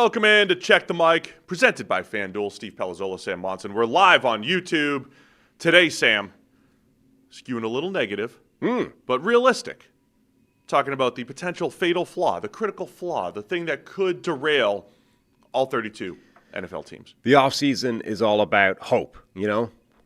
Welcome in to Check the Mic, presented by Fanduel. Steve Palazzolo, Sam Monson. We're live on YouTube. Today, Sam, skewing a little negative, but realistic. Talking about the potential fatal flaw, the critical flaw, the thing that could derail all 32 NFL teams. The offseason is all about hope,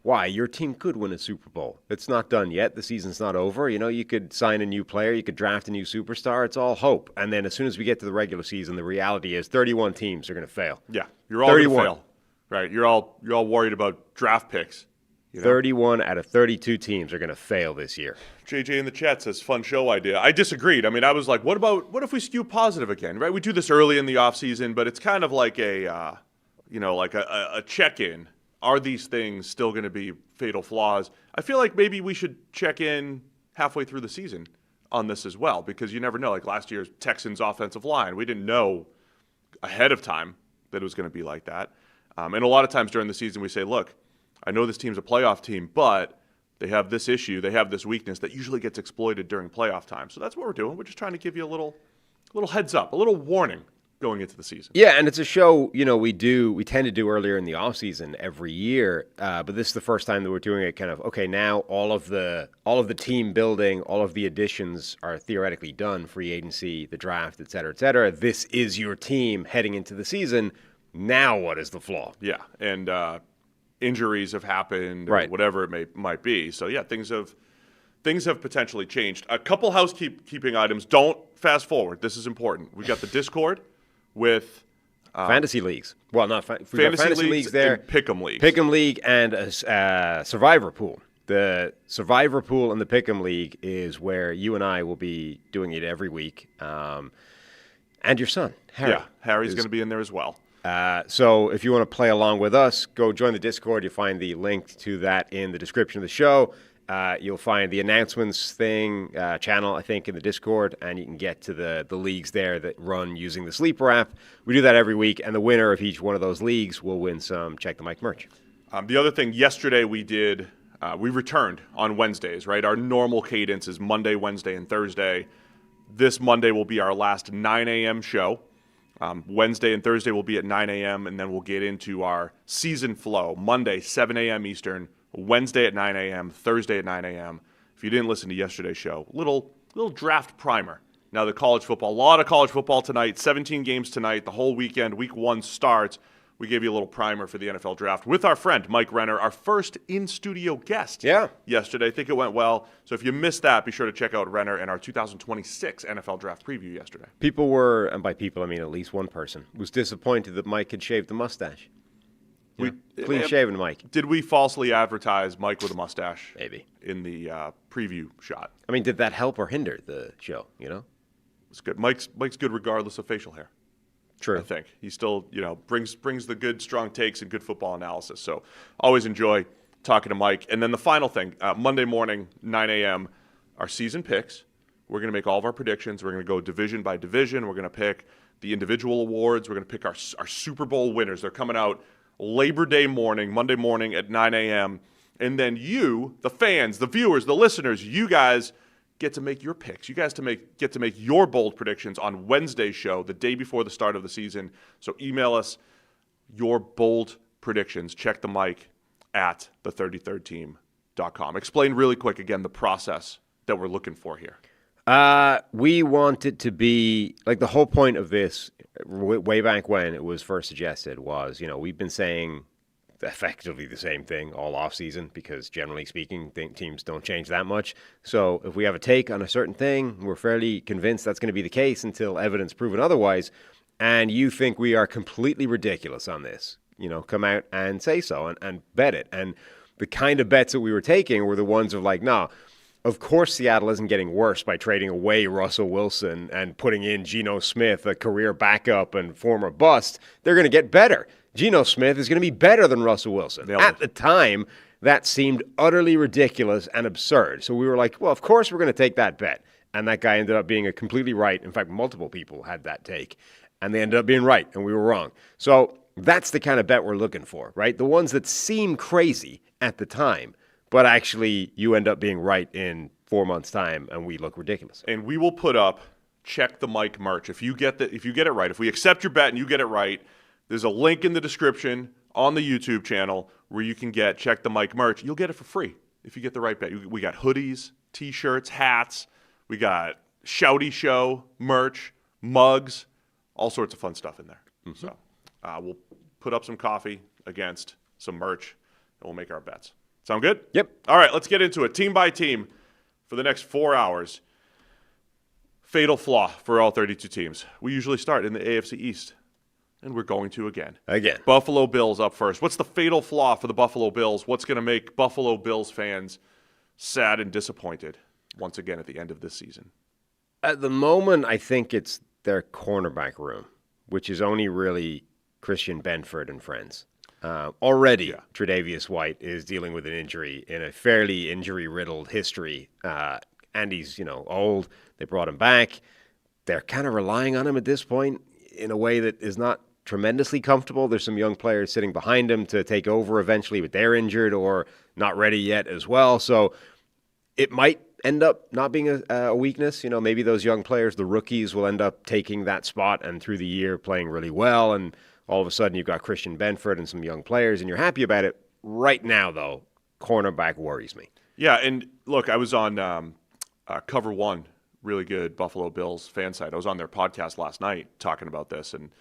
Why? Your team could win a Super Bowl. It's not done yet. The season's not over. You could sign a new player. You could draft a new superstar. It's all hope. And then as soon as we get to the regular season, the reality is 31 teams are going to fail. Yeah, you're all going to fail. Right, you're all worried about draft picks. 31 out of 32 teams are going to fail this year. JJ in the chat says, fun show idea. I disagreed. I was like, what if we skew positive again, right? We do this early in the offseason, but it's kind of like a check-in. Are these things still going to be fatal flaws? I feel like maybe we should check in halfway through the season on this as well, because you never know. Like last year's Texans offensive line, we didn't know ahead of time that it was going to be like that. And a lot of times during the season we say, look, I know this team's a playoff team, but they have this issue, they have this weakness that usually gets exploited during playoff time. So that's what we're doing. We're just trying to give you a little heads up, a little warning going into the season. Yeah, and it's a show, we tend to do earlier in the offseason every year, but this is the first time that we're doing it kind of, okay, now all of the team building, all of the additions are theoretically done, free agency, the draft, et cetera, et cetera. This is your team heading into the season. Now what is the flaw? Yeah, and injuries have happened, right, whatever it might be. So yeah, things have potentially changed. A couple housekeeping items. Don't fast forward. This is important. We got the Discord with fantasy leagues. Well, not fantasy leagues there. And Pick'em leagues. Pick'em league and a survivor pool. The survivor pool and the Pick'em league is where you and I will be doing it every week. And your son, Harry. Yeah, Harry's going to be in there as well. So if you want to play along with us, go join the Discord. You'll find the link to that in the description of the show. You'll find the announcements channel, I think, in the Discord, and you can get to the leagues there that run using the Sleeper app. We do that every week, and the winner of each one of those leagues will win some Check the Mic merch. The other thing, yesterday we returned on Wednesdays, right? Our normal cadence is Monday, Wednesday, and Thursday. This Monday will be our last 9 a.m. show. Wednesday and Thursday will be at 9 a.m., and then we'll get into our season flow. Monday, 7 a.m. Eastern, Wednesday at 9 a.m., Thursday at 9 a.m. If you didn't listen to yesterday's show, little draft primer. Now the college football, a lot of college football tonight, 17 games tonight, the whole weekend, week one starts. We gave you a little primer for the NFL draft with our friend Mike Renner, our first in-studio guest yesterday. I think it went well. So if you missed that, be sure to check out Renner and our 2026 NFL draft preview yesterday. People were, and by people I mean at least one person, was disappointed that Mike had shaved the mustache. Clean-shaven Mike. Did we falsely advertise Mike with a mustache? Maybe. In the preview shot. I mean, did that help or hinder the show, It's good. Mike's good regardless of facial hair. True. I think. He still, brings the good, strong takes and good football analysis. So always enjoy talking to Mike. And then the final thing, Monday morning, 9 a.m., our season picks. We're going to make all of our predictions. We're going to go division by division. We're going to pick the individual awards. We're going to pick our Super Bowl winners. They're coming out Labor Day morning, Monday morning at 9 a.m. And then you, the fans, the viewers, the listeners, you guys get to make your picks. You guys get to make your bold predictions on Wednesday's show, the day before the start of the season. So email us your bold predictions. Check the mic at the33rdteam.com. Explain really quick again the process that we're looking for here. We want it to be, like the whole point of this, way back when it was first suggested was, we've been saying effectively the same thing all offseason because generally speaking, teams don't change that much. So if we have a take on a certain thing, we're fairly convinced that's going to be the case until evidence proven otherwise. And you think we are completely ridiculous on this, come out and say so and bet it. And the kind of bets that we were taking were the ones of like, no, of course Seattle isn't getting worse by trading away Russell Wilson and putting in Geno Smith, a career backup and former bust. They're going to get better. Geno Smith is going to be better than Russell Wilson. At the time, that seemed utterly ridiculous and absurd. So we were like, well, of course we're going to take that bet. And that guy ended up being completely right. In fact, multiple people had that take. And they ended up being right, and we were wrong. So that's the kind of bet we're looking for, right? The ones that seem crazy at the time, but actually you end up being right in 4 months' time, and we look ridiculous. And we will put up Check the Mike merch. If you get it right, if we accept your bet and you get it right, there's a link in the description on the YouTube channel where you can get Check the Mike merch. You'll get it for free if you get the right bet. We got hoodies, T-shirts, hats. We got Shouty Show merch, mugs, all sorts of fun stuff in there. Mm-hmm. So we'll put up some coffee against some merch, and we'll make our bets. Sound good? Yep. All right, let's get into it. Team by team for the next 4 hours. Fatal flaw for all 32 teams. We usually start in the AFC East, and we're going to again. Buffalo Bills up first. What's the fatal flaw for the Buffalo Bills? What's going to make Buffalo Bills fans sad and disappointed once again at the end of this season? At the moment, I think it's their cornerback room, which is only really Christian Benford and friends. Already, Tre'Davious White is dealing with an injury in a fairly injury-riddled history. And he's, old. They brought him back. They're kind of relying on him at this point in a way that is not tremendously comfortable. There's some young players sitting behind him to take over eventually, but they're injured or not ready yet as well. So it might end up not being a weakness. Maybe those young players, the rookies, will end up taking that spot and through the year playing really well. And all of a sudden you've got Christian Benford and some young players and you're happy about it. Right now, though, cornerback worries me. Yeah, and look, I was on Cover One, really good Buffalo Bills fan site. I was on their podcast last night talking about this, and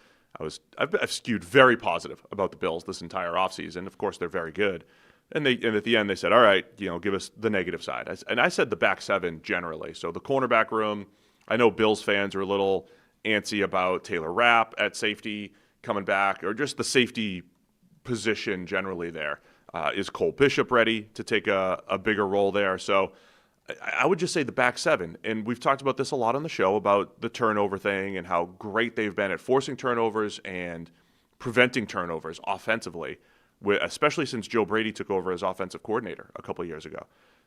I've skewed very positive about the Bills this entire offseason. Of course, they're very good. And at the end, they said, all right, give us the negative side. And I said the back seven generally. So the cornerback room, I know Bills fans are a little antsy about Taylor Rapp at safety coming back, or just the safety position generally there. Is Cole Bishop ready to take a bigger role there? So I would just say the back seven. And we've talked about this a lot on the show about the turnover thing and how great they've been at forcing turnovers and preventing turnovers offensively, especially since Joe Brady took over as offensive coordinator a couple of years ago.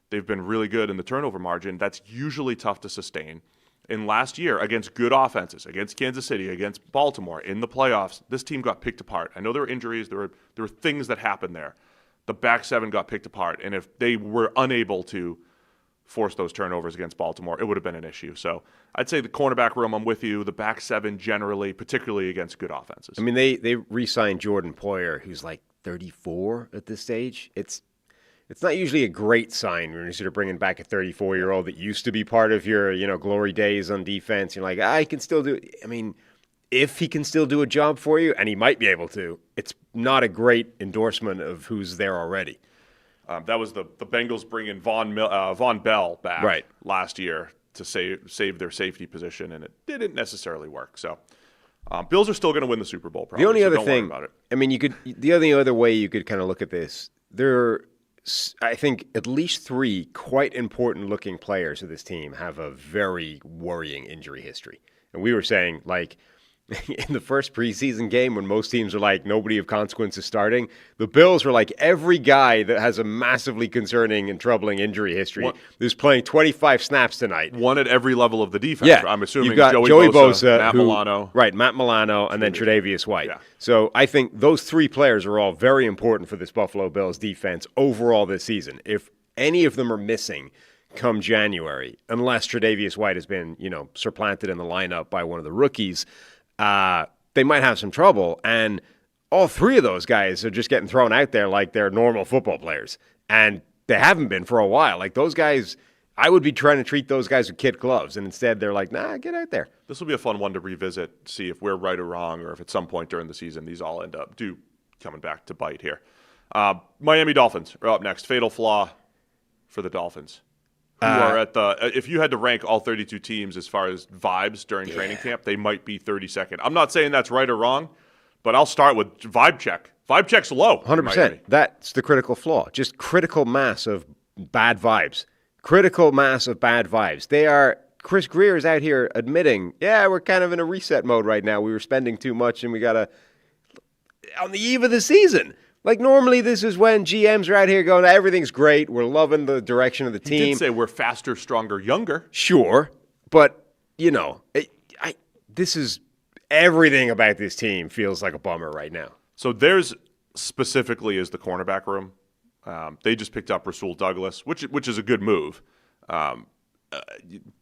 They've been really good in the turnover margin. That's usually tough to sustain. And last year, against good offenses, against Kansas City, against Baltimore, in the playoffs, this team got picked apart. I know there were injuries. There were things that happened there. The back seven got picked apart. And if they were unable to force those turnovers against Baltimore, it would have been an issue. So I'd say the cornerback room, I'm with you. The back seven generally, particularly against good offenses. I mean, they re-signed Jordan Poyer, who's like 34 at this stage. It's not usually a great sign when you're sort of bringing back a 34-year-old that used to be part of your, glory days on defense. You're like, I can still do it. I mean, if he can still do a job for you, and he might be able to, it's not a great endorsement of who's there already. That was the Bengals bringing Von Bell back last year to save their safety position, and it didn't necessarily work. So Bills are still going to win the Super Bowl, probably. The only other don't thing, worry about it. I mean, the only other way you could kind of look at this, I think at least three quite important-looking players of this team have a very worrying injury history. And we were saying, like, in the first preseason game when most teams are like, nobody of consequence is starting, the Bills were like, every guy that has a massively concerning and troubling injury history is playing 25 snaps tonight. One at every level of the defense. Yeah. I'm assuming You've got Joey Bosa, Matt Milano. Right, Matt Milano, and then Tre'Davious White. Yeah. So I think those three players are all very important for this Buffalo Bills defense overall this season. If any of them are missing come January, unless Tre'Davious White has been, supplanted in the lineup by one of the rookies, they might have some trouble. And all three of those guys are just getting thrown out there like they're normal football players. And they haven't been for a while. Like those guys, I would be trying to treat those guys with kid gloves. And instead they're like, nah, get out there. This will be a fun one to revisit, see if we're right or wrong, or if at some point during the season these all end up coming back to bite here. Miami Dolphins are up next. Fatal flaw for the Dolphins. Who are if you had to rank all 32 teams as far as vibes during training camp, they might be 32nd. I'm not saying that's right or wrong, but I'll start with vibe check. Vibe check's low. 100%. That's the critical flaw. Just critical mass of bad vibes. Critical mass of bad vibes. Chris Greer's out here admitting, we're kind of in a reset mode right now. We were spending too much and we got to, on the eve of the season. Like, normally this is when GMs are out here going, everything's great. We're loving the direction of the team. He did say we're faster, stronger, younger. Sure. But, this is everything about this team feels like a bummer right now. So theirs specifically is the cornerback room. They just picked up Rasul Douglas, which is a good move.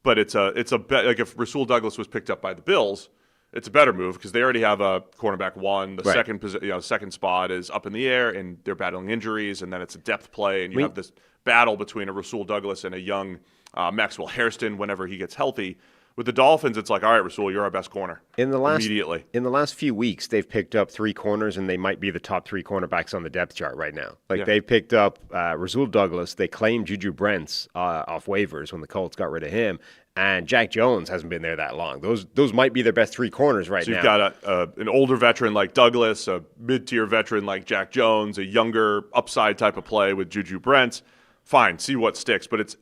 but it's a bet. Like if Rasul Douglas was picked up by the Bills, it's a better move because they already have a cornerback one. The second spot is up in the air, and they're battling injuries, and then it's a depth play, and you have this battle between a Rasul Douglas and a young Maxwell Hairston whenever he gets healthy. With the Dolphins, it's like, all right, Rasul, you're our best corner. Immediately. In the last few weeks, they've picked up 3 corners, and they might be the top 3 cornerbacks on the depth chart right now. They picked up Rasul Douglas. They claimed Juju Brents off waivers when the Colts got rid of him. And Jack Jones hasn't been there that long. Those might be their best 3 corners right now. So you've got an older veteran like Douglas, a mid-tier veteran like Jack Jones, a younger upside type of play with Juju Brents. Fine, see what sticks. But it's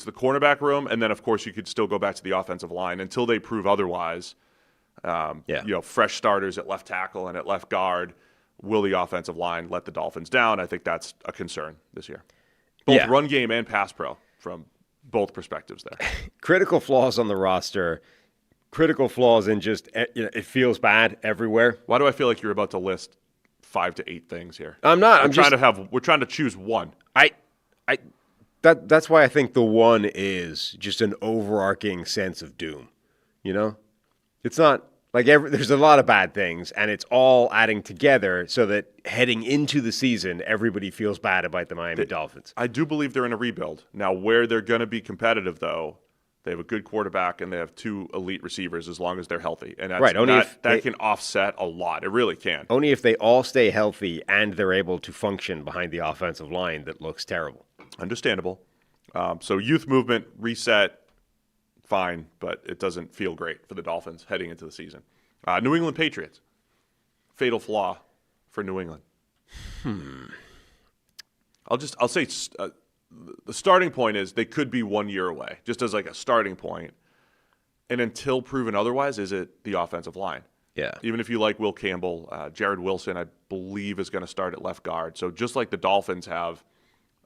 the cornerback room, and then, of course, you could still go back to the offensive line until they prove otherwise. Fresh starters at left tackle and at left guard. Will the offensive line let the Dolphins down? I think that's a concern this year. Both run game and pass pro from both perspectives there. Critical flaws on the roster. Critical flaws in just, it feels bad everywhere. Why do I feel like you're about to list 5 to 8 things here? I'm not. We're trying to choose one. That's why I think the one is just an overarching sense of doom. It's not like there's a lot of bad things, and it's all adding together so that heading into the season, everybody feels bad about the Miami Dolphins. I do believe they're in a rebuild. Now, where they're going to be competitive, though, they have a good quarterback and they have 2 elite receivers as long as they're healthy. And that can offset a lot. It really can. Only if they all stay healthy and they're able to function behind the offensive line that looks terrible. Understandable. So youth movement, reset, fine, but it doesn't feel great for the Dolphins heading into the season. New England Patriots. Fatal flaw for New England. I'll say the starting point is they could be 1 year away, just as like a starting point. And until proven otherwise, is it the offensive line? Yeah. Even if you like Will Campbell, Jared Wilson, I believe, is going to start at left guard. So just like the Dolphins have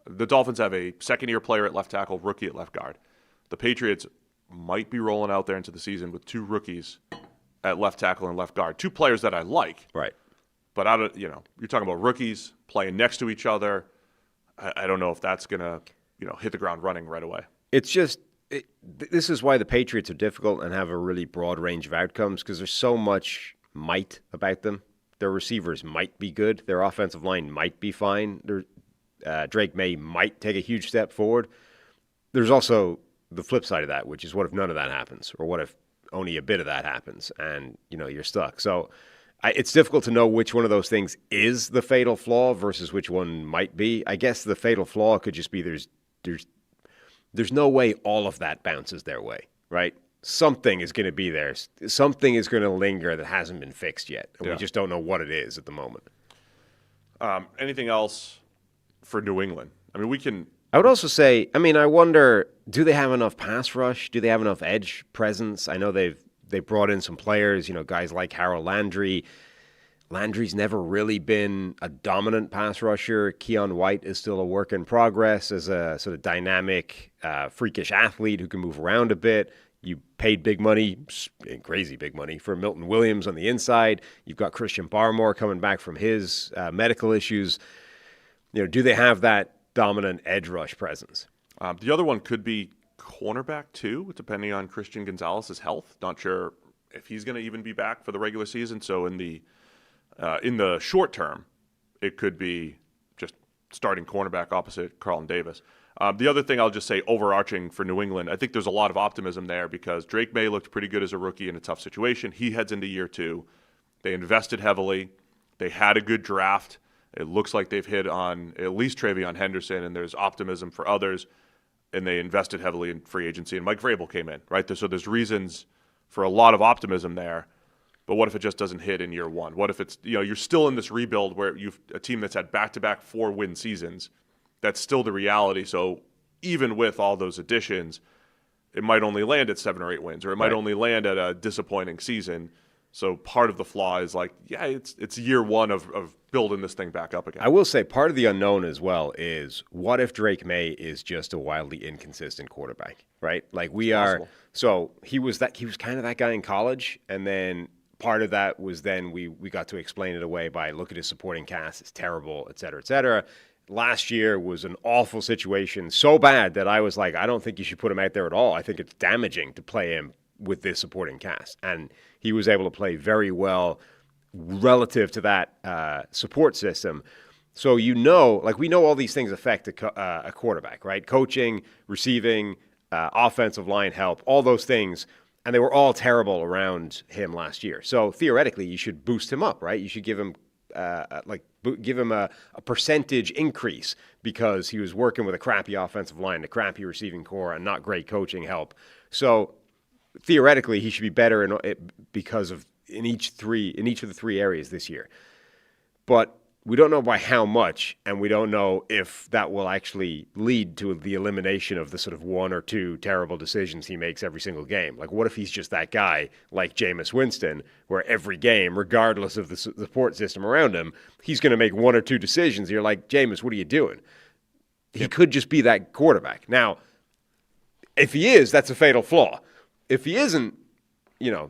a second-year player at left tackle, rookie at left guard. The Patriots might be rolling out there into the season with 2 rookies at left tackle and left guard. 2 players that I like. Right. But you're talking about rookies playing next to each other. I don't know if that's going to, hit the ground running right away. It's just this is why the Patriots are difficult and have a really broad range of outcomes because there's so much might about them. Their receivers might be good. Their offensive line might be fine. Drake May might take a huge step forward. There's also the flip side of that, which is what if none of that happens, or what if only a bit of that happens, and you're stuck. So it's difficult to know which one of those things is the fatal flaw versus which one might be. I guess the fatal flaw could just be there's no way all of that bounces their way, right? Something is going to be there. Something is going to linger that hasn't been fixed yet, and we just don't know what it is at the moment. Anything else for New England? I would also say, I wonder, do they have enough pass rush? Do they have enough edge presence? I know they brought in some players, guys like Harold Landry. Landry's never really been a dominant pass rusher. Keon White is still a work in progress as a sort of dynamic, freakish athlete who can move around a bit. You paid big money, crazy big money, for Milton Williams on the inside. You've got Christian Barmore coming back from his medical issues. Do they have that dominant edge rush presence? The other one could be cornerback too, depending on Christian Gonzalez's health. Not sure if he's going to even be back for the regular season. So in the short term, it could be just starting cornerback opposite Carlton Davis. The other thing I'll just say, overarching for New England, I think there's a lot of optimism there because Drake May looked pretty good as a rookie in a tough situation. He heads into year 2. They invested heavily. They had a good draft. It looks like they've hit on at least Travion Henderson, and there's optimism for others. And they invested heavily in free agency, and Mike Vrabel came in, right? So there's reasons for a lot of optimism there. But what if it just doesn't hit in year 1? What if it's, you're still in this rebuild where you've a team that's had back-to-back 4-win seasons? That's still the reality. So even with all those additions, it might only land at 7 or 8 wins, or it might only land at a disappointing season. So part of the flaw is like, it's year 1 of building this thing back up again. I will say part of the unknown as well is what if Drake May is just a wildly inconsistent quarterback, right? Like we are. So he was kind of that guy in college, and then part of that was then we got to explain it away by look at his supporting cast, it's terrible, et cetera, et cetera. last year was an awful situation, so bad that I was like, I don't think you should put him out there at all. I think it's damaging to play him with this supporting cast. And he was able to play very well relative to that support system. So we know all these things affect a quarterback, right? Coaching, receiving, offensive line help, all those things. And they were all terrible around him last year. So theoretically, you should boost him up, right? You should give him a percentage increase because he was working with a crappy offensive line, a crappy receiving core, and not great coaching help. So theoretically, he should be better in each of the three areas this year. But we don't know by how much, and we don't know if that will actually lead to the elimination of the sort of one or two terrible decisions he makes every single game. Like, what if he's just that guy like Jameis Winston, where every game, regardless of the support system around him, he's going to make one or two decisions. You're like, Jameis, what are you doing? He could just be that quarterback. Now, if he is, that's a fatal flaw. If he isn't,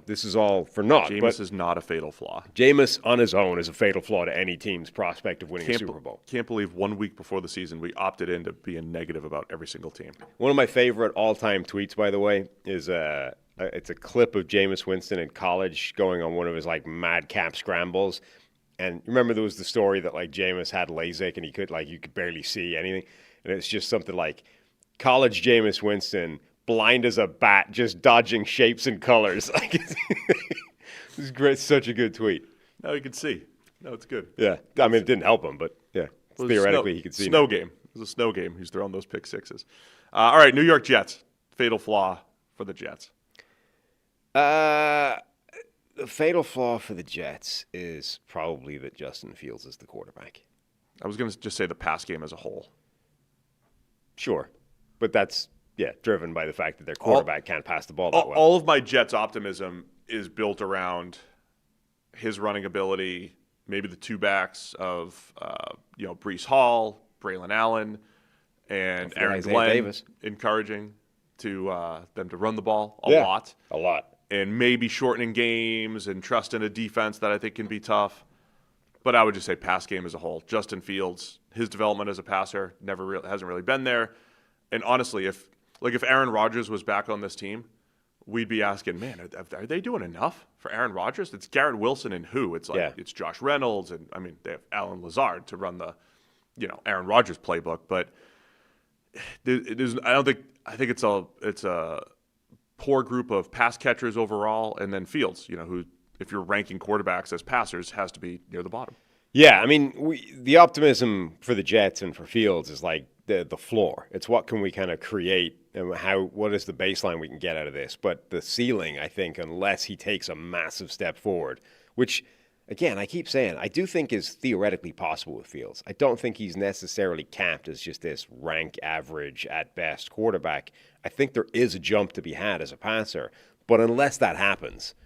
this is all for naught. Jameis is not a fatal flaw. Jameis on his own is a fatal flaw to any team's prospect of winning a Super Bowl. Can't believe 1 week before the season we opted into being negative about every single team. One of my favorite all-time tweets, by the way, is it's a clip of Jameis Winston in college going on one of his madcap scrambles. And remember there was the story that Jameis had LASIK and he could you could barely see anything. And it's just something like college Jameis Winston, blind as a bat, just dodging shapes and colors. It's great. Such a good tweet. Now you can see. No, it's good. Yeah. I mean, it didn't help him, but yeah. Theoretically, he could see. Snow game. It was a snow game. He's throwing those pick sixes. All right, New York Jets. Fatal flaw for the Jets. The fatal flaw for the Jets is probably that Justin Fields is the quarterback. I was going to just say the pass game as a whole. Sure. But that's, driven by the fact that their quarterback can't pass the ball that well. All of my Jets optimism is built around his running ability, maybe the two backs of Breece Hall, Braylon Allen, and Aaron Glenn, Davis. Encouraging to them to run the ball a lot. And maybe shortening games and trusting a defense that I think can be tough. But I would just say pass game as a whole. Justin Fields, his development as a passer hasn't really been there. And honestly, if Aaron Rodgers was back on this team, we'd be asking, man, are they doing enough for Aaron Rodgers? It's Garrett Wilson and who? It's it's Josh Reynolds, and they have Alan Lazard to run the, Aaron Rodgers playbook. But I think it's a poor group of pass catchers overall, and then Fields, who, if you're ranking quarterbacks as passers, has to be near the bottom. Yeah, I mean, the optimism for the Jets and for Fields is the floor. It's what can we kind of create and what is the baseline we can get out of this. But the ceiling, I think, unless he takes a massive step forward, which, again, I keep saying, I do think is theoretically possible with Fields. I don't think he's necessarily capped as just this rank average at best quarterback. I think there is a jump to be had as a passer. But unless that happens,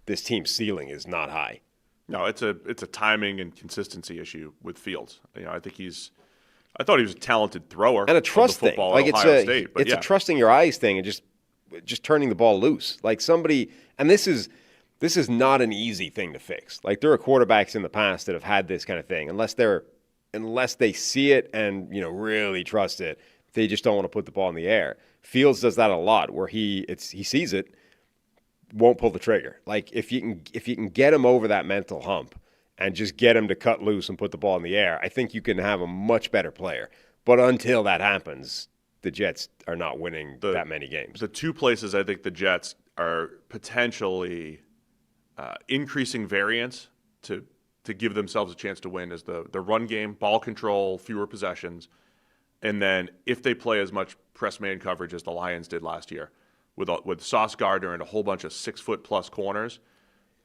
this team's ceiling is not high. No, it's a timing and consistency issue with Fields. I thought he was a talented thrower and a trust thing. It's a trusting your eyes thing and just turning the ball loose. And this is not an easy thing to fix. There are quarterbacks in the past that have had this kind of thing. Unless they see it and really trust it, they just don't want to put the ball in the air. Fields does that a lot, where he sees it, won't pull the trigger. If you can get him over that mental hump and just get him to cut loose and put the ball in the air, I think you can have a much better player. But until that happens, the Jets are not winning that many games. The two places I think the Jets are potentially increasing variance to give themselves a chance to win is the run game, ball control, fewer possessions, and then if they play as much press man coverage as the Lions did last year, with Sauce Gardner and a whole bunch of 6-foot-plus corners,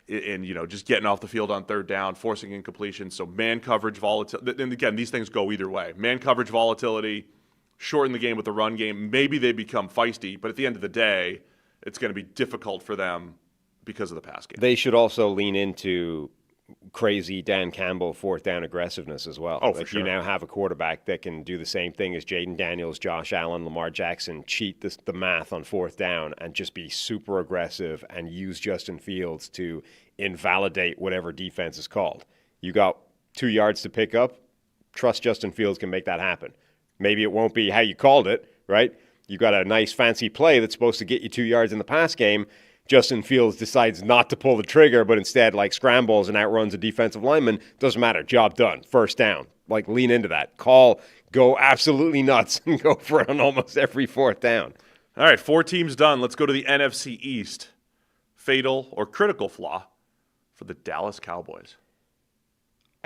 and just getting off the field on third down, forcing incompletion. So man coverage volatility, and again, these things go either way. Man coverage volatility, shorten the game with the run game. Maybe they become feisty, but at the end of the day, it's going to be difficult for them because of the pass game. They should also lean into crazy Dan Campbell fourth down aggressiveness as well. Oh, for sure. You now have a quarterback that can do the same thing as Jaden Daniels, Josh Allen, Lamar Jackson, cheat the math on fourth down and just be super aggressive and use Justin Fields to invalidate whatever defense is called. You got 2 yards to pick up, trust Justin Fields can make that happen. Maybe it won't be how you called it, right? You got a nice fancy play that's supposed to get you 2 yards in the pass game. Justin Fields decides not to pull the trigger, but instead like scrambles and outruns a defensive lineman. Doesn't matter. Job done. First down. Like lean into that. Go absolutely nuts and go for it on almost every fourth down. All right, 4 teams done. Let's go to the NFC East. Fatal or critical flaw for the Dallas Cowboys.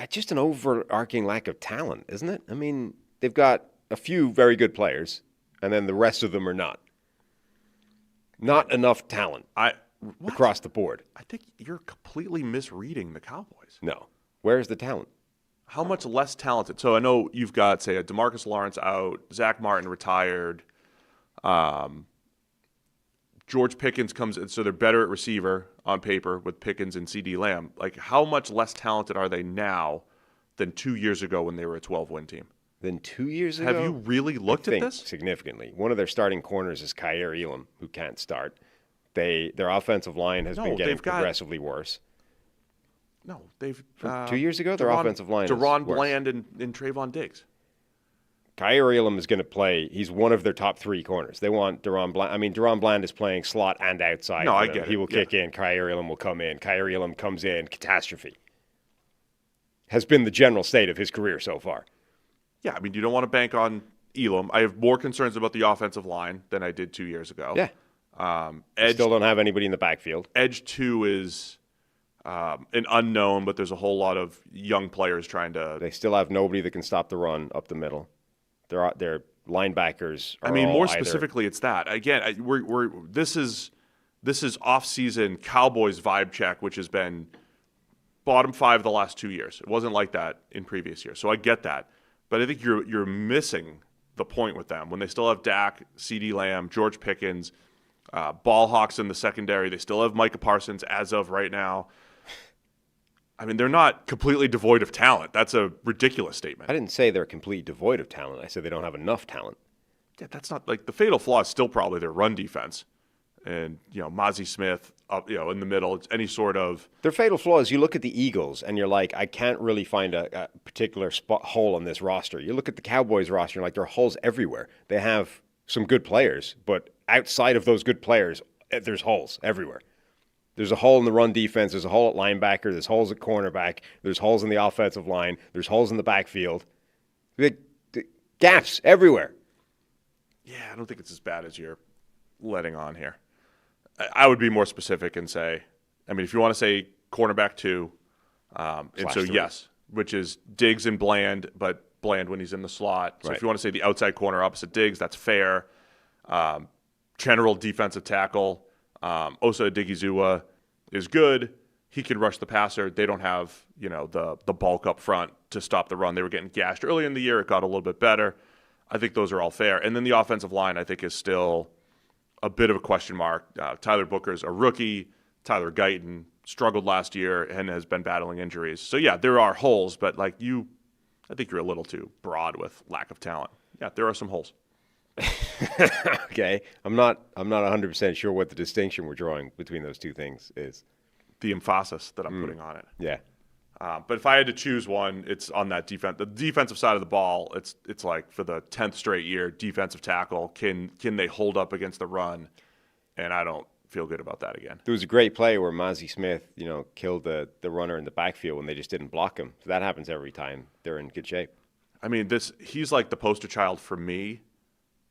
Just an overarching lack of talent, isn't it? I mean, they've got a few very good players, and then the rest of them are not. Not enough talent across the board. I think you're completely misreading the Cowboys. No. Where's the talent? How much less talented? So I know you've got, say, a DeMarcus Lawrence out, Zach Martin retired, George Pickens comes in, so they're better at receiver on paper with Pickens and CeeDee Lamb. Like, how much less talented are they now than 2 years ago when they were a 12-win team? Than 2 years ago? Have you really looked at this? Significantly. One of their starting corners is Kyer Elam, who can't start. Their offensive line has been getting progressively worse. No, they've... 2 years ago, their offensive line Deron is worse. Bland and Trayvon Diggs. Kyer Elam is going to play. He's one of their top 3 corners. They want Deron Bland. I mean, Deron Bland is playing slot and outside. No, I get it. He will kick in. Kyer Elam will come in. Kyer Elam comes in. Catastrophe. Has been the general state of his career so far. Yeah, I mean, you don't want to bank on Elam. I have more concerns about the offensive line than I did 2 years ago. Yeah. Still don't have anybody in the backfield. Edge 2 is an unknown, but there's a whole lot of young players trying to... They still have nobody that can stop the run up the middle. Their linebackers are more specifically, it's that. Again, this is off-season Cowboys vibe check, which has been bottom 5 the last 2 years. It wasn't like that in previous years, so I get that. But I think you're missing the point with them when they still have Dak, CeeDee Lamb, George Pickens, ball hawks in the secondary. They still have Micah Parsons as of right now. I mean, they're not completely devoid of talent. That's a ridiculous statement. I didn't say they're completely devoid of talent. I said they don't have enough talent. Yeah, that's not like the fatal flaw is still probably their run defense. And, Mozzie Smith up, in the middle. It's any sort of... Their fatal flaw is you look at the Eagles and you're like, I can't really find a particular hole in this roster. You look at the Cowboys roster and like there are holes everywhere. They have some good players, but outside of those good players, there's holes everywhere. There's a hole in the run defense. There's a hole at linebacker. There's holes at cornerback. There's holes in the offensive line. There's holes in the backfield. Gaps everywhere. Yeah, I don't think it's as bad as you're letting on here. I would be more specific and say, if you want to say cornerback 2, and so 3. yes, which is Diggs and Bland, but Bland when he's in the slot. So right. If you want to say the outside corner opposite Diggs, that's fair. General defensive tackle. Osa Odigizua is good. He can rush the passer. They don't have, the bulk up front to stop the run. They were getting gashed early in the year. It got a little bit better. I think those are all fair. And then the offensive line, I think, is still a bit of a question mark. Tyler Booker's a rookie. Tyler Guyton struggled last year and has been battling injuries. So, yeah, there are holes, but I think you're a little too broad with lack of talent. Yeah, there are some holes. Okay, I'm not 100% sure what the distinction we're drawing between those two things is. The emphasis that I'm putting on it. Yeah. But if I had to choose one, it's on that defense. The defensive side of the ball. It's like for the 10th straight year, defensive tackle. Can they hold up against the run? And I don't feel good about that again. There was a great play where Mozzie Smith, killed the runner in the backfield when they just didn't block him. So that happens every time they're in good shape. He's like the poster child for me.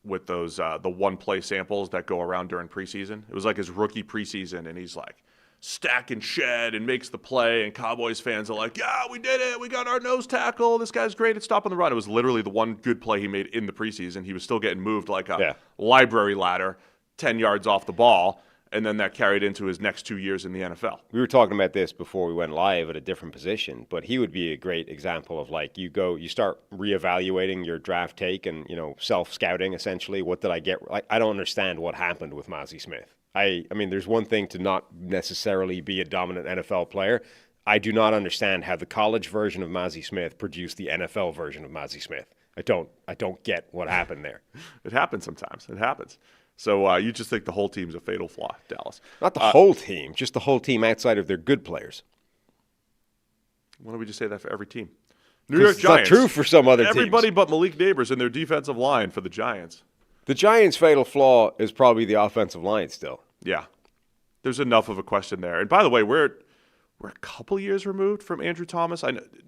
With those the one-play samples that go around during preseason. It was like his rookie preseason, and he's like stack and shed and makes the play, and Cowboys fans are like, yeah, we did it. We got our nose tackle. This guy's great at stopping the run. It was literally the one good play he made in the preseason. He was still getting moved like a library ladder 10 yards off the ball, and then that carried into his next 2 years in the NFL. We were talking about this before we went live at a different position, but he would be a great example of you start reevaluating your draft take and, self-scouting essentially. What did I get? I don't understand what happened with Mozzie Smith. There's one thing to not necessarily be a dominant NFL player. I do not understand how the college version of Mozzie Smith produced the NFL version of Mozzie Smith. I don't get what happened there. It happens sometimes. It happens. So you just think the whole team's a fatal flaw, Dallas? Not the whole team, just the whole team outside of their good players. Why don't we just say that for every team? New York It's Giants. not true for some other Everybody teams. but Malik Neighbors and their defensive line for the Giants. The Giants' fatal flaw is probably the offensive line still. Yeah. There's enough of a question there. And by the way, we're a couple years removed from Andrew Thomas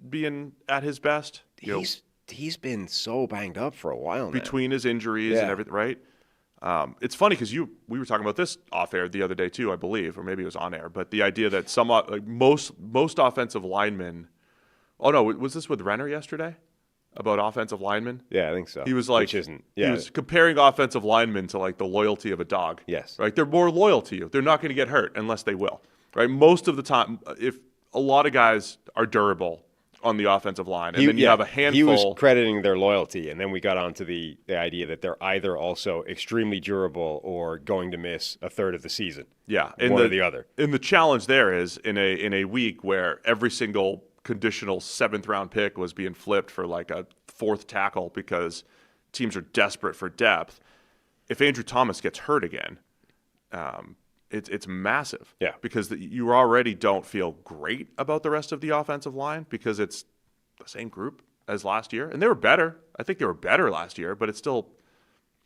being at his best. He's been so banged up for a while now. Between his injuries and everything, right? It's funny because we were talking about this off air the other day too, I believe, or maybe it was on air. But the idea that most offensive linemen. Oh no, was this with Renner yesterday about offensive linemen? Yeah, I think so. He was like, he was comparing offensive linemen to like the loyalty of a dog. Yes, right. They're more loyal to you. They're not going to get hurt unless they will. Right. Most of the time, if a lot of guys are durable on the offensive line, and then you have a handful. He was crediting their loyalty, and then we got onto the idea that they're either also extremely durable or going to miss a third of the season. Yeah, one or the other. And the challenge there is in a week where every single conditional 7th round pick was being flipped for like a 4th tackle because teams are desperate for depth. If Andrew Thomas gets hurt again, it's massive. Yeah. Because you already don't feel great about the rest of the offensive line because it's the same group as last year. And they were better. I think they were better last year, but it's still,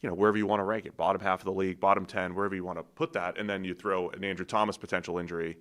wherever you want to rank it, bottom half of the league, bottom 10, wherever you want to put that. And then you throw an Andrew Thomas potential injury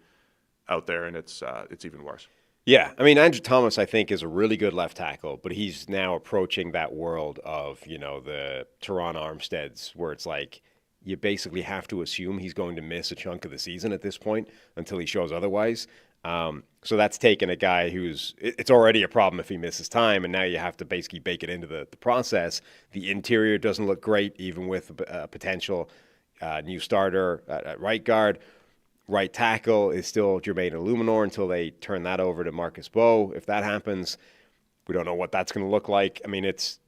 out there, and it's even worse. Yeah, I mean, Andrew Thomas, I think, is a really good left tackle, but he's now approaching that world of, the Teron Armsteads, where it's like you basically have to assume he's going to miss a chunk of the season at this point until he shows otherwise. So that's taken a guy it's already a problem if he misses time, and now you have to basically bake it into the process. The interior doesn't look great, even with a potential new starter at right guard. Right tackle is still Jermaine Illuminor until they turn that over to Marcus Bowe. If that happens, we don't know what that's going to look like. I mean, it's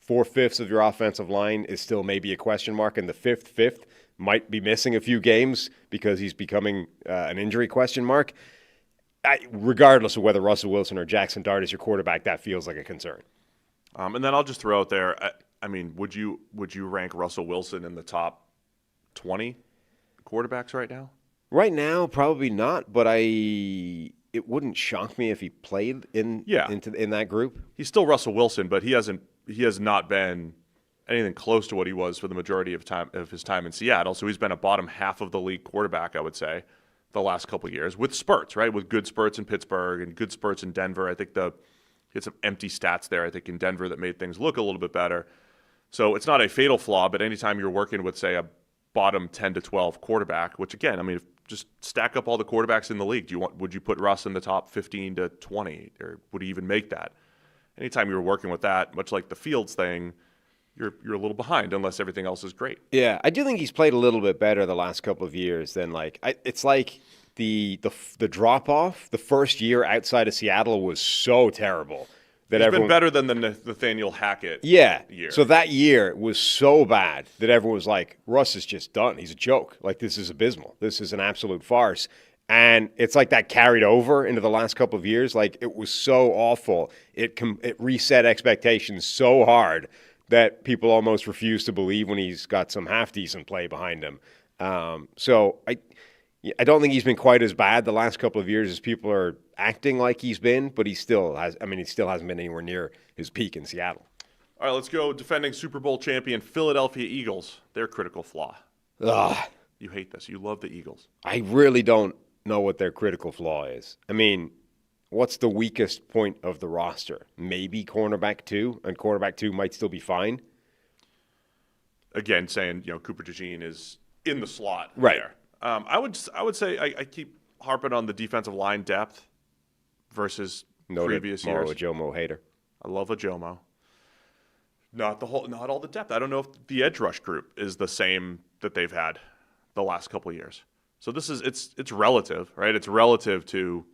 4/5 of your offensive line is still maybe a question mark, and the fifth might be missing a few games because he's becoming an injury question mark. Regardless of whether Russell Wilson or Jackson Dart is your quarterback, that feels like a concern. And then I'll just throw out there, I mean, would you rank Russell Wilson in the top 20 quarterbacks right now? Right now, probably not, but it wouldn't shock me if he played in that group. He's still Russell Wilson, but he has not been anything close to what he was for the majority of his time in Seattle. So he's been a bottom half of the league quarterback, I would say, the last couple of years with spurts, right? With good spurts in Pittsburgh and good spurts in Denver. I think he had some empty stats there, I think, in Denver that made things look a little bit better. So it's not a fatal flaw, but anytime you're working with, say, a bottom 10 to 12 quarterback, which again, I mean, just stack up all the quarterbacks in the league. Would you put Russ in the top 15 to 20, or would he even make that? Anytime you're working with that, much like the Fields thing, you're a little behind unless everything else is great. Yeah, I do think he's played a little bit better the last couple of years than it's like the drop off. The first year outside of Seattle was so terrible. He's been better than the Nathaniel Hackett year. So that year was so bad that everyone was like, Russ is just done. He's a joke. Like, this is abysmal. This is an absolute farce. And it's like that carried over into the last couple of years. Like, it was so awful. It reset expectations so hard that people almost refuse to believe when he's got some half-decent play behind him. So I don't think he's been quite as bad the last couple of years as people are acting like he's been, but he still hasn't been anywhere near his peak in Seattle. All right, let's go defending Super Bowl champion Philadelphia Eagles. Their critical flaw. Ugh. You hate this. You love the Eagles. I really don't know what their critical flaw is. I mean, what's the weakest point of the roster? Maybe cornerback 2, and cornerback 2 might still be fine. Again, saying, Cooper DeJean is in the slot right there. I would say I keep harping on the defensive line depth versus previous years. Jomo hater. I love a Jomo. Not all the depth. I don't know if the edge rush group is the same that they've had the last couple of years. So it's relative, right? It's relative to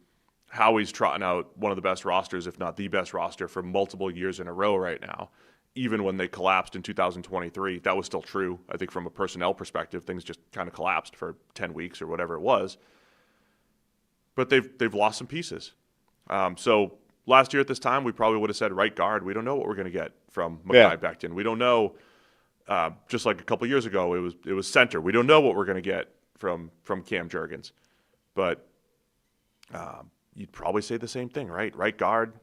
how he's trotting out one of the best rosters, if not the best roster, for multiple years in a row right now. Even when they collapsed in 2023, that was still true. I think from a personnel perspective, things just kind of collapsed for 10 weeks or whatever it was. But they've lost some pieces. So last year at this time, we probably would have said right guard. We don't know what we're going to get from Mekhi Becton. We don't know. Just like a couple years ago, it was center. We don't know what we're going to get from Cam Jurgens. But you'd probably say the same thing, right? Right guard.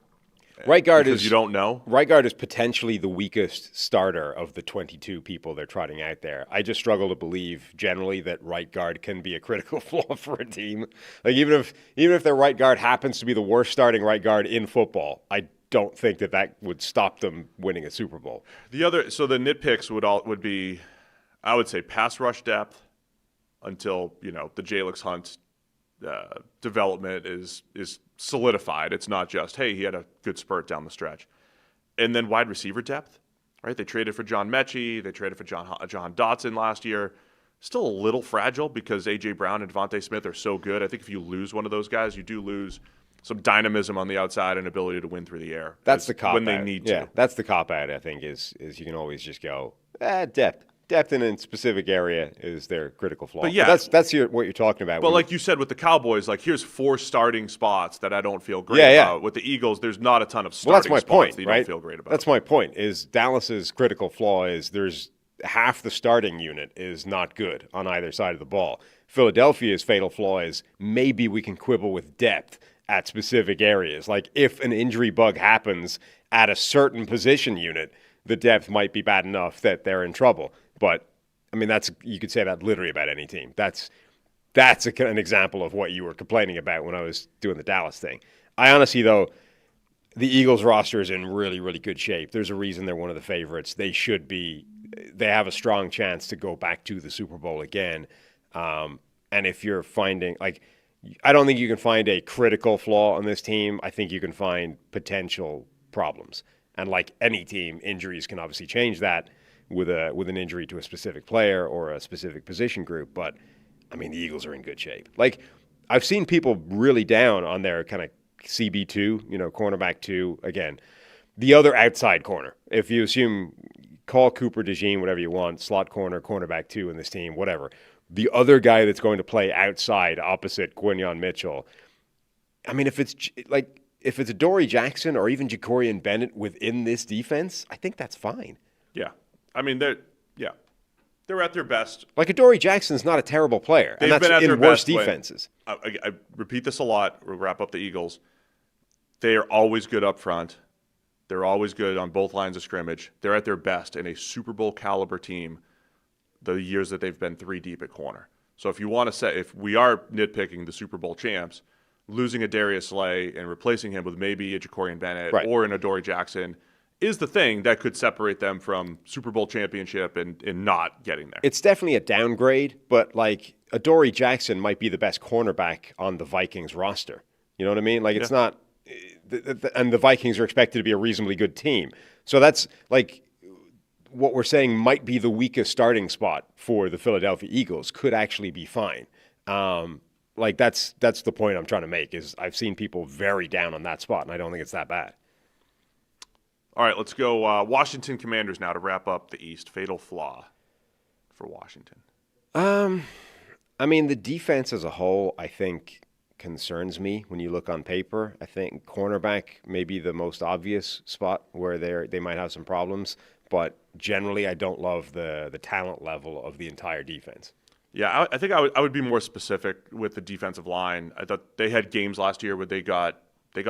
Right guard because you don't know. Right guard is potentially the weakest starter of the 22 people they're trotting out there. I just struggle to believe generally that right guard can be a critical flaw for a team. Like even if their right guard happens to be the worst starting right guard in football, I don't think that would stop them winning a Super Bowl. The nitpicks would be, I would say, pass rush depth until the Jalix Hunt development is solidified. It's not just, hey, he had a good spurt down the stretch. And then wide receiver depth, right? They traded for John Mechie. They traded for John Dotson last year. Still a little fragile because A.J. Brown and Devontae Smith are so good. I think if you lose one of those guys, you do lose some dynamism on the outside and ability to win through the air. That's the cop-out. When they need to. That's the cop-out, I think, is you can always just go, depth. Depth in a specific area is their critical flaw. But yeah, that's what you're talking about. But like you said with the Cowboys, like here's 4 starting spots that I don't feel great about. With the Eagles, there's not a ton of starting spots that you don't feel great about. That's my point. Is Dallas's critical flaw is there's half the starting unit is not good on either side of the ball. Philadelphia's fatal flaw is maybe we can quibble with depth at specific areas. Like if an injury bug happens at a certain position unit, the depth might be bad enough that they're in trouble. But I mean, you could say that literally about any team. That's an example of what you were complaining about when I was doing the Dallas thing. I honestly, though, the Eagles roster is in really, really good shape. There's a reason they're one of the favorites. They have a strong chance to go back to the Super Bowl again. And if you're finding, I don't think you can find a critical flaw on this team. I think you can find potential problems. And like any team, injuries can obviously change that with an injury to a specific player or a specific position group. But, I mean, the Eagles are in good shape. Like, I've seen people really down on their kind of CB2, cornerback 2. Again, the other outside corner. If you assume, call Cooper DeJean, whatever you want, slot corner, cornerback 2 in this team, whatever. The other guy that's going to play outside opposite Quinyon Mitchell, I mean, if it's Adoree Jackson or even Ja'Cory Bennett within this defense, I think that's fine. Yeah. I mean, they're at their best. Like Adoree Jackson's not a terrible player, and that's in worse defenses. I repeat this a lot. We'll wrap up the Eagles. They are always good up front. They're always good on both lines of scrimmage. They're at their best in a Super Bowl caliber team the years that they've been 3 deep at corner. So if you want to say, if we are nitpicking the Super Bowl champs, losing a Darius Slay and replacing him with maybe a Ja'Cory Bennett or an Adoree Jackson is the thing that could separate them from Super Bowl championship and not getting there. It's definitely a downgrade, but like Adoree Jackson might be the best cornerback on the Vikings roster. You know what I mean? Like it's not, and the Vikings are expected to be a reasonably good team. So that's like what we're saying might be the weakest starting spot for the Philadelphia Eagles could actually be fine. Like that's the point I'm trying to make is I've seen people very down on that spot, and I don't think it's that bad. All right, let's go Washington Commanders now to wrap up the East. Fatal flaw for Washington. I mean, the defense as a whole, I think, concerns me when you look on paper. I think cornerback may be the most obvious spot where they might have some problems, but generally I don't love the talent level of the entire defense. Yeah, I think I would be more specific with the defensive line. I thought they had games last year where they got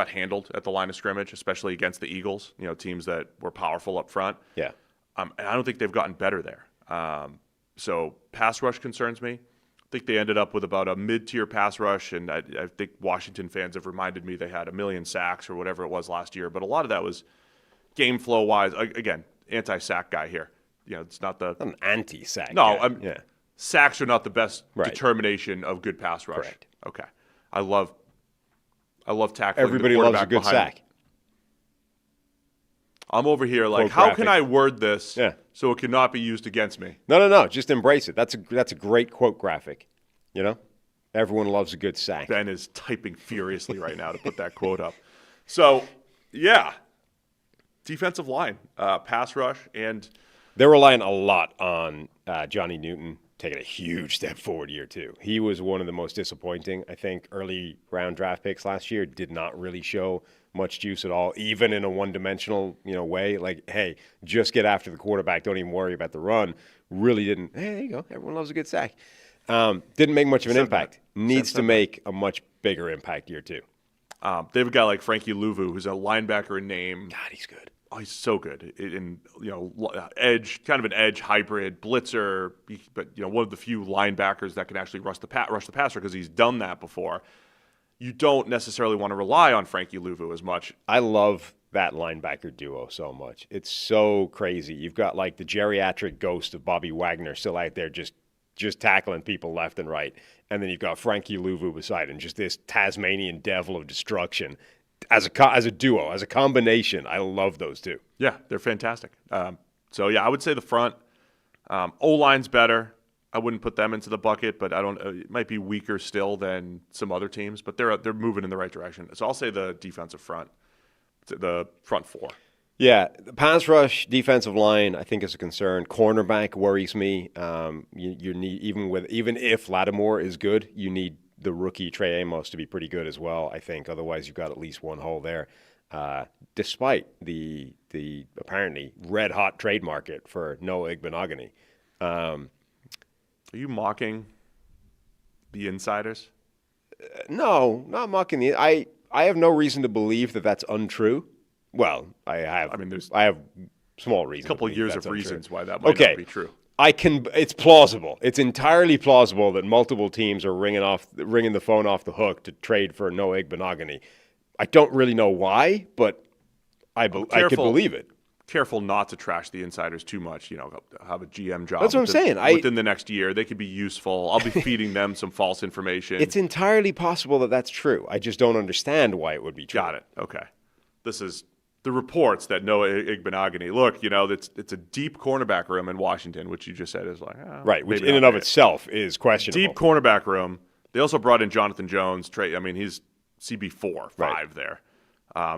handled at the line of scrimmage, especially against the Eagles, teams that were powerful up front. Yeah. And I don't think they've gotten better there. So pass rush concerns me. I think they ended up with about a mid-tier pass rush, and I think Washington fans have reminded me they had 1 million sacks or whatever it was last year. But a lot of that was game flow-wise. Again, anti-sack guy here. It's not the... An anti-sack No, guy. Sacks are not the best determination of good pass rush. Correct. Okay. I love tackling. Everybody loves a good sack. I'm over here like, how can I word this so it cannot be used against me? No. Just embrace it. That's a great quote graphic. Everyone loves a good sack. Ben is typing furiously right now to put that quote up. So, yeah, defensive line, pass rush, and they're relying a lot on Johnny Newton taking a huge step forward year 2. He was one of the most disappointing, I think, early round draft picks last year. Did not really show much juice at all, even in a one-dimensional, way. Like, hey, just get after the quarterback. Don't even worry about the run. Really didn't. Hey, there you go. Everyone loves a good sack. Didn't make much of an impact. Needs to make a much bigger impact year 2. They have a guy like Frankie Louvu, who's a linebacker in name. God, he's good. Oh, he's so good. Edge, kind of an edge hybrid, blitzer, but one of the few linebackers that can actually rush the passer because he's done that before. You don't necessarily want to rely on Frankie Louvu as much. I love that linebacker duo so much. It's so crazy. You've got like the geriatric ghost of Bobby Wagner still out there just tackling people left and right. And then you've got Frankie Louvu beside him, just this Tasmanian devil of destruction. As a duo, as a combination, I love those two. Yeah, they're fantastic. I would say the front. O-line's better. I wouldn't put them into the bucket, but I don't. It might be weaker still than some other teams, but they're moving in the right direction. So I'll say the defensive front, the front four. Yeah, the pass rush, defensive line, I think is a concern. Cornerback worries me. You need even if Lattimore is good, you need the rookie Trey Amos to be pretty good as well. I think otherwise you've got at least one hole there. Despite the apparently red hot trade market for Noah Igbenogany. Are you mocking the insiders? No, not mocking the. I have no reason to believe that that's untrue. Well, I have. I have small reasons. A couple of years of reasons why that might not be true. It's plausible. It's entirely plausible that multiple teams are ringing the phone off the hook to trade for Noah Igbenogany. I don't really know why, but I could believe it. Careful not to trash the insiders too much. Have a GM job. That's what I'm saying. Within the next year, they could be useful. I'll be feeding them some false information. It's entirely possible that that's true. I just don't understand why it would be true. Got it. Okay. This is the reports that Noah Igbenogany. Look, it's a deep cornerback room in Washington, which you just said is like right, which in and of itself is questionable. Deep cornerback room. They also brought in Jonathan Jones. He's CB4, 5 there.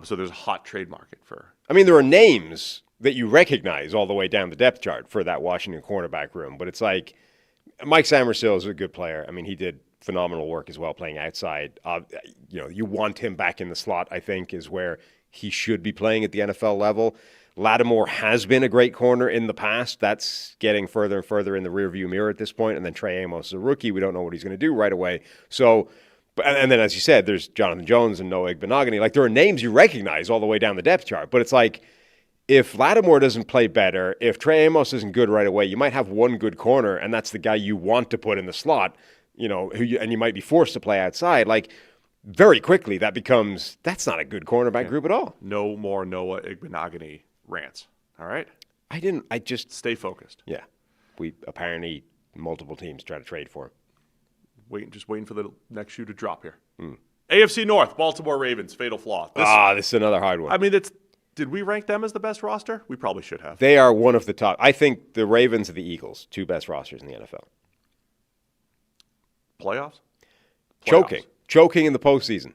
So there's a hot trade market for. There are names that you recognize all the way down the depth chart for that Washington cornerback room, but it's like Mike Samersill is a good player. He did phenomenal work as well playing outside. You want him back in the slot, I think, is where he should be playing at the NFL level. Lattimore has been a great corner in the past. That's getting further and further in the rearview mirror at this point. And then Trey Amos is a rookie. We don't know what he's going to do right away. So, and then as you said, there's Jonathan Jones and Noah Igbenogany. Like, there are names you recognize all the way down the depth chart. But it's like, if Lattimore doesn't play better, if Trey Amos isn't good right away, you might have one good corner, and that's the guy you want to put in the slot, and you might be forced to play outside. Like, very quickly, that's not a good cornerback group at all. No more Noah Igbenogany rants. All right? I just stay focused. Yeah. We apparently multiple teams try to trade for him. Waiting for the next shoe to drop here. AFC North, Baltimore Ravens, fatal flaw. This is another hard one. Did we rank them as the best roster? We probably should have. They are one of the top. I think the Ravens and the Eagles, 2 best rosters in the NFL. Playoffs? Choking in the postseason.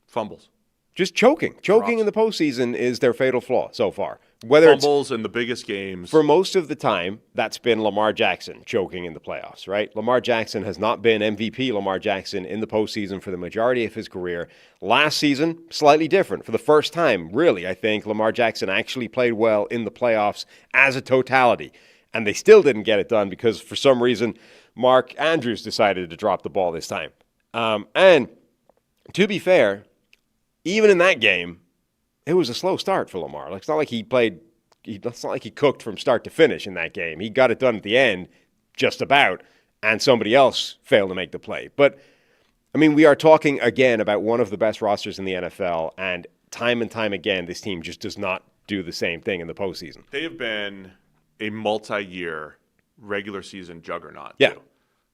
Fumbles. Just choking in the postseason is their fatal flaw so far. Fumbles in the biggest games. For most of the time, that's been Lamar Jackson choking in the playoffs, right? Lamar Jackson has not been MVP Lamar Jackson in the postseason for the majority of his career. Last season, slightly different. For the first time, really, I think Lamar Jackson actually played well in the playoffs as a totality. And they still didn't get it done because, for some reason, Mark Andrews decided to drop the ball this time. And to be fair, even in that game, it was a slow start for Lamar. It's not like it's not like he cooked from start to finish in that game. He got it done at the end, just about, and somebody else failed to make the play. But, we are talking again about one of the best rosters in the NFL, and time again, this team just does not do the same thing in the postseason. They have been a multi-year regular season juggernaut. Yeah. Too,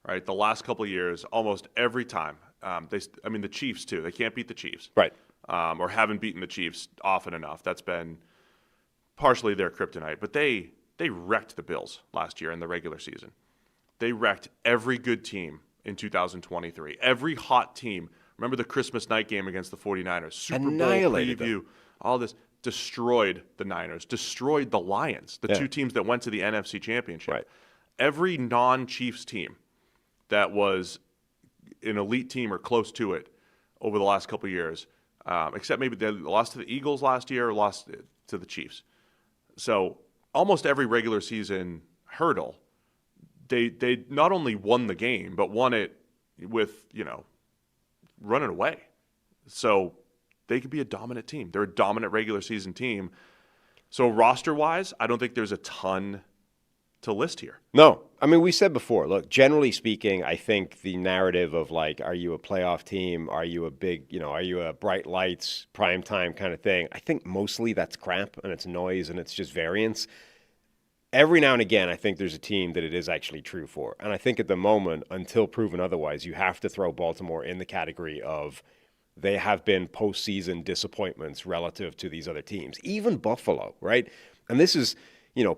right? The last couple of years, almost every time. The Chiefs, too. They can't beat the Chiefs. Right. Or haven't beaten the Chiefs often enough. That's been partially their kryptonite. But they wrecked the Bills last year in the regular season. They wrecked every good team in 2023. Every hot team. Remember the Christmas night game against the 49ers? Super Bowl preview. All this. Destroyed the Niners. Destroyed the Lions. The 2 teams that went to the NFC Championship. Right. Every non-Chiefs team that was an elite team or close to it over the last couple of years, except maybe they lost to the Eagles last year or lost to the Chiefs. So almost every regular season hurdle, they not only won the game, but won it with, running away. So they could be a dominant team. They're a dominant regular season team. So roster-wise, I don't think there's a ton to list here. No. I mean, we said before, look, generally speaking, I think the narrative of like, are you a playoff team? Are you a big, are you a bright lights, prime time kind of thing? I think mostly that's crap and it's noise and it's just variance. Every now and again, I think there's a team that it is actually true for. And I think at the moment, until proven otherwise, you have to throw Baltimore in the category of they have been postseason disappointments relative to these other teams. Even Buffalo, right? And this is,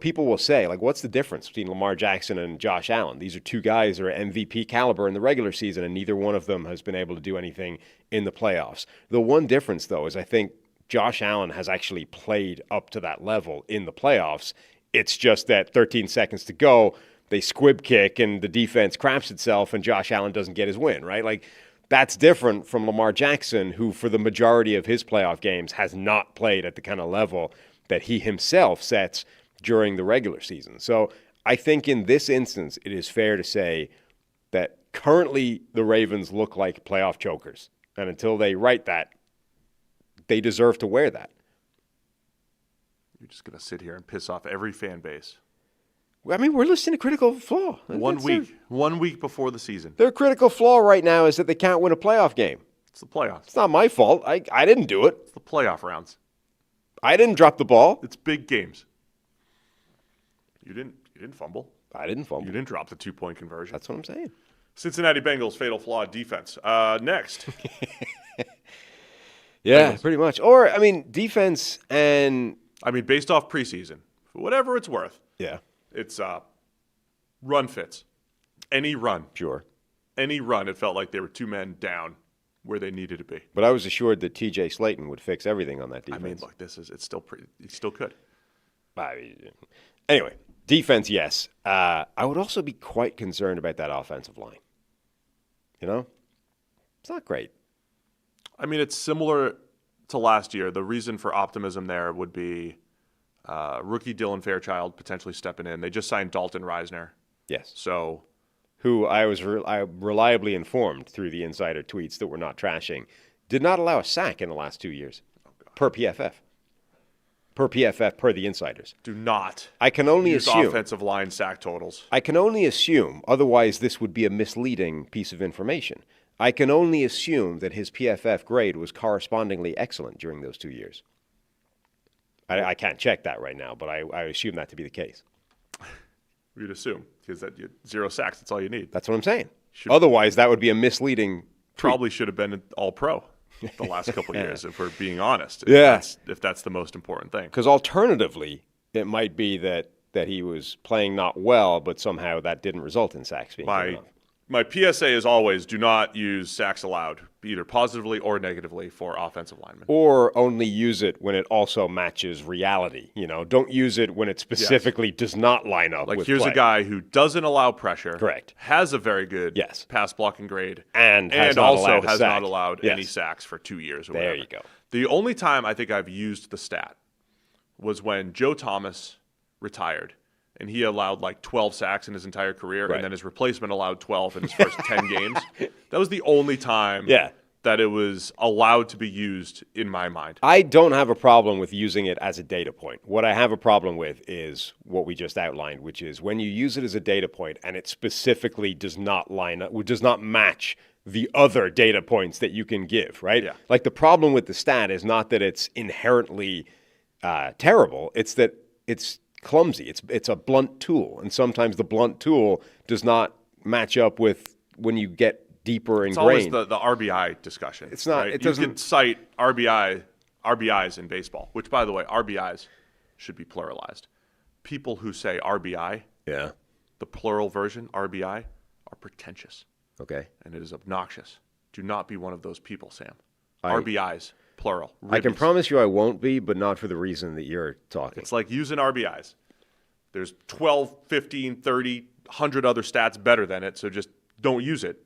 people will say, like, what's the difference between Lamar Jackson and Josh Allen? These are two guys that are MVP caliber in the regular season, and neither one of them has been able to do anything in the playoffs. The one difference, though, is I think Josh Allen has actually played up to that level in the playoffs. It's just that 13 seconds to go, they squib kick, and the defense craps itself, and Josh Allen doesn't get his win, right? Like, that's different from Lamar Jackson, who for the majority of his playoff games has not played at the kind of level that he himself sets during the regular season. So I think in this instance, it is fair to say that currently the Ravens look like playoff chokers. And until they right that, they deserve to wear that. You're just going to sit here and piss off every fan base. I mean, we're listening to critical flaw. 1 week before the season. Their critical flaw right now is that they can't win a playoff game. It's the playoffs. It's not my fault. I didn't do it. It's the playoff rounds. I didn't drop the ball. It's big games. You didn't fumble. I didn't fumble. You didn't drop the 2-point conversion. That's what I'm saying. Cincinnati Bengals fatal flaw defense. Next. Yeah, pretty much. Or, I mean, defense and... based off preseason, for whatever it's worth. Yeah. It's run fits. Any run. Sure. Any run, it felt like they were two men down where they needed to be. But I was assured that T.J. Slayton would fix everything on that defense. Look, he still could. Anyway, defense, yes. I would also be quite concerned about that offensive line. It's not great. It's similar to last year. The reason for optimism there would be rookie Dylan Fairchild potentially stepping in. They just signed Dalton Reisner. Yes. So, who I was reliably informed through the insider tweets that we're not trashing, did not allow a sack in the last 2 years per PFF. Per PFF, per the insiders. Do not. I can only use assume offensive line sack totals. I can only assume, otherwise this would be a misleading piece of information. I can only assume that his PFF grade was correspondingly excellent during those 2 years. I can't check that right now, but I assume that to be the case. You'd assume, because 0 sacks, that's all you need. That's what I'm saying. Otherwise, that would be a misleading tweet. Probably should have been an all-pro the last couple of years, if we're being honest. If that's the most important thing. Because alternatively, it might be that he was playing not well, but somehow that didn't result in sacks being given up. My PSA is always do not use sacks allowed, either positively or negatively, for offensive linemen. Or only use it when it also matches reality. Don't use it when it specifically does not line up with here's play. A guy who doesn't allow pressure. Correct. Has a very good pass blocking grade. And also has not allowed any sacks for 2 years or whatever. There you go. The only time I think I've used the stat was when Joe Thomas retired. And he allowed 12 sacks in his entire career, and then his replacement allowed 12 in his first 10 games. That was the only time that it was allowed to be used in my mind. I don't have a problem with using it as a data point. What I have a problem with is what we just outlined, which is when you use it as a data point and it specifically does not line up, does not match the other data points that you can give, right? Yeah. Like the problem with the stat is not that it's inherently terrible, it's that it's clumsy. It's a blunt tool, and sometimes the blunt tool does not match up with when you get deeper ingrained. It's always the RBI discussion. It's not. Right? It doesn't. You can cite RBIs in baseball, which, by the way, RBIs should be pluralized. People who say RBI, the plural version RBI, are pretentious. Okay, and it is obnoxious. Do not be one of those people, Sam. RBIs. Plural. Ribbies. I can promise you I won't be, but not for the reason that you're talking. It's like using RBIs. There's 12, 15, 30, 100 other stats better than it, so just don't use it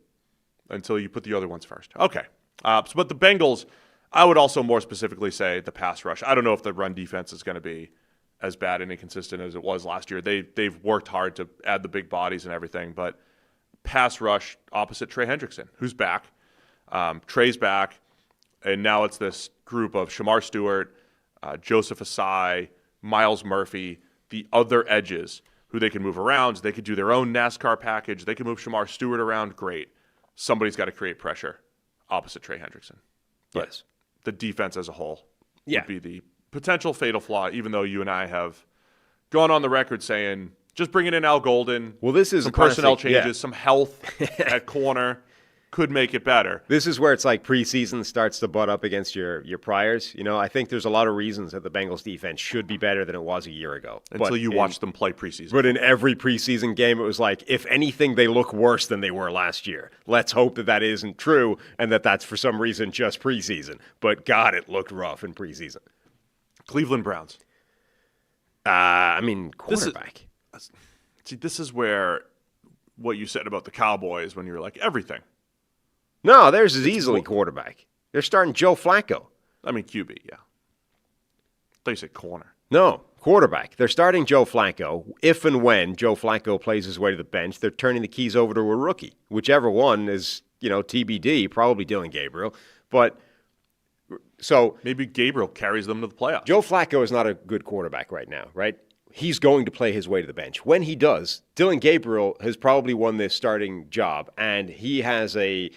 until you put the other ones first. Okay. But the Bengals, I would also more specifically say the pass rush. I don't know if the run defense is going to be as bad and inconsistent as it was last year. They've worked hard to add the big bodies and everything, but pass rush opposite Trey Hendrickson, who's back. Trey's back. And now it's this group of Shamar Stewart, Joseph Asai, Miles Murphy, the other edges who they can move around. They could do their own NASCAR package. They can move Shamar Stewart around. Great. Somebody's got to create pressure opposite Trey Hendrickson. But Yes. the defense as a whole Yeah. would be the potential fatal flaw, even though you and I have gone on the record saying just bringing in Al Golden. Well, this is some a classic- personnel changes, yeah. some health at corner could make it better. This is where it's like preseason starts to butt up against your priors. You know, I think there's a lot of reasons that the Bengals defense should be better than it was a year ago. Until you watch them play preseason. But in every preseason game, it was like, if anything, they look worse than they were last year. Let's hope that that isn't true and that that's for some reason just preseason. But God, it looked rough in preseason. Cleveland Browns. Quarterback. See, this is where what you said about the Cowboys when you were like, everything. No, theirs is easily quarterback. They're starting Joe Flacco. I mean, QB, yeah. They said corner. No, quarterback. They're starting Joe Flacco. If and when Joe Flacco plays his way to the bench, they're turning the keys over to a rookie. Whichever one is, TBD, probably Dylan Gabriel. But so Maybe Gabriel carries them to the playoffs. Joe Flacco is not a good quarterback right now, right? He's going to play his way to the bench. When he does, Dylan Gabriel has probably won this starting job, and he has an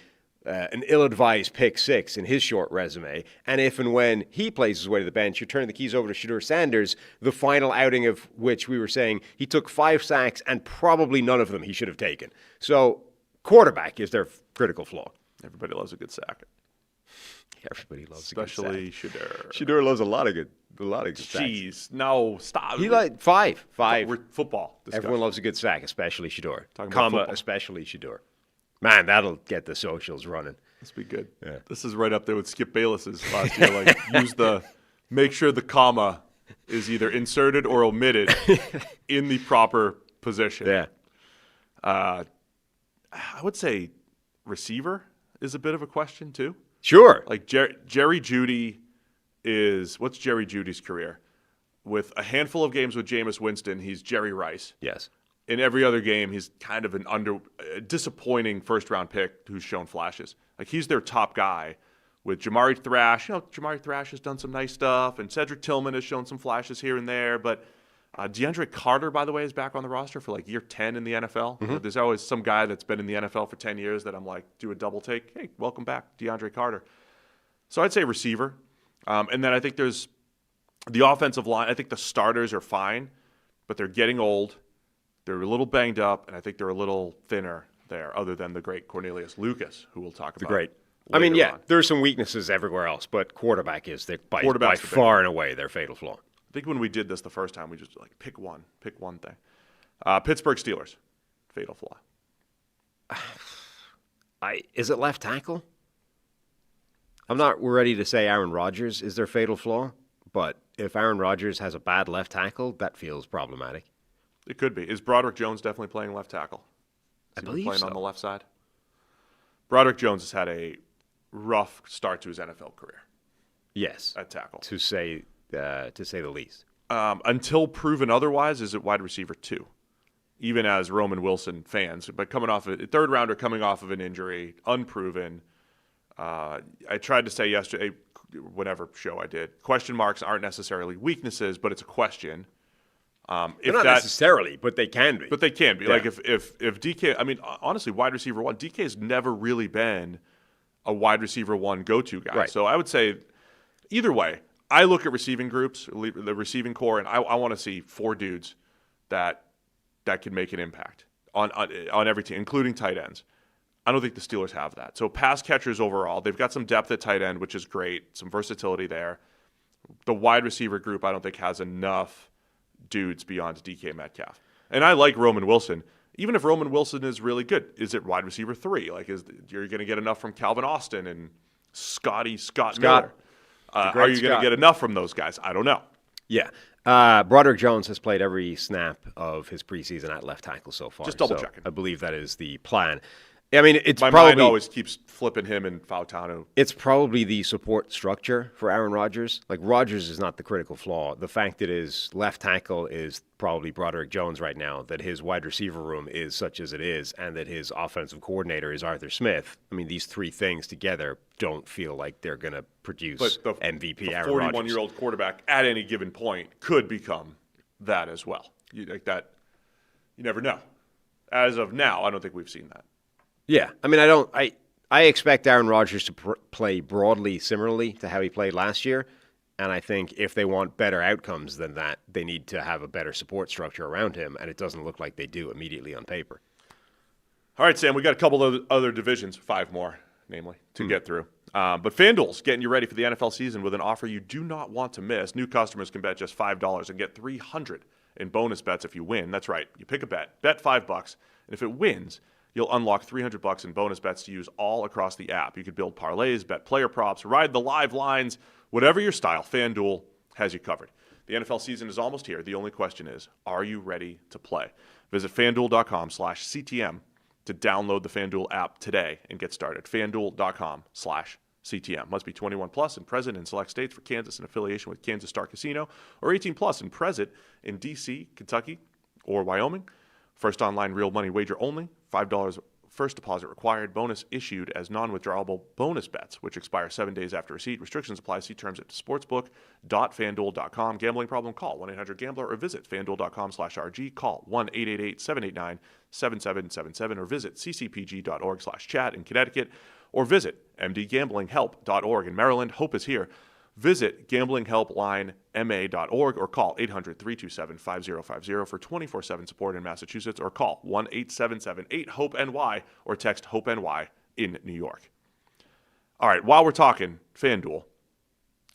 ill-advised pick six in his short resume. And if and when he plays his way to the bench, you're turning the keys over to Shedeur Sanders, the final outing of which we were saying he took 5 sacks, and probably none of them he should have taken. So quarterback is their critical flaw. Everybody loves a good sack. Everybody loves Especially a good sack. Shedeur. Shedeur loves a lot of good sacks. Jeez, no, stop. He like five. We're football discussion. Everyone loves a good sack, especially Shedeur. Talking about football. Especially Shedeur. Man, that'll get the socials running. This be good. Yeah. This is right up there with Skip Bayless's last year. Make sure the comma is either inserted or omitted in the proper position. Yeah. I would say receiver is a bit of a question too. Sure. Like Jerry Jeudy what's Jerry Judy's career? With a handful of games with Jameis Winston, he's Jerry Rice. Yes. In every other game, he's kind of a disappointing first-round pick who's shown flashes. Like, he's their top guy with Jamari Thrash. Jamari Thrash has done some nice stuff, and Cedric Tillman has shown some flashes here and there. But DeAndre Carter, by the way, is back on the roster for, year 10 in the NFL. Mm-hmm. There's always some guy that's been in the NFL for 10 years that I'm like, do a double take. Hey, welcome back, DeAndre Carter. So I'd say receiver. And then I think there's the offensive line. I think the starters are fine, but they're getting old. They're a little banged up, and I think they're a little thinner there, other than the great Cornelius Lucas, who we'll talk about. Great. later on. There's some weaknesses everywhere else, but quarterback is by Quarterback's the far and away their fatal flaw. I think when we did this the first time, we just pick one thing. Pittsburgh Steelers, fatal flaw. Is it left tackle? I'm not ready to say Aaron Rodgers is their fatal flaw, but if Aaron Rodgers has a bad left tackle, that feels problematic. It could be. Is Broderick Jones definitely playing left tackle? I believe playing so. on the left side. Broderick Jones has had a rough start to his NFL career. Yes, at tackle, to say the least. Until proven otherwise, is it wide receiver 2? Even as Roman Wilson fans, but coming off a third rounder, coming off of an injury, unproven. I tried to say yesterday, whatever show I did, question marks aren't necessarily weaknesses, but it's a question. If not necessarily, but they can be. But they can be. Yeah. Like if DK, I mean, honestly, wide receiver 1, DK has never really been a wide receiver 1 go-to guy. Right. So I would say either way, I look at receiving groups, the receiving core, and I want to see 4 dudes that can make an impact on every team, including tight ends. I don't think the Steelers have that. So pass catchers overall, they've got some depth at tight end, which is great, some versatility there. The wide receiver group, I don't think has enough dudes beyond DK Metcalf. And I like Roman Wilson. Even if Roman Wilson is really good, is it wide receiver 3? You're going to get enough from Calvin Austin and Scott Miller? Are you going to get enough from those guys? I don't know. Yeah. Broderick Jones has played every snap of his preseason at left tackle so far. Just double checking. I believe that is the plan. I mean, it's My probably mind always keeps flipping him and Fautano. it's probably the support structure for Aaron Rodgers. Like, Rodgers is not the critical flaw. The fact that his left tackle is probably Broderick Jones right now, that his wide receiver room is such as it is, and that his offensive coordinator is Arthur Smith. I mean, these three things together don't feel like they're going to produce MVP Aaron Rodgers. The 41-year-old quarterback at any given point could become that as well. You never know. As of now, I don't think we've seen that. Yeah, I mean, I expect Aaron Rodgers to play broadly similarly to how he played last year, and I think if they want better outcomes than that, they need to have a better support structure around him, and it doesn't look like they do immediately on paper. All right, Sam, we got a couple of other divisions, 5 more, namely, to get through. But Fanduel's getting you ready for the NFL season with an offer you do not want to miss. New customers can bet just $5 and get $300 in bonus bets if you win. That's right. You pick a bet $5, and if it wins, you'll unlock $300 in bonus bets to use all across the app. You could build parlays, bet player props, ride the live lines, whatever your style, FanDuel has you covered. The NFL season is almost here. The only question is, are you ready to play? Visit FanDuel.com/CTM to download the FanDuel app today and get started. FanDuel.com/CTM. Must be 21 plus and present in select states. For Kansas in affiliation with Kansas Star Casino, or 18 plus and present in D.C., Kentucky, or Wyoming. First online real money wager only. $5 first deposit required. Bonus issued as non-withdrawable bonus bets, which expire 7 days after receipt. Restrictions apply. See terms at sportsbook.fanduel.com. Gambling problem? Call 1-800-GAMBLER or visit fanduel.com/RG. Call 1-888-789-7777 or visit ccpg.org/chat in Connecticut or visit mdgamblinghelp.org in Maryland. Hope is here. Visit gamblinghelplinema.org or call 800-327-5050 for 24/7 support in Massachusetts, or call 1-877-8-HOPE-NY or text HOPE-NY in New York. All right, while we're talking FanDuel, a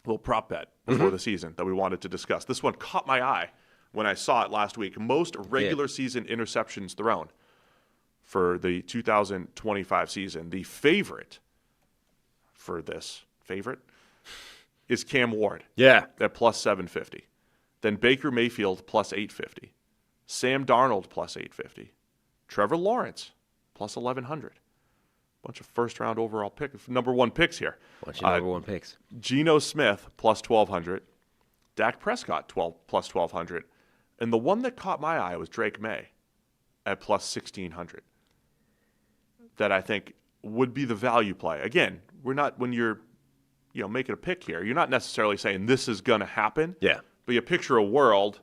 little prop bet before the season that we wanted to discuss. This one caught my eye when I saw it last week. Most regular season interceptions thrown for the 2025 season. The favorite for this is Cam Ward. Yeah. At plus 750. Then Baker Mayfield plus 850. Sam Darnold plus 850. Trevor Lawrence plus 1100. Bunch of first-round overall number one picks here. Bunch of number one picks. Geno Smith plus 1200. Dak Prescott plus 1200. And the one that caught my eye was Drake May at plus 1600. That I think would be the value play. Again, when you're making a pick here, you're not necessarily saying this is going to happen. Yeah. But you picture a world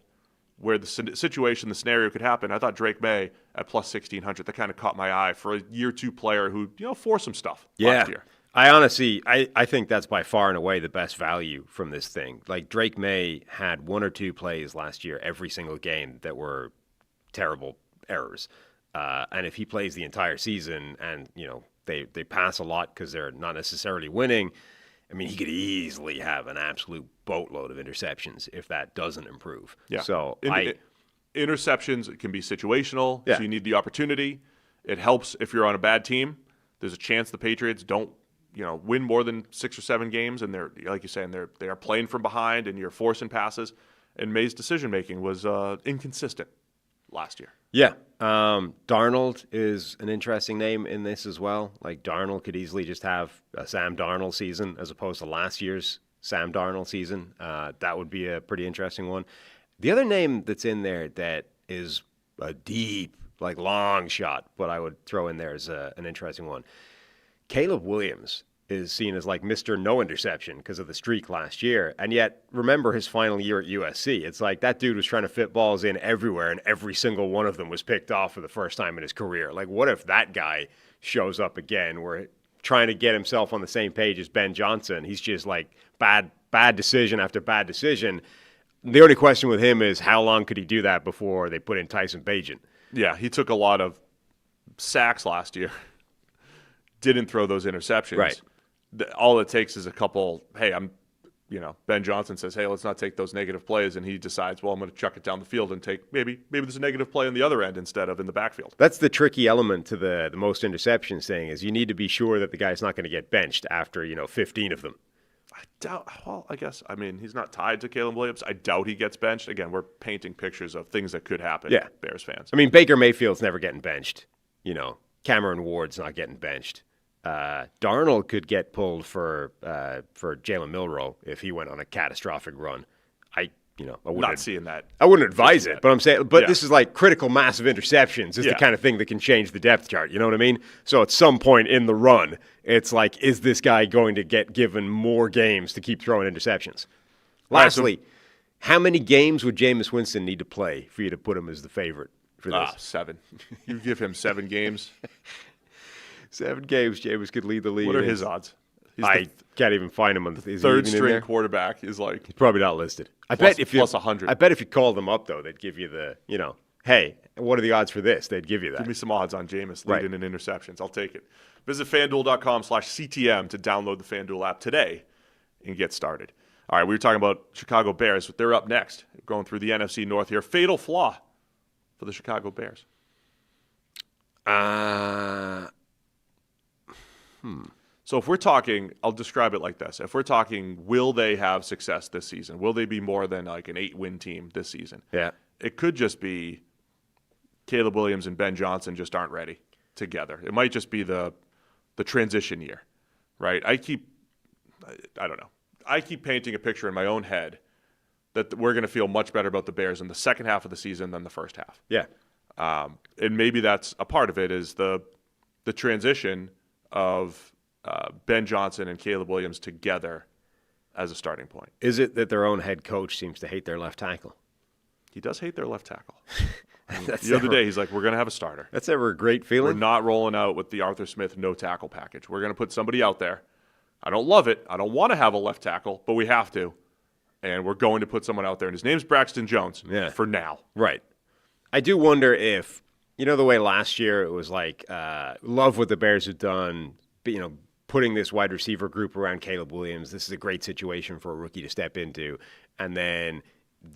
where the situation, the scenario could happen. I thought Drake May at plus 1600, that kind of caught my eye for a year 2 player who, forced some stuff last year. I honestly, I think that's by far and away the best value from this thing. Like, Drake May had 1 or 2 plays last year, every single game, that were terrible errors. And if he plays the entire season and, they pass a lot because they're not necessarily winning, I mean, he could easily have an absolute boatload of interceptions if that doesn't improve. Yeah. So interceptions can be situational, Yeah. so you need the opportunity. It helps if you're on a bad team. There's a chance the Patriots don't, win more than 6 or 7 games, and they're, like you're saying, they are playing from behind, and you're forcing passes. And May's decision making was inconsistent last year. Yeah. Darnold is an interesting name in this as well. Like, Darnold could easily just have a Sam Darnold season as opposed to last year's Sam Darnold season. That would be a pretty interesting one. The other name that's in there that is a deep, long shot, but I would throw in there as an interesting one. Caleb Williams is seen as Mr. No Interception because of the streak last year. And yet, remember his final year at USC. It's like that dude was trying to fit balls in everywhere, and every single one of them was picked off for the first time in his career. Like, what if that guy shows up again? We're trying to get himself on the same page as Ben Johnson. He's just bad decision after bad decision. The only question with him is how long could he do that before they put in Tyson Bagent? Yeah, he took a lot of sacks last year. Didn't throw those interceptions. Right. All it takes is a couple, Ben Johnson says, hey, let's not take those negative plays, and he decides, well, I'm going to chuck it down the field and take maybe there's a negative play on the other end instead of in the backfield. That's the tricky element to the most interceptions thing, is you need to be sure that the guy's not going to get benched after, 15 of them. I doubt, he's not tied to Caleb Williams. I doubt he gets benched. Again, we're painting pictures of things that could happen, Yeah. Bears fans. I mean, Baker Mayfield's never getting benched, Cameron Ward's not getting benched. Darnold could get pulled for Jalen Milroe if he went on a catastrophic run. I wouldn't Not seeing that. I wouldn't advise it, but I'm saying, this is like critical mass of interceptions is Yeah. the kind of thing that can change the depth chart. You know what I mean? So at some point in the run, it's like, is this guy going to get given more games to keep throwing interceptions? Lastly, how many games would Jameis Winston need to play for you to put him as the favorite for this? 7. You give him 7 games. 7 games, Jameis could lead the league. What are his odds? He's I can't even find him on the third string quarterback. Is like he's probably not listed. I plus- bet if you plus 100. I bet if you called them up though, they'd give you the hey, what are the odds for this? They'd give you that. Give me some odds on Jameis Right. leading in interceptions. I'll take it. Visit FanDuel.com/CTM to download the FanDuel app today and get started. All right, we were talking about Chicago Bears, but they're up next. Going through the NFC North here. Fatal flaw for the Chicago Bears. So if we're talking, I'll describe it like this. If we're talking, will they have success this season? Will they be more than like an 8-win team this season? Yeah. It could just be Caleb Williams and Ben Johnson just aren't ready together. It might just be the transition year, right? I don't know. I keep painting a picture in my own head that we're going to feel much better about the Bears in the second half of the season than the first half. Yeah. And maybe that's a part of it is the transition of Ben Johnson and Caleb Williams together as a starting point. Is it that their own head coach seems to hate their left tackle? He does hate their left tackle. That's The other day, he's like, we're going to have a starter. That's ever a great We're feeling. not rolling out with the Arthur Smith no tackle package. We're going to put somebody out there. I don't love it. I don't want to have a left tackle, but we have to. And we're going to put someone out there. And his name's Braxton Jones for now. Right. I do wonder if, the way last year it was like, love what the Bears have done, putting this wide receiver group around Caleb Williams. This is a great situation for a rookie to step into. And then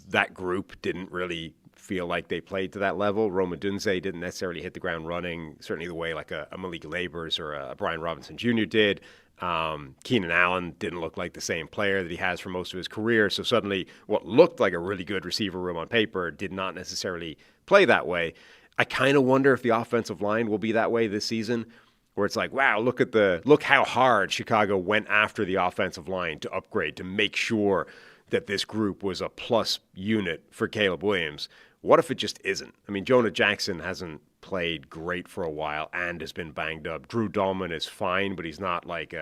that group didn't really feel like they played to that level. Roma Dunze didn't necessarily hit the ground running, certainly the way like a Malik Labors or a Brian Robinson Jr. did. Keenan Allen didn't look like the same player that he has for most of his career. So suddenly what looked like a really good receiver room on paper did not necessarily play that way. I kind of wonder if the offensive line will be that way this season, where it's like, wow, look how hard Chicago went after the offensive line to upgrade, to make sure that this group was a plus unit for Caleb Williams. What if it just isn't? I mean, Jonah Jackson hasn't played great for a while and has been banged up. Drew Dahlman is fine, but he's not like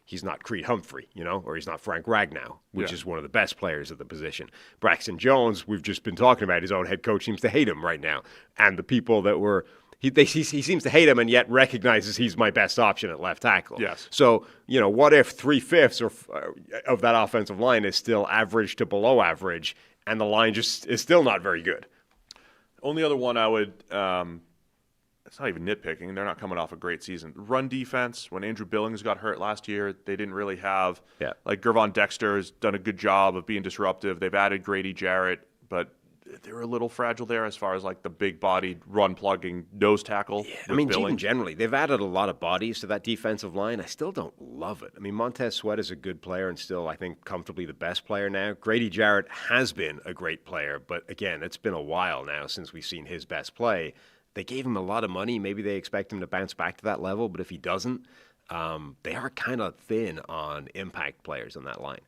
he's not Creed Humphrey, or he's not Frank Ragnow, which is one of the best players at the position. Braxton Jones, we've just been talking about, his own head coach seems to hate him right now. And the people that were he seems to hate him and yet recognizes he's my best option at left tackle. Yes. So, what if 3/5 of that offensive line is still average to below average and the line just is still not very good? Only other one I would, it's not even nitpicking. They're not coming off a great season. Run defense, when Andrew Billings got hurt last year, they didn't really have, like Gervon Dexter has done a good job of being disruptive. They've added Grady Jarrett, but they were a little fragile there as far as like the big-bodied, run-plugging nose tackle. Yeah, I mean, even generally, they've added a lot of bodies to that defensive line. I still don't love it. I mean, Montez Sweat is a good player and still, I think, comfortably the best player now. Grady Jarrett has been a great player, but again, it's been a while now since we've seen his best play. They gave him a lot of money. Maybe they expect him to bounce back to that level, but if he doesn't, they are kind of thin on impact players on that line.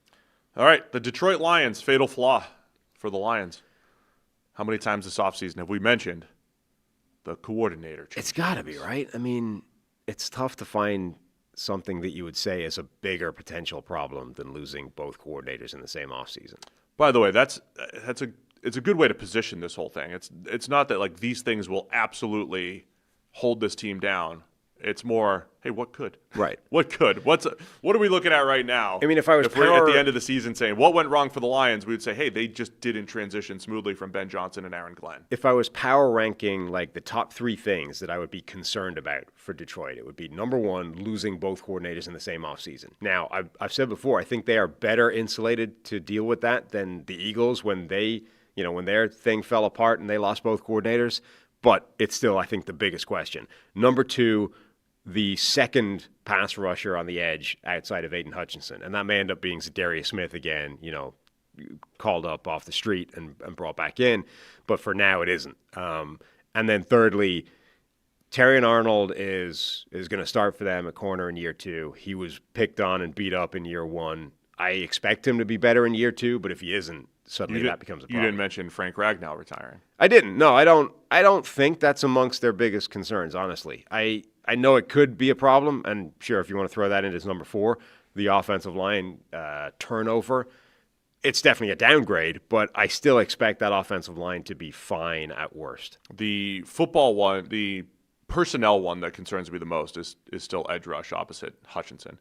All right, the Detroit Lions, fatal flaw for the Lions. How many times this offseason have we mentioned the coordinator change? It's got to be, right? I mean, it's tough to find something that you would say is a bigger potential problem than losing both coordinators in the same offseason. By the way, it's a good way to position this whole thing. It's not that like these things will absolutely hold this team down. It's more, hey, what could? Right. What could? What are we looking at right now? I mean, if we're at the end of the season saying what went wrong for the Lions, we would say, hey, they just didn't transition smoothly from Ben Johnson and Aaron Glenn. If I was power ranking like the top 3 things that I would be concerned about for Detroit, it would be number 1, losing both coordinators in the same offseason. Now, I've said before, I think they are better insulated to deal with that than the Eagles when when their thing fell apart and they lost both coordinators. But it's still, I think, the biggest question. Number 2, the second pass rusher on the edge outside of Aiden Hutchinson. And that may end up being Zadarius Smith again, called up off the street and brought back in. But for now, it isn't. And then thirdly, Terrion Arnold is going to start for them at corner in year 2. He was picked on and beat up in year 1. I expect him to be better in year 2, but if he isn't, suddenly that becomes a problem. You didn't mention Frank Ragnow retiring. I didn't. No, I don't think that's amongst their biggest concerns, honestly. I know it could be a problem, and sure, if you want to throw that in as number 4, the offensive line turnover, it's definitely a downgrade, but I still expect that offensive line to be fine at worst. The football one, the personnel one that concerns me the most is still edge rush opposite Hutchinson.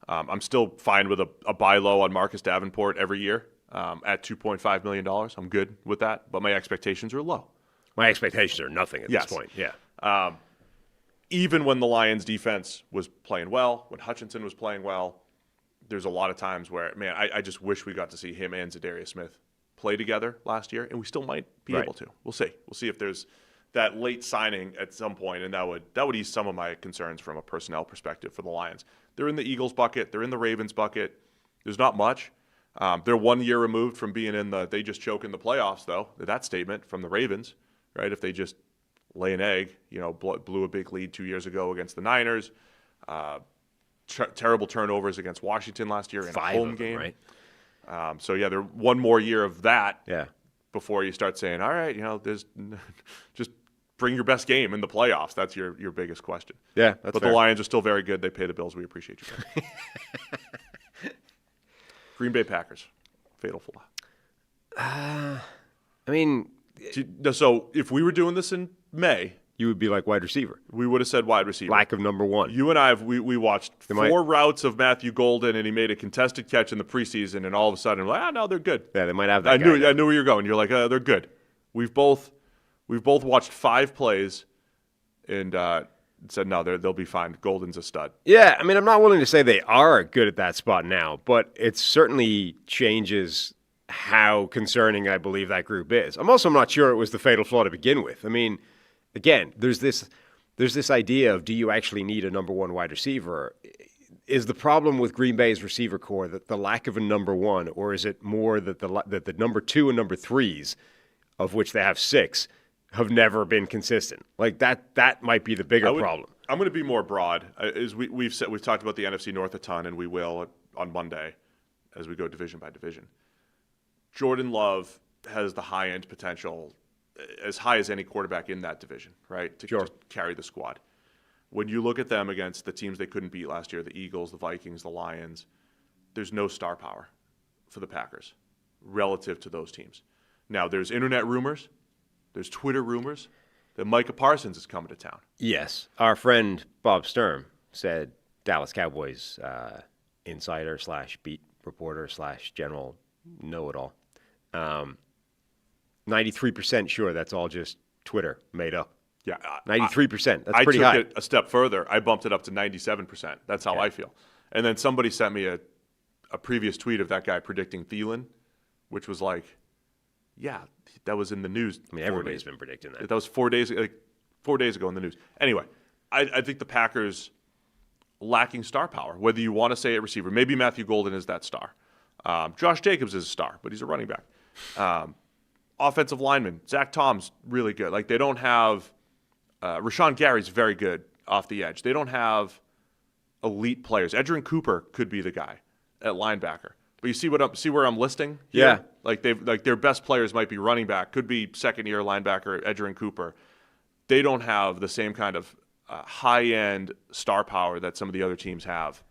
I'm still fine with a buy low on Marcus Davenport every year at $2.5 million. I'm good with that, but my expectations are low. My expectations are nothing at this point, yeah. Even when the Lions' defense was playing well, when Hutchinson was playing well, there's a lot of times where, man, I just wish we got to see him and Zadarius Smith play together last year, and we still might be able to. We'll see. We'll see if there's that late signing at some point, and that would ease some of my concerns from a personnel perspective for the Lions. They're in the Eagles bucket. They're in the Ravens bucket. There's not much. They're 1 year removed from being in they just choke in the playoffs, though. That statement from the Ravens, right? If they just lay an egg, blew a big lead 2 years ago against the Niners. Terrible turnovers against Washington last year in a home game. Right? So, they're one more year of that before you start saying, all right, there's just bring your best game in the playoffs. That's your biggest question. Yeah, that's But fair. the Lions are still very good. They pay the bills. We appreciate you. Green Bay Packers. Fatal flaw. I mean, So if we were doing this in May, you would be like wide receiver. we would have said wide receiver. Lack of number 1. You and I, we watched four routes of Matthew Golden, and he made a contested catch in the preseason, and all of a sudden, no, they're good. Yeah, they might have that I guy. knew where you're going. You're like, they're good. We've both watched 5 plays, and said, no, they'll be fine. Golden's a stud. Yeah, I mean, I'm not willing to say they are good at that spot now, but it certainly changes how concerning I believe that group is. I'm also not sure it was the fatal flaw to begin with. I mean, again, there's this idea of, do you actually need a number 1 wide receiver? Is the problem with Green Bay's receiver core that the lack of a number 1, or is it more that the number 2 and number 3s, of which they have 6, have never been consistent? Like that might be the bigger problem. I'm going to be more broad. As we've talked about the NFC North a ton, and we will on Monday as we go division by division. Jordan Love has the high-end potential, as high as any quarterback in that division, right, to carry the squad. When you look at them against the teams they couldn't beat last year, the Eagles, the Vikings, the Lions, there's no star power for the Packers relative to those teams. Now, there's internet rumors, there's Twitter rumors that Micah Parsons is coming to town. Yes. Our friend Bob Sturm said Dallas Cowboys insider / beat reporter / general know-it-all. 93% sure that's all just Twitter made up. Yeah, 93%. That's pretty high. I took it a step further. I bumped it up to 97%. That's how I feel. And then somebody sent me a previous tweet of that guy predicting Thielen, which was like, yeah, that was in the news. I mean, everybody's been predicting that. That was 4 days ago in the news. Anyway, I think the Packers lacking star power, whether you want to say a receiver. Maybe Matthew Golden is that star. Josh Jacobs is a star, but he's a running back. Offensive lineman, Zach Tom's really good. Like, they don't have Rashawn Gary's very good off the edge. They don't have elite players. Edgerrin Cooper could be the guy at linebacker. But you see where I'm listing here? Yeah. Like their best players might be running back, could be second-year linebacker Edgerrin Cooper. They don't have the same kind of high-end star power that some of the other teams have,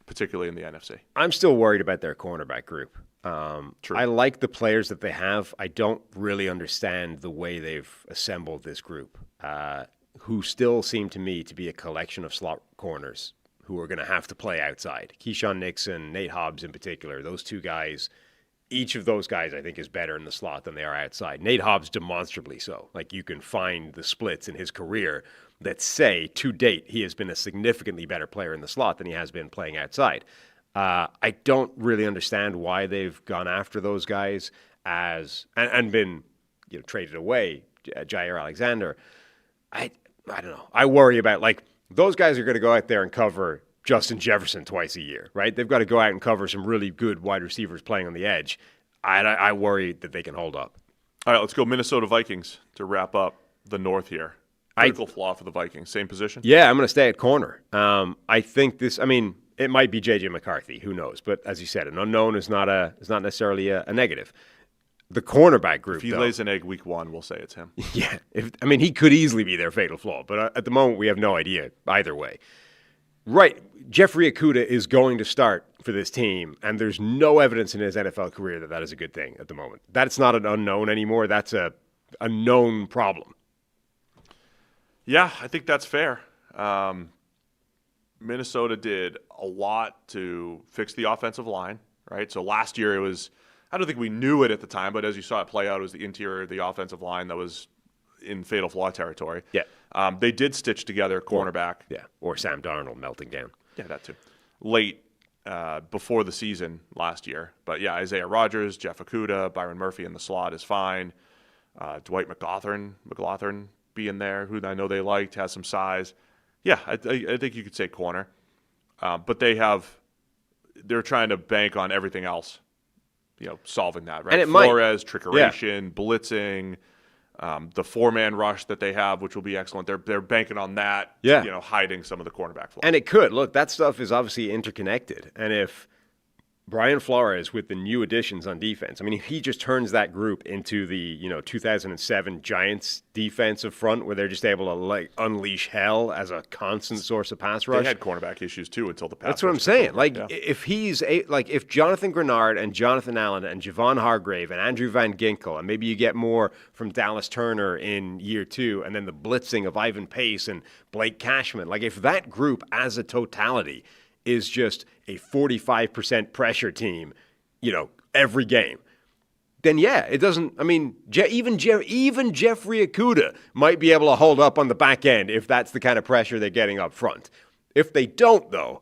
particularly in the NFC. I'm still worried about their cornerback group. True. I like the players that they have. I don't really understand the way they've assembled this group, who still seem to me to be a collection of slot corners who are going to have to play outside. Keyshawn Nixon, Nate Hobbs in particular, those two guys, each of those guys I think is better in the slot than they are outside. Nate Hobbs demonstrably so. Like, you can find the splits in his career that say, to date, he has been a significantly better player in the slot than he has been playing outside. I don't really understand why they've gone after those guys and been traded away. Jair Alexander. I don't know. I worry about, like, those guys are going to go out there and cover Justin Jefferson twice a year, right? They've got to go out and cover some really good wide receivers playing on the edge. I worry that they can hold up. All right, let's go Minnesota Vikings to wrap up the North here. Critical flaw for the Vikings. Same position? Yeah, I'm going to stay at corner. I think this, I mean, it might be J.J. McCarthy. Who knows? But as you said, an unknown is not necessarily a negative. The cornerback group, if he though, lays an egg week 1, we'll say it's him. Yeah. He could easily be their fatal flaw. But at the moment, we have no idea either way. Right. Jeffrey Okudah is going to start for this team, and there's no evidence in his NFL career that is a good thing at the moment. That's not an unknown anymore. That's a known problem. Yeah, I think that's fair. Minnesota did a lot to fix the offensive line, right? So last year it was, I don't think we knew it at the time, but as you saw it play out, it was the interior of the offensive line that was in fatal flaw territory. Yeah. They did stitch together cornerback. Or Sam Darnold melting down. Yeah, that too. Late before the season last year. But yeah, Isaiah Rodgers, Jeff Okudah, Byron Murphy in the slot is fine. Dwight McLaughlin being there, who I know they liked, has some size. Yeah, I think you could say corner. But they're trying to bank on everything else, solving that, right? And Flores, trickeration, blitzing, the 4-man rush that they have, which will be excellent. They're banking on that, hiding some of the cornerback flaws. And it could. Look, that stuff is obviously interconnected. And if Brian Flores, with the new additions on defense, if he just turns that group into the 2007 Giants defensive front where they're just able to unleash hell as a constant source of pass rush. They had cornerback issues too until the pass. That's what I'm saying. If Jonathan Grenard and Jonathan Allen and Javon Hargrave and Andrew Van Ginkel, and maybe you get more from Dallas Turner in year 2, and then the blitzing of Ivan Pace and Blake Cashman, if that group as a totality is just a 45% pressure team, every game, then it doesn't, even Jeffrey Okudah might be able to hold up on the back end if that's the kind of pressure they're getting up front. If they don't, though,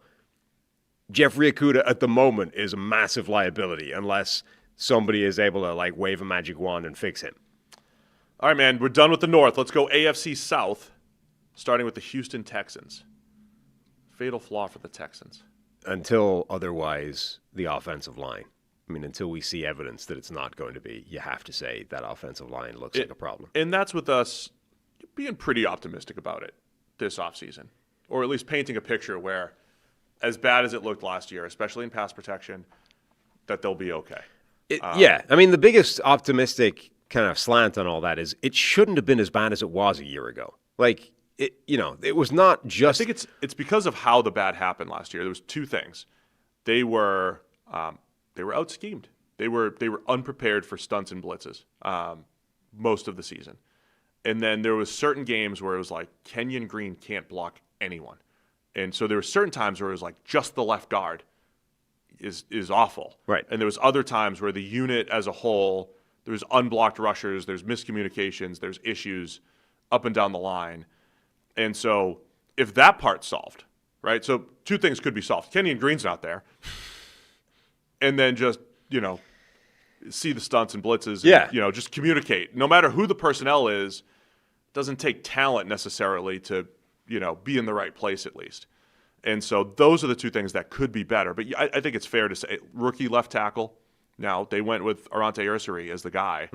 Jeffrey Okudah at the moment is a massive liability unless somebody is able to wave a magic wand and fix him. All right, man, we're done with the North. Let's go AFC South, starting with the Houston Texans. Fatal flaw for the Texans. Until otherwise, the offensive line. Until we see evidence that it's not going to be, you have to say that offensive line looks like a problem. And that's with us being pretty optimistic about it this offseason, or at least painting a picture where, as bad as it looked last year, especially in pass protection, that they'll be okay. The biggest optimistic kind of slant on all that is it shouldn't have been as bad as it was a year ago. It was not just. I think it's because of how the bad happened last year. There was 2 things. They were out schemed. They were unprepared for stunts and blitzes most of the season. And then there was certain games where it was like Kenyon Green can't block anyone, and so there were certain times where it was like just the left guard is awful. Right. And there was other times where the unit as a whole, there's unblocked rushers, there's miscommunications, there's issues up and down the line. And so if that part's solved, right? So 2 things could be solved. Kenyon Green's not there. And then just, see the stunts and blitzes. And, just communicate. No matter who the personnel is, it doesn't take talent necessarily to, be in the right place at least. And so those are the 2 things that could be better. But I think it's fair to say rookie left tackle. Now, they went with Arante Ursary as the guy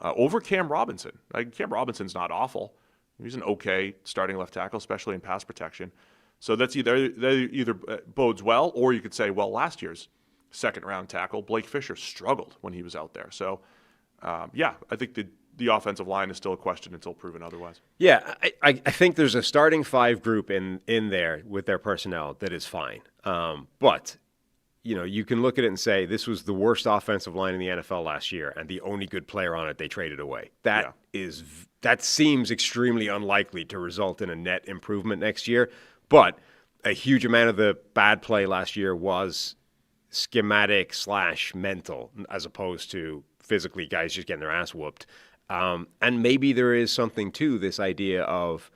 over Cam Robinson. Cam Robinson's not awful. He's an okay starting left tackle, especially in pass protection. So that either bodes well, or you could say, well, last year's second-round tackle, Blake Fisher, struggled when he was out there. So, I think the offensive line is still a question until proven otherwise. Yeah, I think there's a starting 5 group in there with their personnel that is fine. But you can look at it and say this was the worst offensive line in the NFL last year, and the only good player on it they traded away. That seems extremely unlikely to result in a net improvement next year. But a huge amount of the bad play last year was schematic / mental, as opposed to physically guys just getting their ass whooped. And maybe there is something to this idea of,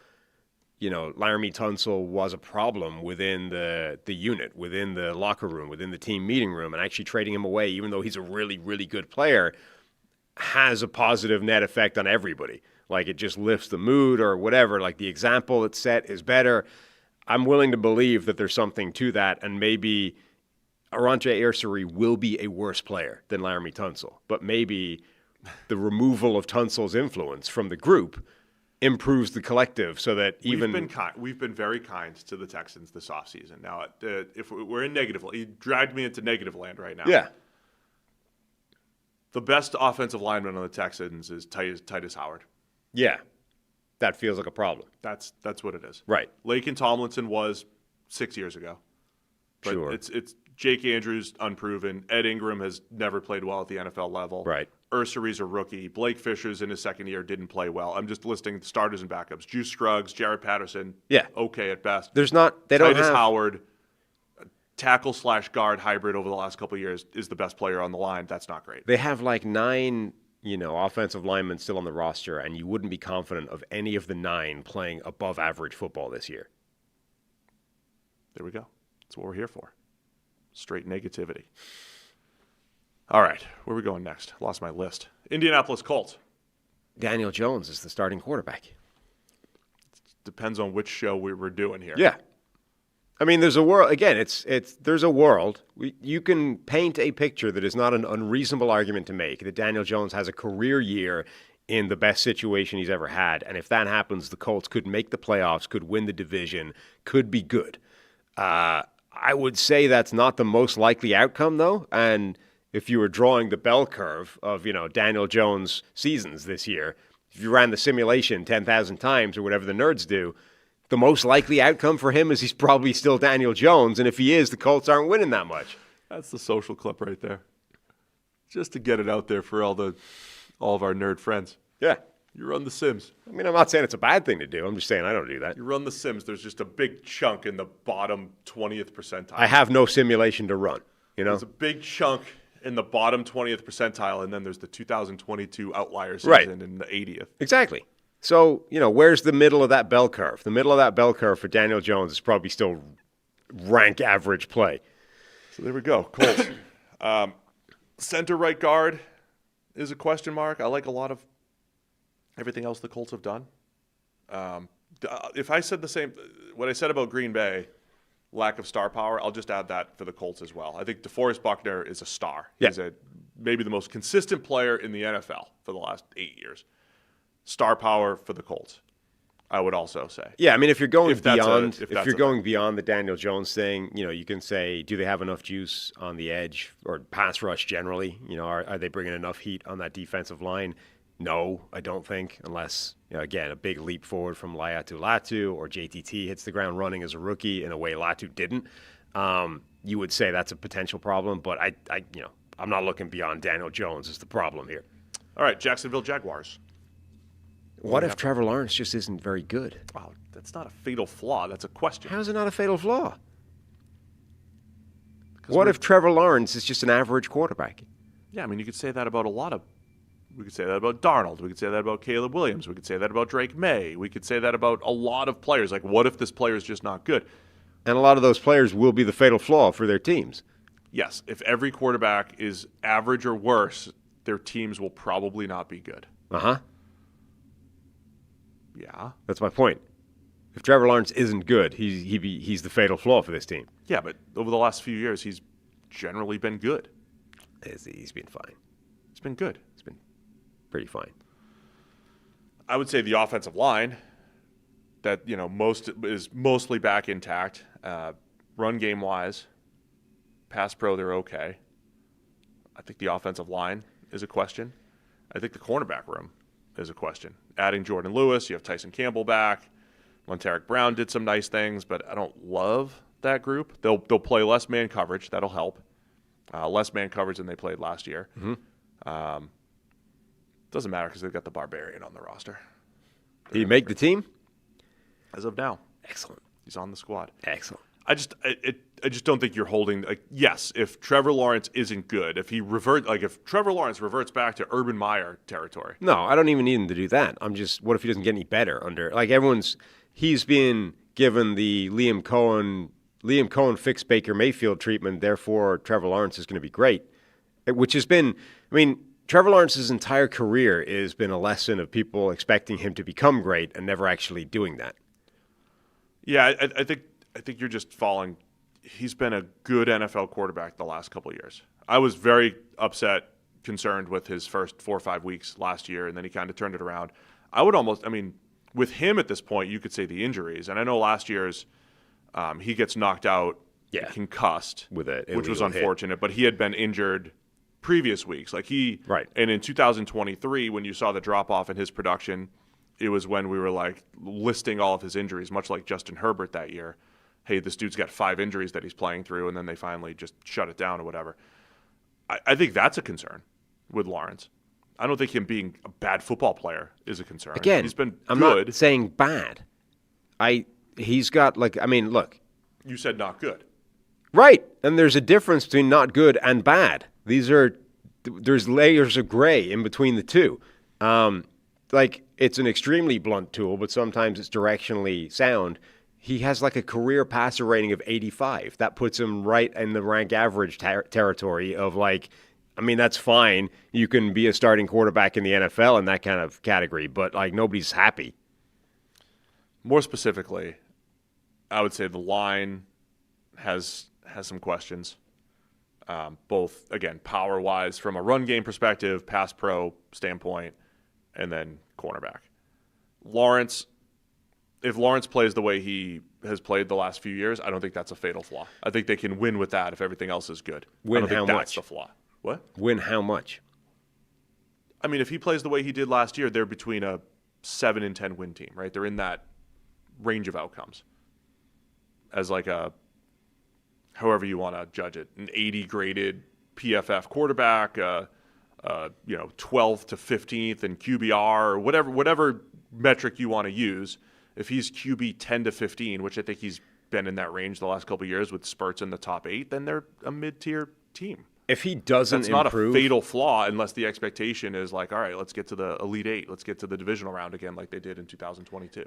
Laramie Tunsil was a problem within the unit, within the locker room, within the team meeting room, and actually trading him away, even though he's a really, really good player, has a positive net effect on everybody. It just lifts the mood or whatever. The example it's set is better. I'm willing to believe that there's something to that, and maybe Arante Ursary will be a worse player than Laramie Tunsil. But maybe the removal of Tunsil's influence from the group improves the collective so that even... We've been very kind to the Texans this offseason. Now, if we're in negative, he dragged me into negative land right now. Yeah. The best offensive lineman on the Texans is Titus Howard. Yeah. That feels like a problem. That's what it is. Right. Laken Tomlinson was 6 years ago. But sure. It's Jake Andrews, unproven. Ed Ingram has never played well at the NFL level. Right. Ursari's a rookie. Blake Fisher's in his second year, didn't play well. I'm just listing starters and backups. Juice Scruggs, Jared Patterson, okay at best. They don't Titus have... Howard, tackle/guard hybrid over the last couple of years, is the best player on the line. That's not great. They have like 9, offensive linemen still on the roster, and you wouldn't be confident of any of the 9 playing above average football this year. There we go. That's what we're here for. Straight negativity. All right, where are we going next? Lost my list. Indianapolis Colts. Daniel Jones is the starting quarterback. Depends on which show we were doing here. Yeah. I mean, there's a world, again, there's a world. You can paint a picture that is not an unreasonable argument to make that Daniel Jones has a career year in the best situation he's ever had. And if that happens, the Colts could make the playoffs, could win the division, could be good. I would say that's not the most likely outcome, though. And if you were drawing the bell curve of, Daniel Jones' seasons this year, if you ran the simulation 10,000 times or whatever the nerds do, the most likely outcome for him is he's probably still Daniel Jones. And if he is, the Colts aren't winning that much. That's the social clip right there. Just to get it out there for all of our nerd friends. Yeah. You run the Sims. I mean, I'm not saying it's a bad thing to do. I'm just saying I don't do that. You run the Sims. There's just a big chunk in the bottom 20th percentile. I have no simulation to run, There's a big chunk in the bottom 20th percentile, and then there's the 2022 outlier season in the 80th. Exactly. So, where's the middle of that bell curve? The middle of that bell curve for Daniel Jones is probably still rank average play. So there we go. Colts. Center right guard is a question mark. I like a lot of everything else the Colts have done. If I said what I said about Green Bay, lack of star power, I'll just add that for the Colts as well. I think DeForest Buckner is a star. Yeah. He's maybe the most consistent player in the NFL for the last 8 years. Star power for the Colts, I would also say. Yeah, I mean, if you're going beyond the Daniel Jones thing, you can say, do they have enough juice on the edge or pass rush generally? Are they bringing enough heat on that defensive line? No, I don't think, unless, again, a big leap forward from Latu or JTT hits the ground running as a rookie in a way Latu didn't. You would say that's a potential problem, but I'm not looking beyond Daniel Jones is the problem here. All right, Jacksonville Jaguars. What if Trevor Lawrence just isn't very good? Wow, that's not a fatal flaw. That's a question. How is it not a fatal flaw? What if Trevor Lawrence is just an average quarterback? Yeah, I mean, you could say that about we could say that about Darnold. We could say that about Caleb Williams. We could say that about Drake May. We could say that about a lot of players. Like, what if this player is just not good? And a lot of those players will be the fatal flaw for their teams. Yes, if every quarterback is average or worse, their teams will probably not be good. Uh-huh. Yeah. That's my point. If Trevor Lawrence isn't good, he's the fatal flaw for this team. Yeah, but over the last few years, he's generally been good. He's been fine. It's been good. It's been pretty fine. I would say the offensive line that, is mostly back intact. Run game wise, pass pro, they're okay. I think the offensive line is a question. I think the cornerback room is a question. Adding Jordan Lewis, you have Tyson Campbell back. Monteric Brown did some nice things, but I don't love that group. They'll play less man coverage. That'll help. Less man coverage than they played last year. Mm-hmm. Doesn't matter because they've got the Barbarian on the roster. Did he make the team? As of now. Excellent. He's on the squad. Excellent. I just don't think you're holding. Yes, if Trevor Lawrence isn't good, if Trevor Lawrence reverts back to Urban Meyer territory. No, I don't even need him to do that. What if he doesn't get any better under? He's been given the Liam Cohen fixed Baker Mayfield treatment. Therefore, Trevor Lawrence is going to be great, which has been. Trevor Lawrence's entire career has been a lesson of people expecting him to become great and never actually doing that. Yeah, I think you're just falling. He's been a good NFL quarterback the last couple of years. I was very concerned with his first 4 or 5 weeks last year, and then he kind of turned it around. with him at this point, you could say the injuries. And I know last year's he gets knocked out, concussed, which was unfortunate. But he had been injured previous weeks. Like and in 2023, when you saw the drop off in his production, it was when we were like listing all of his injuries, much like Justin Herbert that year. Hey, this dude's got 5 injuries that he's playing through, and then they finally just shut it down or whatever. I think that's a concern with Lawrence. I don't think him being a bad football player is a concern. Again, he's been I'm good. not saying bad. He's got look. You said not good. Right, and there's a difference between not good and bad. There's layers of gray in between the two. It's an extremely blunt tool, but sometimes it's directionally sound. He has like a career passer rating of 85. That puts him right in the rank average territory of that's fine. You can be a starting quarterback in the NFL in that kind of category, but nobody's happy. More specifically, I would say the line has some questions, both, again, power-wise from a run game perspective, pass pro standpoint, and then cornerback. If Lawrence plays the way he has played the last few years, I don't think that's a fatal flaw. I think they can win with that if everything else is good. Win I don't how think much? That's the flaw. What? Win how much? I mean, if he plays the way he did last year, they're between a 7-10 win team, right? They're in that range of outcomes. As however you want to judge it, an 80 graded PFF quarterback, 12th to 15th in QBR, or whatever metric you want to use. If he's QB 10 to 15, which I think he's been in that range the last couple of years with spurts in the top 8, then they're a mid-tier team. If he doesn't That's not a fatal flaw unless the expectation is all right, let's get to the Elite 8. Let's get to the divisional round again like they did in 2022.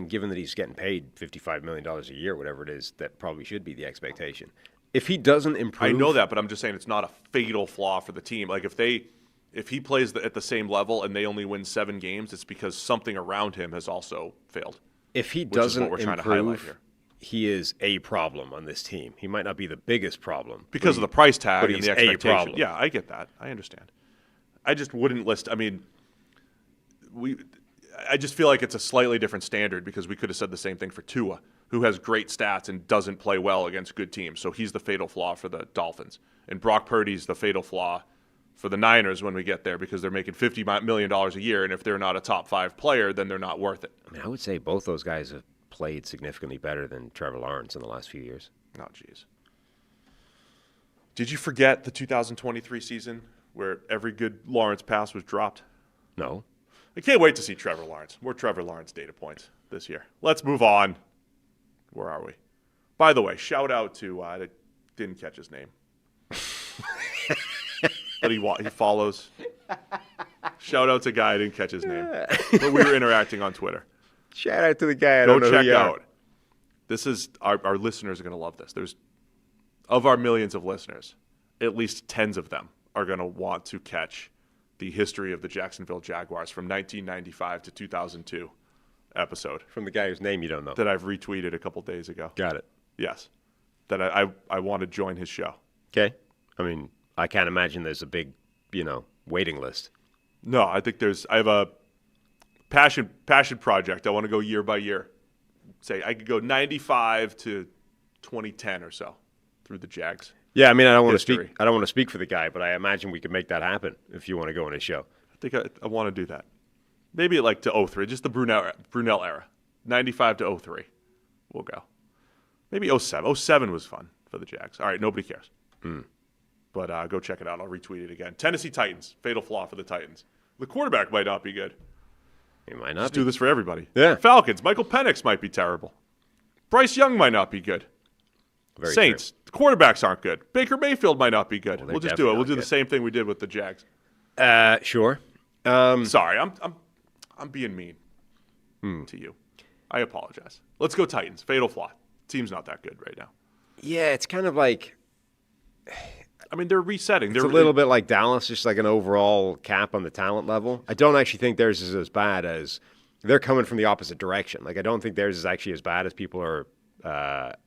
Given that he's getting paid $55 million a year, whatever it is, that probably should be the expectation. If he doesn't improve... I know that, but I'm just saying it's not a fatal flaw for the team. If he plays at the same level and they only win 7 games, it's because something around him has also failed. If he which doesn't is what we're trying to highlight here. He is a problem on this team. He might not be the biggest problem. Because of the price tag but and the he's expectation. a problem. Yeah, I get that. I understand. I just wouldn't list... I just feel like it's a slightly different standard because we could have said the same thing for Tua, who has great stats and doesn't play well against good teams. So he's the fatal flaw for the Dolphins. And Brock Purdy's the fatal flaw for the Niners when we get there because they're making $50 million a year, and if they're not a top 5 player, then they're not worth it. I would say both those guys have played significantly better than Trevor Lawrence in the last few years. Oh, jeez. Did you forget the 2023 season where every good Lawrence pass was dropped? No. I can't wait to see Trevor Lawrence. More Trevor Lawrence data points this year. Let's move on. Where are we? By the way, shout out to I didn't catch his name. But he follows. Shout out to guy I didn't catch his name. But we were interacting on Twitter. Shout out to the guy I don't know who you are. This is our listeners are going to love this. Of our millions of listeners, at least tens of them are going to want to catch the history of the Jacksonville Jaguars from 1995 to 2002 episode. From the guy whose name you don't know. That I've retweeted a couple days ago. Got it. Yes. That I want to join his show. Okay. I can't imagine there's a big, waiting list. No, I have a passion project. I want to go year by year. Say I could go 95 to 2010 or so through the Jags. Yeah, I don't want to speak. I don't want to speak for the guy, but I imagine we could make that happen if you want to go on his show. I think I want to do that. Maybe to 03, just the Brunell era, 95 to 03. We'll go. Maybe 07. 07 was fun for the Jags. All right, nobody cares. But go check it out. I'll retweet it again. Tennessee Titans, fatal flaw for the Titans. The quarterback might not be good. He might not. Just do this for everybody. Yeah. Falcons, Michael Penix might be terrible. Bryce Young might not be good. Very Saints, the quarterbacks aren't good. Baker Mayfield might not be good. Well, we'll just do it. We'll do the same thing we did with the Jags. Sure. Sorry, I'm being mean to you. I apologize. Let's go Titans. Fatal flaw. Team's not that good right now. Yeah, it's kind of like... they're resetting. It's a little bit like Dallas, just like an overall cap on the talent level. I don't actually think theirs is as bad as... They're coming from the opposite direction. I don't think theirs is actually as bad as people are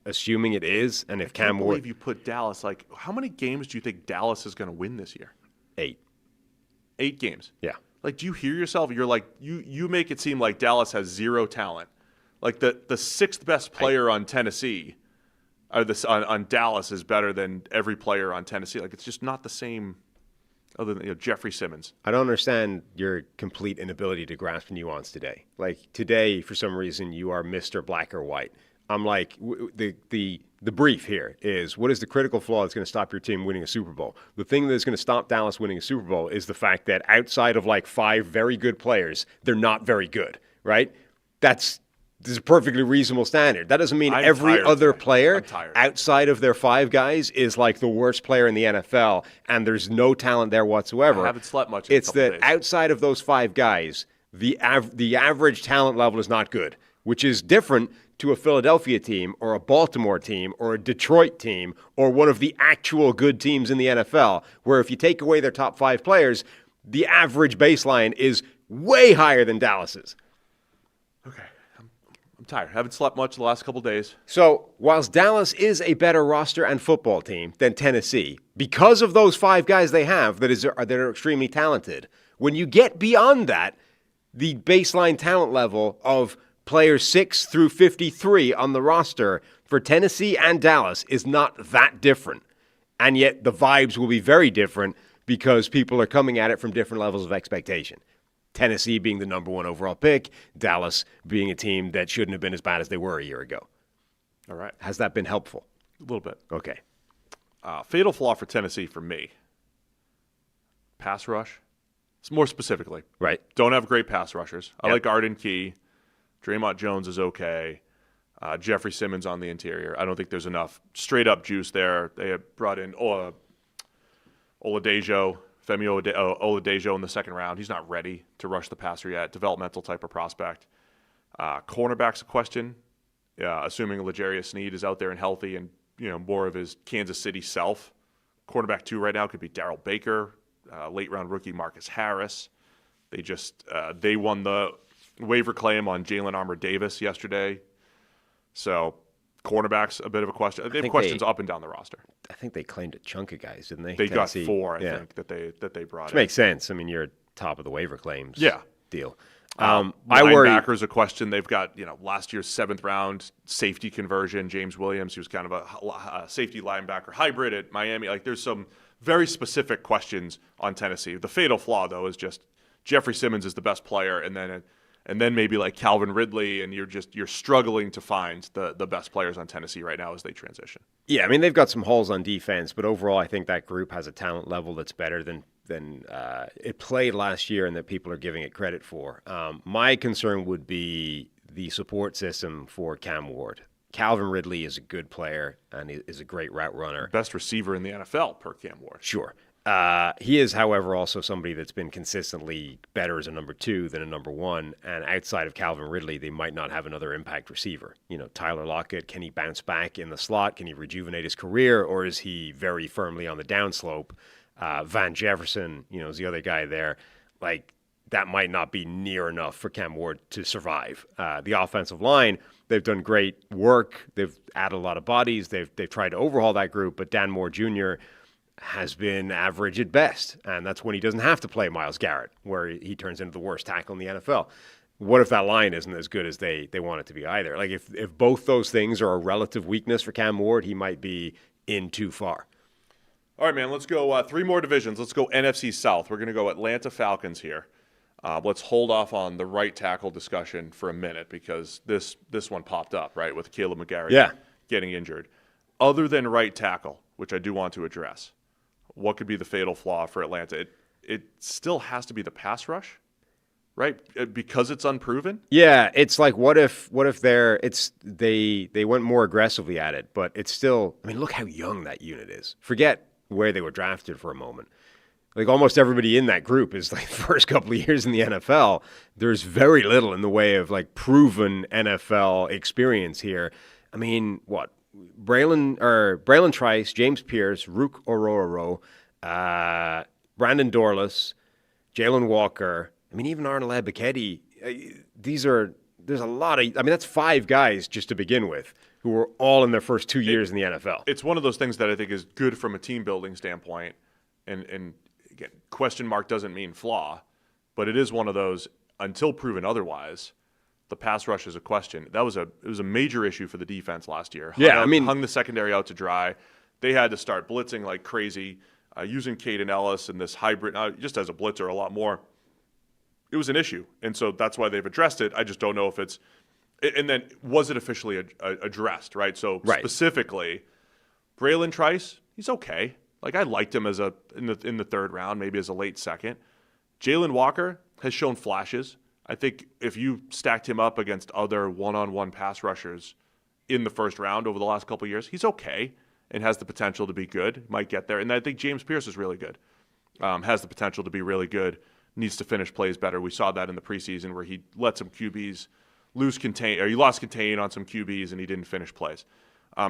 assuming it is. And if I can't believe you put Dallas. How many games do you think Dallas is going to win this year? 8. 8 games. Yeah. Like, do you hear yourself? You're like, you make it seem like Dallas has zero talent. Like the sixth best player on Tennessee, on Dallas is better than every player on Tennessee. Like, it's just not the same. Other than Jeffrey Simmons. I don't understand your complete inability to grasp nuance today. Like today, for some reason, you are Mr. Black or White. I'm like, the brief here is, what is the critical flaw that's going to stop your team winning a Super Bowl? The thing that's going to stop Dallas winning a Super Bowl is the fact that outside of like 5 very good players, they're not very good, right? This is a perfectly reasonable standard. That doesn't mean every other player outside of their 5 guys is like the worst player in the NFL and there's no talent there whatsoever. I haven't slept much in a couple days. Outside of those 5 guys, the average talent level is not good, which is different to a Philadelphia team or a Baltimore team or a Detroit team or one of the actual good teams in the NFL, where if you take away their top 5 players, the average baseline is way higher than Dallas's. Okay. I'm tired. Haven't slept much the last couple days. So, whilst Dallas is a better roster and football team than Tennessee, because of those 5 guys they have that are extremely talented, when you get beyond that, the baseline talent level of players 6 through 53 on the roster for Tennessee and Dallas is not that different. And yet the vibes will be very different because people are coming at it from different levels of expectation. Tennessee being the number 1 overall pick, Dallas being a team that shouldn't have been as bad as they were a year ago. All right. Has that been helpful? A little bit. Okay. Fatal flaw for Tennessee for me. Pass rush. It's more specifically. Right. Don't have great pass rushers. I like Arden Key. Draymond Jones is okay. Jeffrey Simmons on the interior. I don't think there's enough straight-up juice there. They had brought in Oladejo. Femi Oladejo in the second round. He's not ready to rush the passer yet. Developmental type of prospect. Cornerback's a question. Assuming L'Jarius Sneed is out there and healthy and more of his Kansas City self. Cornerback 2 right now could be Darrell Baker. Late round rookie Marcus Harris. They won the waiver claim on Jalen Armour-Davis yesterday. So cornerback's a bit of a question. They have questions up and down the roster. I think they claimed a chunk of guys, didn't they? They Tennessee. got 4, I think, that they brought Which in. makes sense. I mean, you're top of the waiver claims deal. Linebacker's a question. They've got last year's 7th round safety conversion, James Williams, who's kind of a safety linebacker hybrid at Miami. Like, there's some very specific questions on Tennessee. The fatal flaw, though, is just Jeffrey Simmons is the best player, and then maybe like Calvin Ridley, and you're struggling to find the best players on Tennessee right now as they transition. Yeah, I mean, they've got some holes on defense, but overall I think that group has a talent level that's better than it played last year and that people are giving it credit for. My concern would be the support system for Cam Ward. Calvin Ridley is a good player and is a great route runner. Best receiver in the NFL per Cam Ward. Sure. He is, however, also somebody that's been consistently better as a number 2 than a number 1. And outside of Calvin Ridley, they might not have another impact receiver. Tyler Lockett, can he bounce back in the slot? Can he rejuvenate his career? Or is he very firmly on the downslope? Van Jefferson, is the other guy there. Like, that might not be near enough for Cam Ward to survive. The offensive line, they've done great work. They've added a lot of bodies. They've tried to overhaul that group, but Dan Moore Jr. has been average at best, and that's when he doesn't have to play Myles Garrett, where he turns into the worst tackle in the NFL. What if that line isn't as good as they want it to be either? Like, if both those things are a relative weakness for Cam Ward, he might be in too far. All right, man, let's go 3 more divisions. Let's go NFC South. We're going to go Atlanta Falcons here. Let's hold off on the right tackle discussion for a minute because this one popped up, right, with Caleb McGarry getting injured. Other than right tackle, which I do want to address, what could be the fatal flaw for Atlanta? It still has to be the pass rush, right? Because it's unproven. Yeah, it's like what if they went more aggressively at it, but it's still. I mean, look how young that unit is. Forget where they were drafted for a moment. Like almost everybody in that group is like the first couple of years in the NFL. There's very little in the way of like proven NFL experience here. I mean, what? Braylon Trice, James Pierce, Rook Ororo, Brandon Dorlus, Jalen Walker. I mean, even Arnold Ebiketie. There's a lot of. I mean, that's 5 guys just to begin with who were all in their first 2 years in the NFL. It's one of those things that I think is good from a team building standpoint, and again, question mark doesn't mean flaw, but it is one of those, until proven otherwise, the pass rush is a question. It was a major issue for the defense last year. Hung the secondary out to dry. They had to start blitzing like crazy, using Caden Ellis and this hybrid, just as a blitzer a lot more. It was an issue, and so that's why they've addressed it. I just don't know if it's – and then was it officially addressed, right? So specifically, Braylon Trice, he's okay. Like, I liked him as in the third round, maybe as a late second. Jalen Walker has shown flashes. I think if you stacked him up against other one-on-one pass rushers in the first round over the last couple of years, he's okay and has the potential to be good, might get there. And I think James Pierce is really good, has the potential to be really good, needs to finish plays better. We saw that in the preseason where he let some QBs he lost contain on some QBs and he didn't finish plays.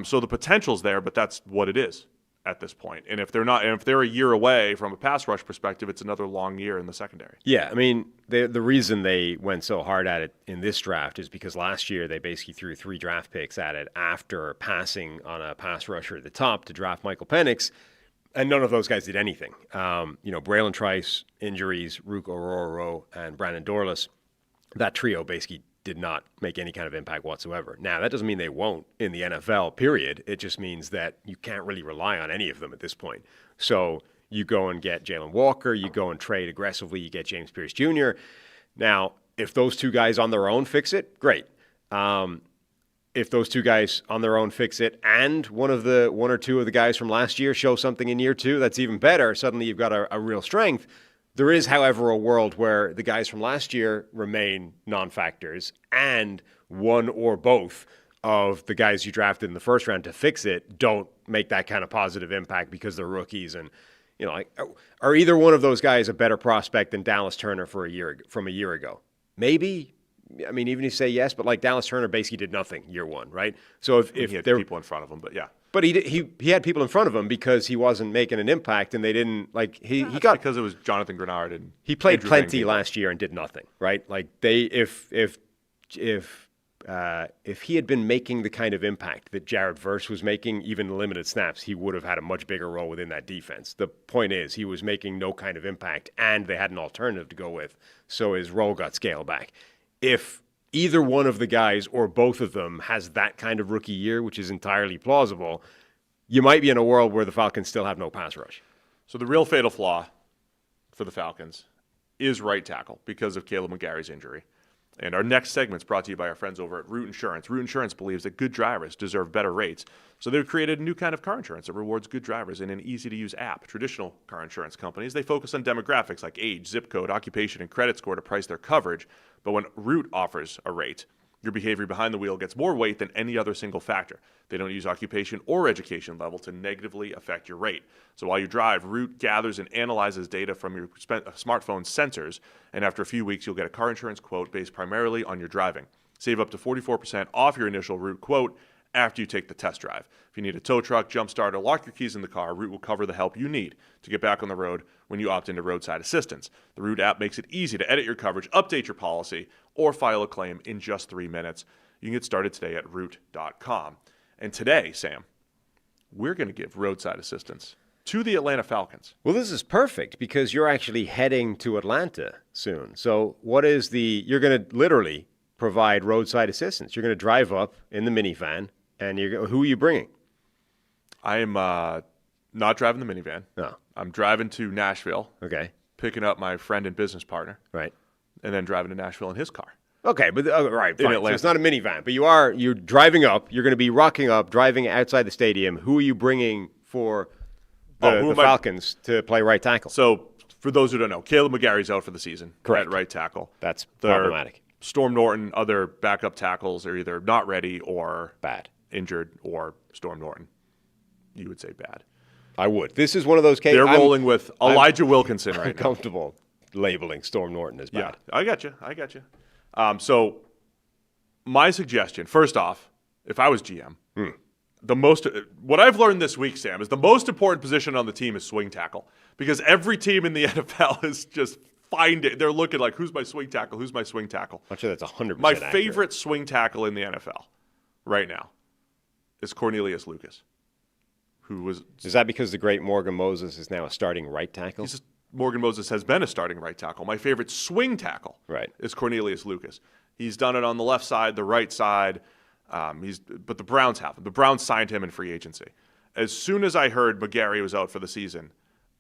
So the potential's there, but that's what it is at this point. And if they're a year away from a pass rush perspective, it's another long year in the secondary. Yeah, I mean, the reason they went so hard at it in this draft is because last year they basically threw 3 draft picks at it after passing on a pass rusher at the top to draft Michael Penix, and none of those guys did anything. Braylon Trice, injuries, Rook Ororo, and Brandon Dorlus, that trio basically did not make any kind of impact whatsoever. Now, that doesn't mean they won't in the NFL, period. It just means that you can't really rely on any of them at this point. So you go and get Jalen Walker, you go and trade aggressively, you get James Pierce Jr. Now, if those 2 guys on their own fix it, great. If those 2 guys on their own fix it and one or two of the guys from last year show something in year 2, that's even better. Suddenly you've got a real strength. There is, however, a world where the guys from last year remain non-factors and one or both of the guys you drafted in the first round to fix it don't make that kind of positive impact because they're rookies. And, are either one of those guys a better prospect than Dallas Turner from a year ago? Maybe. I mean, even if you say yes, but like Dallas Turner basically did nothing year 1, right? So if he had people in front of him, but yeah. But he had people in front of him because he wasn't making an impact, and they didn't he got because it was Jonathan Grenard and he played plenty last year and did nothing, right? Like if he had been making the kind of impact that Jared Verse was making, even limited snaps, he would have had a much bigger role within that defense. The point is, he was making no kind of impact, and they had an alternative to go with, so his role got scaled back. If either one of the guys or both of them has that kind of rookie year, which is entirely plausible, you might be in a world where the Falcons still have no pass rush. So the real fatal flaw for the Falcons is right tackle because of Caleb McGarry's injury. And our next segment is brought to you by our friends over at Root Insurance. Root Insurance believes that good drivers deserve better rates. So they've created a new kind of car insurance that rewards good drivers in an easy-to-use app. Traditional car insurance companies, they focus on demographics like age, zip code, occupation, and credit score to price their coverage. But when Root offers a rate, your behavior behind the wheel gets more weight than any other single factor. They don't use occupation or education level to negatively affect your rate. So while you drive, Root gathers and analyzes data from your smartphone sensors, and after a few weeks, you'll get a car insurance quote based primarily on your driving. Save up to 44% off your initial Root quote after you take the test drive. If you need a tow truck, jump start, or lock your keys in the car, Root will cover the help you need to get back on the road when you opt into roadside assistance. The Root app makes it easy to edit your coverage, update your policy, or file a claim in just 3 minutes. You can get started today at Root.com. And today, Sam, we're going to give roadside assistance to the Atlanta Falcons. Well, this is perfect because you're actually heading to Atlanta soon. So you're going to literally provide roadside assistance. You're going to drive up in the minivan, and who are you bringing? I am not driving the minivan. No. I'm driving to Nashville. Okay. Picking up my friend and business partner. Right. And then driving to Nashville in his car. Okay, but right, fine. So it's not a minivan, but you're driving up. You're going to be rocking up, driving outside the stadium. Who are you bringing for the Falcons to play right tackle? So for those who don't know, Caleb McGarry's out for the season. Correct. At right tackle. That's problematic. Storm Norton, other backup tackles are either not ready or bad, injured, or Storm Norton. You would say bad. I would. This is one of those cases. They're rolling with Elijah Wilkinson right now. I'm comfortable labeling Storm Norton as bad. Yeah, I got you. So my suggestion, first off, if I was GM, what I've learned this week, Sam, is the most important position on the team is swing tackle, because every team in the NFL is just they're looking like, who's my swing tackle? Who's my swing tackle? I'm sure that's 100% My accurate. favorite swing tackle in the NFL right now is Cornelius Lucas, who was. Is that because the great Morgan Moses is now a starting right tackle? Morgan Moses has been a starting right tackle. My favorite swing tackle is Cornelius Lucas. He's done it on the left side, the right side. But the Browns have him. The Browns signed him in free agency. As soon as I heard McGarry was out for the season,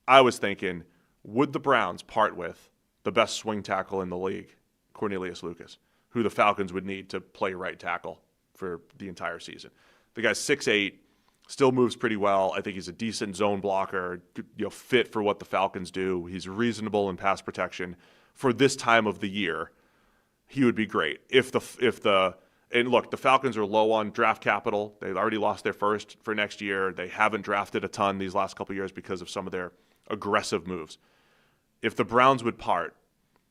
I was thinking, would the Browns part with the best swing tackle in the league, Cornelius Lucas, who the Falcons would need to play right tackle for the entire season? The guy's 6'8", still moves pretty well. I think he's a decent zone blocker, fit for what the Falcons do. He's reasonable in pass protection. For this time of the year, he would be great. And look, the Falcons are low on draft capital. They've already lost their first for next year. They haven't drafted a ton these last couple of years because of some of their aggressive moves. If the Browns would part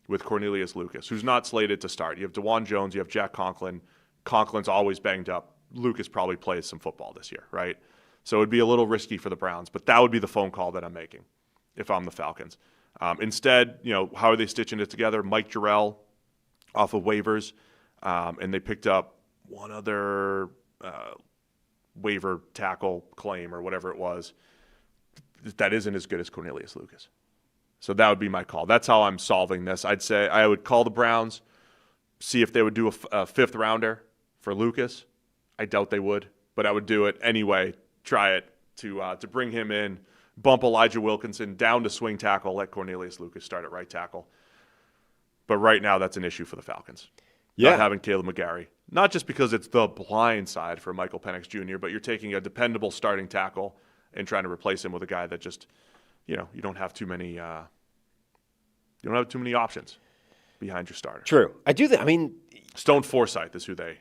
with Cornelius Lucas, who's not slated to start, you have DeJuan Jones, you have Jack Conklin. Conklin's always banged up. Lucas probably plays some football this year, right? So it would be a little risky for the Browns, but that would be the phone call that I'm making if I'm the Falcons. Instead, how are they stitching it together? Mike Jarrell off of waivers, and they picked up one other waiver tackle claim or whatever it was that isn't as good as Cornelius Lucas. So that would be my call. That's how I'm solving this. I'd say I would call the Browns, see if they would do a fifth rounder for Lucas. I doubt they would, but I would do it anyway. Try it to bring him in, bump Elijah Wilkinson down to swing tackle, let Cornelius Lucas start at right tackle. But right now, that's an issue for the Falcons. Yeah. Not having Caleb McGarry. Not just because it's the blind side for Michael Penix Jr., but you're taking a dependable starting tackle and trying to replace him with a guy that just, you don't have too many options behind your starter. True. I do that. I mean, Stone Forsythe is who they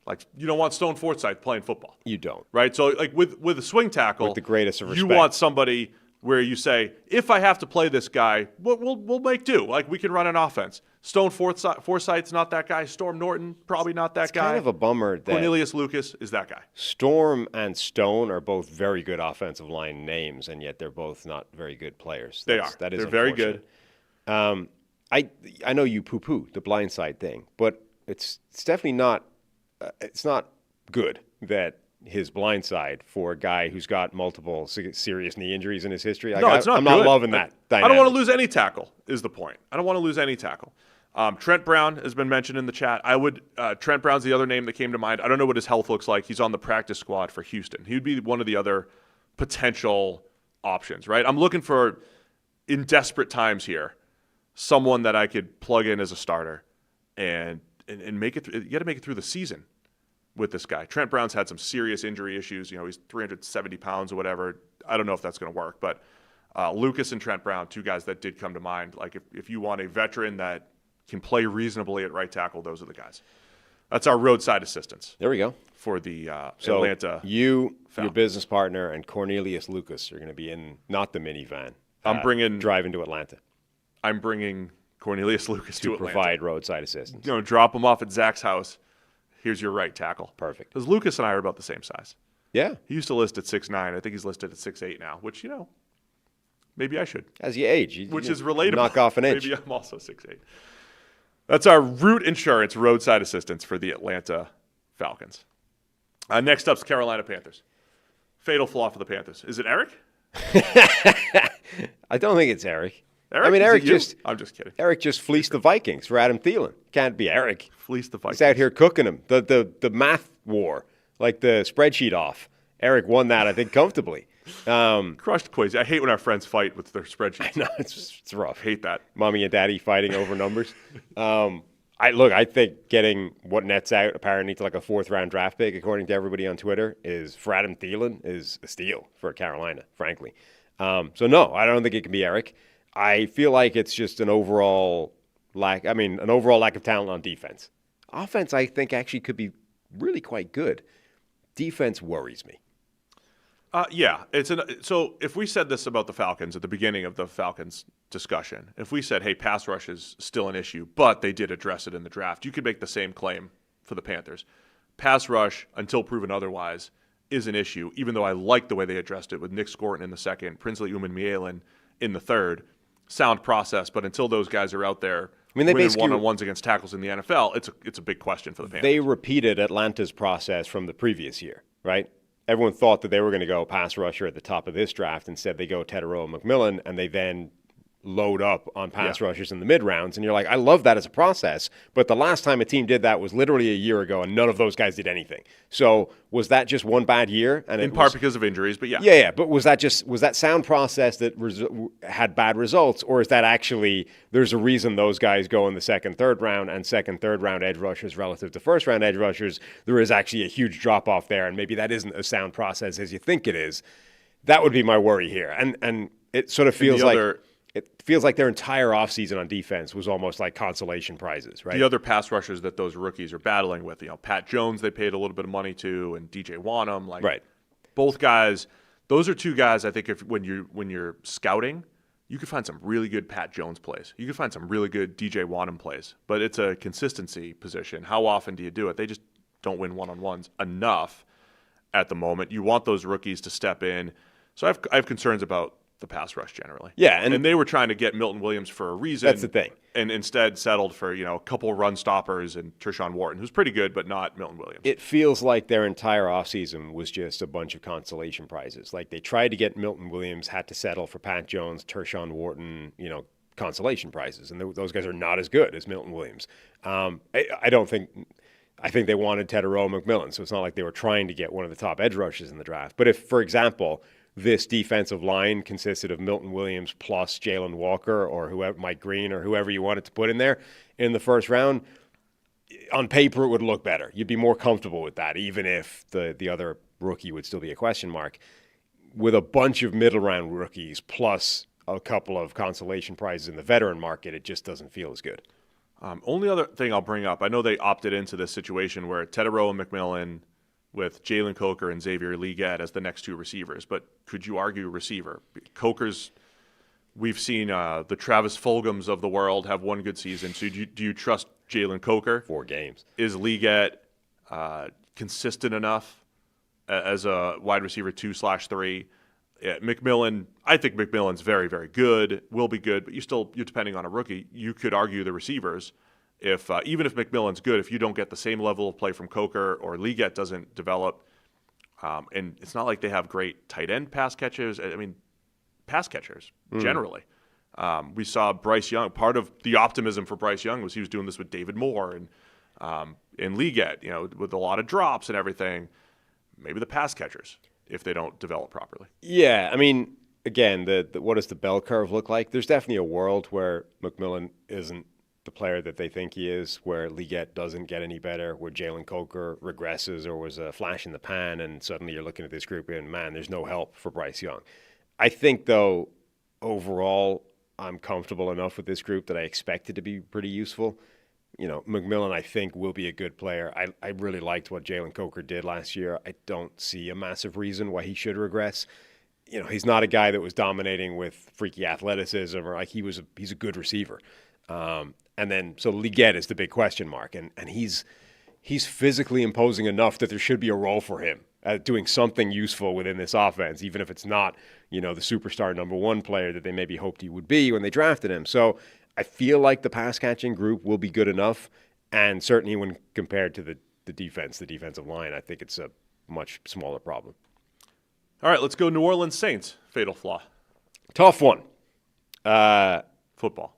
like. You don't want Stone Forsythe playing football. You don't. Right? So like with a swing tackle, with the greatest of respect, you want somebody where you say, if I have to play this guy, we'll make do. Like, we can run an offense. Stone Forsythe's not that guy. Storm Norton, probably not that guy. It's kind of a bummer that Cornelius Lucas is that guy. Storm and Stone are both very good offensive line names, and yet they're both not very good players. They are. That is They're very good. I know you poo-poo the blindside thing, but it's definitely not it's not good that his blindside for a guy who's got multiple serious knee injuries in his history. No, it's not I'm good. not loving that dynamic. I don't want to lose any tackle is the point. I don't want to lose any tackle. Trent Brown has been mentioned in the chat. Trent Brown's the other name that came to mind. I don't know what his health looks like. He's on the practice squad for Houston. He would be one of the other potential options, right? I'm looking for, in desperate times here, someone that I could plug in as a starter and make it. You got to make it through the season with this guy. Trent Brown's had some serious injury issues. He's 370 pounds or whatever. I don't know if that's going to work, but Lucas and Trent Brown, two guys that did come to mind. Like if you want a veteran that can play reasonably at right tackle, those are the guys. That's our roadside assistance. There we go. For the Atlanta. You, your business partner, and Cornelius Lucas are going to be in, not the minivan. Driving to Atlanta. I'm bringing Cornelius Lucas to Atlanta. Provide roadside assistance. Drop him off at Zach's house. Here's your right tackle. Perfect. Because Lucas and I are about the same size. Yeah. He used to list at 6'9". I think he's listed at 6'8" now, which, maybe I should. As you age. Which is relatable. Knock off an inch. Maybe I'm also 6'8". That's our Root Insurance roadside assistance for the Atlanta Falcons. Next up's Carolina Panthers. Fatal flaw for the Panthers. Is it Eric? I don't think it's Eric. Eric? I mean, I'm just kidding. Eric just fleeced the Vikings for Adam Thielen. Can't be Eric. Fleeced the Vikings. He's out here cooking them. The math war, like the spreadsheet off. Eric won that, I think, comfortably. Crushed Quasi. I hate when our friends fight with their spreadsheets. I know, it's rough. I hate that. Mommy and daddy fighting over numbers. I think getting what nets out apparently to like a fourth-round draft pick, according to everybody on Twitter, for Adam Thielen is a steal for Carolina, frankly. So no, I don't think it can be Eric. I feel like it's just an overall lack of talent on defense. Offense, I think, actually could be really quite good. Defense worries me. Yeah. So if we said this about the Falcons at the beginning of the Falcons discussion, if we said, hey, pass rush is still an issue, but they did address it in the draft, you could make the same claim for the Panthers. Pass rush, until proven otherwise, is an issue, even though I like the way they addressed it with Nick Scorton in the second, Princely Uman-Mielen in the third. Sound process, but until those guys are out there winning one-on-ones against tackles in the NFL, it's a big question for the Panthers. They repeated Atlanta's process from the previous year, right? Everyone thought that they were going to go pass rusher at the top of this draft. Instead, they go Teteroa McMillan, and they then load up on pass rushers in the mid rounds. And you're like, I love that as a process. But the last time a team did that was literally a year ago, and none of those guys did anything. So was that just one bad year? And in part because of injuries, but yeah. Yeah. But was that sound process that had bad results? Or is that actually there's a reason those guys go in the second, third round, and second, third round edge rushers relative to first round edge rushers? There is actually a huge drop off there, and maybe that isn't as sound process as you think it is. That would be my worry here. And it sort of feels like their entire offseason on defense was almost like consolation prizes, right? The other pass rushers that those rookies are battling with, Pat Jones, they paid a little bit of money to, and DJ Wanham, right. Both guys. Those are two guys. I think when you're scouting, you could find some really good Pat Jones plays. You could find some really good DJ Wanham plays, but it's a consistency position. How often do you do it? They just don't win one-on-ones enough at the moment. You want those rookies to step in. So I have concerns about the pass rush generally. Yeah, and they were trying to get Milton Williams for a reason. That's the thing. And instead settled for, a couple run stoppers and Tershawn Wharton, who's pretty good, but not Milton Williams. It feels like their entire offseason was just a bunch of consolation prizes. Like they tried to get Milton Williams, had to settle for Pat Jones, Tershawn Wharton, consolation prizes. And those guys are not as good as Milton Williams. I think they wanted Tetairoa McMillan, so it's not like they were trying to get one of the top edge rushers in the draft. But if, for example, this defensive line consisted of Milton Williams plus Jalen Walker or whoever, Mike Green or whoever you wanted to put in there in the first round, on paper it would look better. You'd be more comfortable with that, even if the other rookie would still be a question mark. With a bunch of middle round rookies plus a couple of consolation prizes in the veteran market, it just doesn't feel as good. Only other thing I'll bring up, I know they opted into this situation where Tetairoa McMillan with Jalen Coker and Xavier Legette as the next two receivers, but could you argue receiver? Coker's, we've seen the Travis Fulghams of the world have one good season. So do you trust Jalen Coker? 4 games. Is Legette consistent enough as a wide receiver 2/3? Yeah, McMillan, I think McMillan's very, very good, will be good, but you're depending on a rookie. You could argue the receivers. If even if McMillan's good, if you don't get the same level of play from Coker or Legette doesn't develop, and it's not like they have great tight end pass catchers. I mean, pass catchers generally. We saw Bryce Young. Part of the optimism for Bryce Young was he was doing this with David Moore and Legette, with a lot of drops and everything. Maybe the pass catchers, if they don't develop properly. Yeah, I mean, again, what does the bell curve look like? There's definitely a world where McMillan isn't the player that they think he is, where Legette doesn't get any better, where Jalen Coker regresses or was a flash in the pan, and suddenly you're looking at this group and, man, there's no help for Bryce Young. I think, though, overall, I'm comfortable enough with this group that I expect it to be pretty useful. McMillan, I think, will be a good player. I really liked what Jalen Coker did last year. I don't see a massive reason why he should regress. He's not a guy that was dominating with freaky athleticism or he's a good receiver. And then, so Legette is the big question mark, and he's physically imposing enough that there should be a role for him doing something useful within this offense, even if it's not, the superstar number one player that they maybe hoped he would be when they drafted him. So I feel like the pass catching group will be good enough, and certainly when compared to the defensive line, I think it's a much smaller problem. All right, let's go New Orleans Saints. Fatal flaw. Tough one. Football.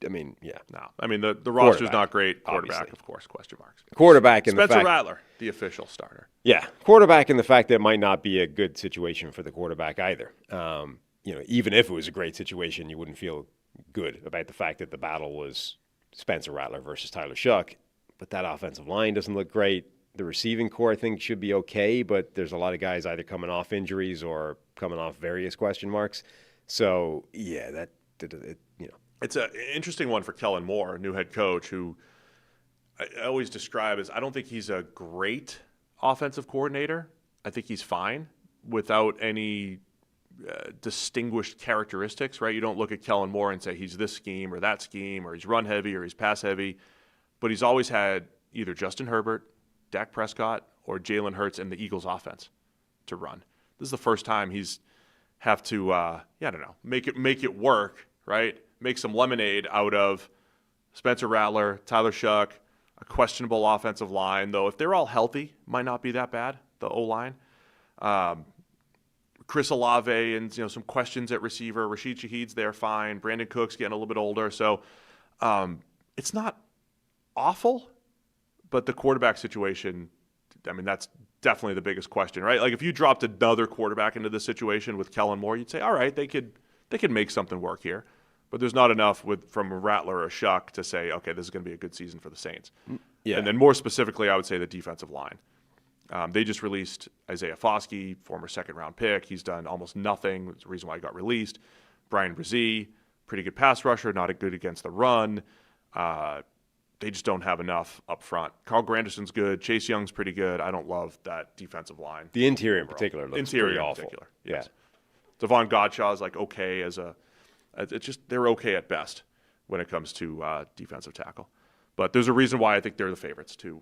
I mean, yeah. No. I mean, the roster's not great. Quarterback, obviously. of course, question marks. Quarterback in Spencer the fact... Rattler, the official starter. Yeah. Quarterback in the fact that it might not be a good situation for the quarterback either. Even if it was a great situation, you wouldn't feel good about the fact that the battle was Spencer Rattler versus Tyler Shuck. But that offensive line doesn't look great. The receiving core, I think, should be okay, but there's a lot of guys either coming off injuries or coming off various question marks. So, yeah, It's an interesting one for Kellen Moore, new head coach, who I always describe as I don't think he's a great offensive coordinator. I think he's fine without any distinguished characteristics, right? You don't look at Kellen Moore and say he's this scheme or that scheme or he's run heavy or he's pass heavy. But he's always had either Justin Herbert, Dak Prescott, or Jalen Hurts in the Eagles offense to run. This is the first time he's have to, make it work, right? Make some lemonade out of Spencer Rattler, Tyler Shuck, a questionable offensive line, though if they're all healthy, might not be that bad, the O-line. Chris Olave and some questions at receiver. Rashid Shaheed's there fine. Brandon Cook's getting a little bit older, so it's not awful, but the quarterback situation, I mean, that's definitely the biggest question, right? Like if you dropped another quarterback into this situation with Kellen Moore, you'd say, all right, they could make something work here. But there's not enough from a Rattler or a Shuck to say, okay, this is going to be a good season for the Saints. Yeah. And then more specifically, I would say the defensive line. They just released Isaiah Foskey, former second-round pick. He's done almost nothing. That's the reason why he got released. Brian Brzee, pretty good pass rusher, not good against the run. They just don't have enough up front. Carl Granderson's good. Chase Young's pretty good. I don't love that defensive line. The interior in particular looks pretty awful. Particular, yes. Devon Godshaw is like okay it's just they're okay at best when it comes to defensive tackle. But there's a reason why I think they're the favorites to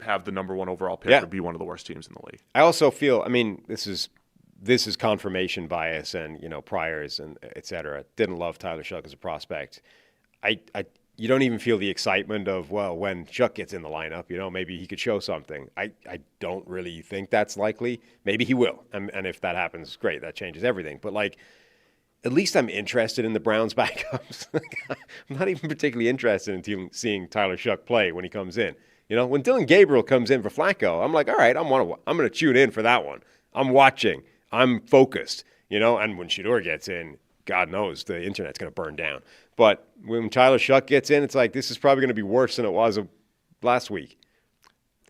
have the number 1 overall pick or be one of the worst teams in the league. I also feel, I mean, this is confirmation bias and, priors and et cetera. Didn't love Tyler Shuck as a prospect. You don't even feel the excitement of, well, when Shuck gets in the lineup, maybe he could show something. I don't really think that's likely. Maybe he will. And if that happens, great. That changes everything. But, at least I'm interested in the Browns' backups. I'm not even particularly interested in seeing Tyler Shuck play when he comes in. When Dylan Gabriel comes in for Flacco, I'm like, all right, I'm going to tune in for that one. I'm watching. I'm focused. And when Shedeur gets in, God knows the internet's going to burn down. But when Tyler Shuck gets in, it's like this is probably going to be worse than it was last week.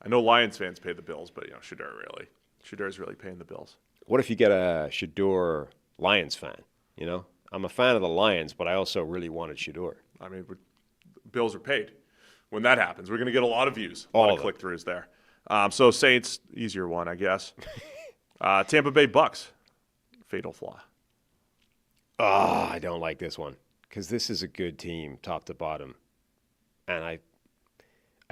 I know Lions fans pay the bills, but Shedur's really paying the bills. What if you get a Shedeur Lions fan? I'm a fan of the Lions, but I also really wanted Shedeur. I mean, bills are paid. When that happens, we're going to get a lot of views, a lot of click-throughs there. So Saints, easier one, I guess. Tampa Bay Bucks, fatal flaw. I don't like this one because this is a good team, top to bottom. And I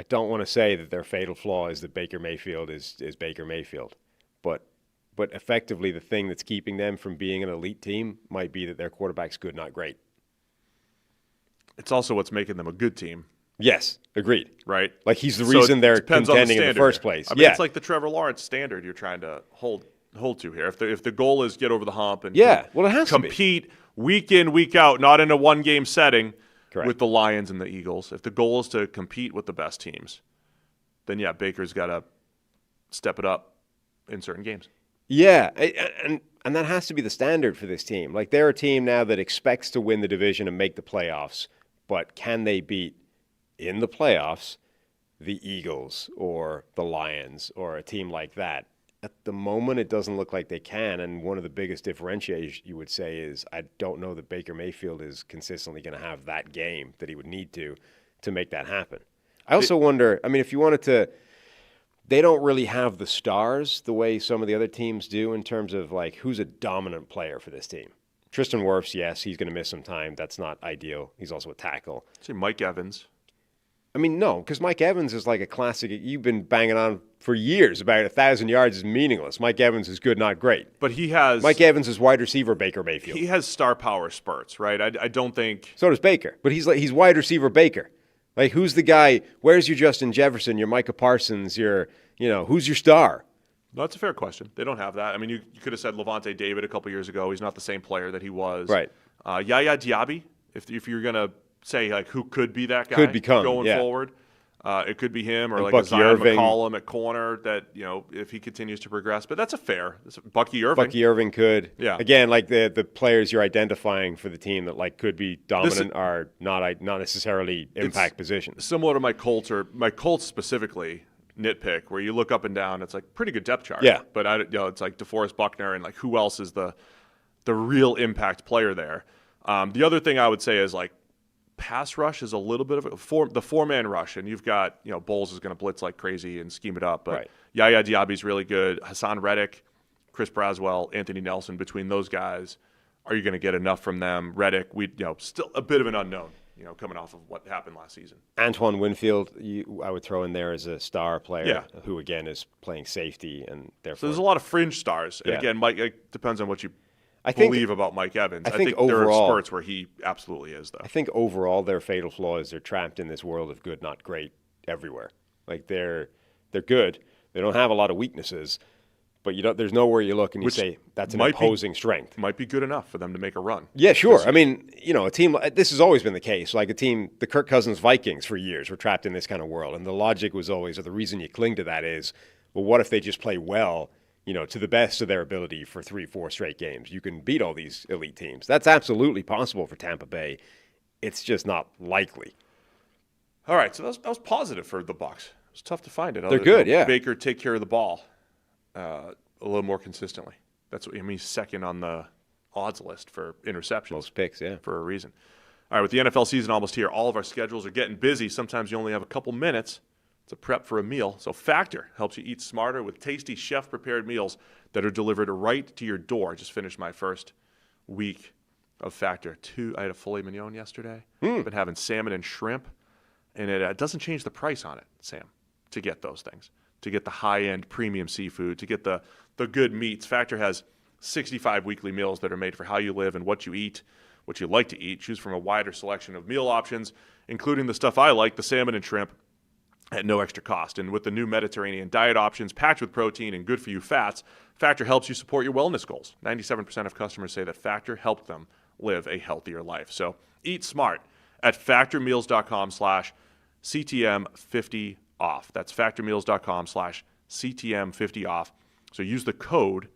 don't want to say that their fatal flaw is that Baker Mayfield is Baker Mayfield. But effectively, the thing that's keeping them from being an elite team might be that their quarterback's good, not great. It's also what's making them a good team. Yes, agreed. Right? Like he's the reason they're contending in the first place. I mean, it's like the Trevor Lawrence standard you're trying to hold to here. If the goal is get over the hump and it has compete to be. Week in, week out, not in a one-game setting with the Lions and the Eagles. If the goal is to compete with the best teams, then Baker's got to step it up in certain games. Yeah, and that has to be the standard for this team. Like they're a team now that expects to win the division and make the playoffs, but can they beat in the playoffs the Eagles or the Lions or a team like that? At the moment, it doesn't look like they can, and one of the biggest differentiators you would say is I don't know that Baker Mayfield is consistently going to have that game that he would need to make that happen. I also wonder, I mean, if you wanted to, they don't really have the stars the way some of the other teams do in terms of like who's a dominant player for this team. Tristan Wirfs, yes, he's going to miss some time. That's not ideal. He's also a tackle. Say Mike Evans. I mean, no, because Mike Evans is like a classic. You've been banging on for years about 1,000 yards is meaningless. Mike Evans is good, not great. But he has... Mike Evans is wide receiver Baker Mayfield. He has star power spurts, right? I don't think... So does Baker. But he's wide receiver Baker. Like, who's the guy? Where's your Justin Jefferson, your Micah Parsons, who's your star? No, that's a fair question. They don't have that. I mean, you could have said Levante David a couple years ago. He's not the same player that he was. Right. Yaya Diaby, if you're going to say, like, who could be that guy could become, going forward. It could be him or and like Bucky a Zion Irving. McCollum at corner that, if he continues to progress. But that's Bucky Irving. Bucky Irving could. Yeah. Again, like the players you're identifying for the team that like could be dominant are not necessarily impact positions. Similar to my Colts specifically, nitpick, where you look up and down, it's like pretty good depth chart. Yeah. But it's like DeForest Buckner and like who else is the real impact player there. The other thing I would say is like, pass rush is a little bit of the four-man rush, and you've got, Bowles is going to blitz like crazy and scheme it up, but right. Yaya Diaby's really good. Hassan Reddick, Chris Braswell, Anthony Nelson, between those guys, are you going to get enough from them? Reddick, still a bit of an unknown, coming off of what happened last season. Antoine Winfield, I would throw in there as a star player who, again, is playing safety, and therefore... So there's a lot of fringe stars. And again, Mike, it depends on what you believe about Mike Evans. I think overall, there are spurts where he absolutely is, though. I think overall their fatal flaw is they're trapped in this world of good, not great everywhere. Like they're good. They don't have a lot of weaknesses, but there's nowhere you look and you Which say that's an might imposing strength. Might be good enough for them to make a run. Yeah, sure. I mean, a team, this has always been the case. Like a team, the Kirk Cousins Vikings for years were trapped in this kind of world. And the logic was always, or the reason you cling to that is, well, what if they just play well, to the best of their ability for 3-4 straight games? You can beat all these elite teams. That's absolutely possible for Tampa Bay. It's just not likely. All right, so that was positive for the Bucs. It was tough to find it. They're good, yeah. Baker take care of the ball a little more consistently. That's what he's second on the odds list for interceptions. Most picks, yeah. For a reason. All right, with the NFL season almost here, all of our schedules are getting busy. Sometimes you only have a couple minutes to prep for a meal. So Factor helps you eat smarter with tasty chef-prepared meals that are delivered right to your door. I just finished my first week of Factor. I had a filet mignon yesterday. Been having salmon and shrimp. And it doesn't change the price on it, Sam, to get those things, to get the high-end premium seafood, to get the good meats. Factor has 65 weekly meals that are made for how you live and what you eat, what you like to eat. Choose from a wider selection of meal options, including the stuff I like, the salmon and shrimp, at no extra cost. And with the new Mediterranean diet options packed with protein and good-for-you fats, Factor helps you support your wellness goals. 97% of customers say that Factor helped them live a healthier life. So eat smart at factormeals.com/CTM50off. That's factormeals.com/CTM50off. So use the code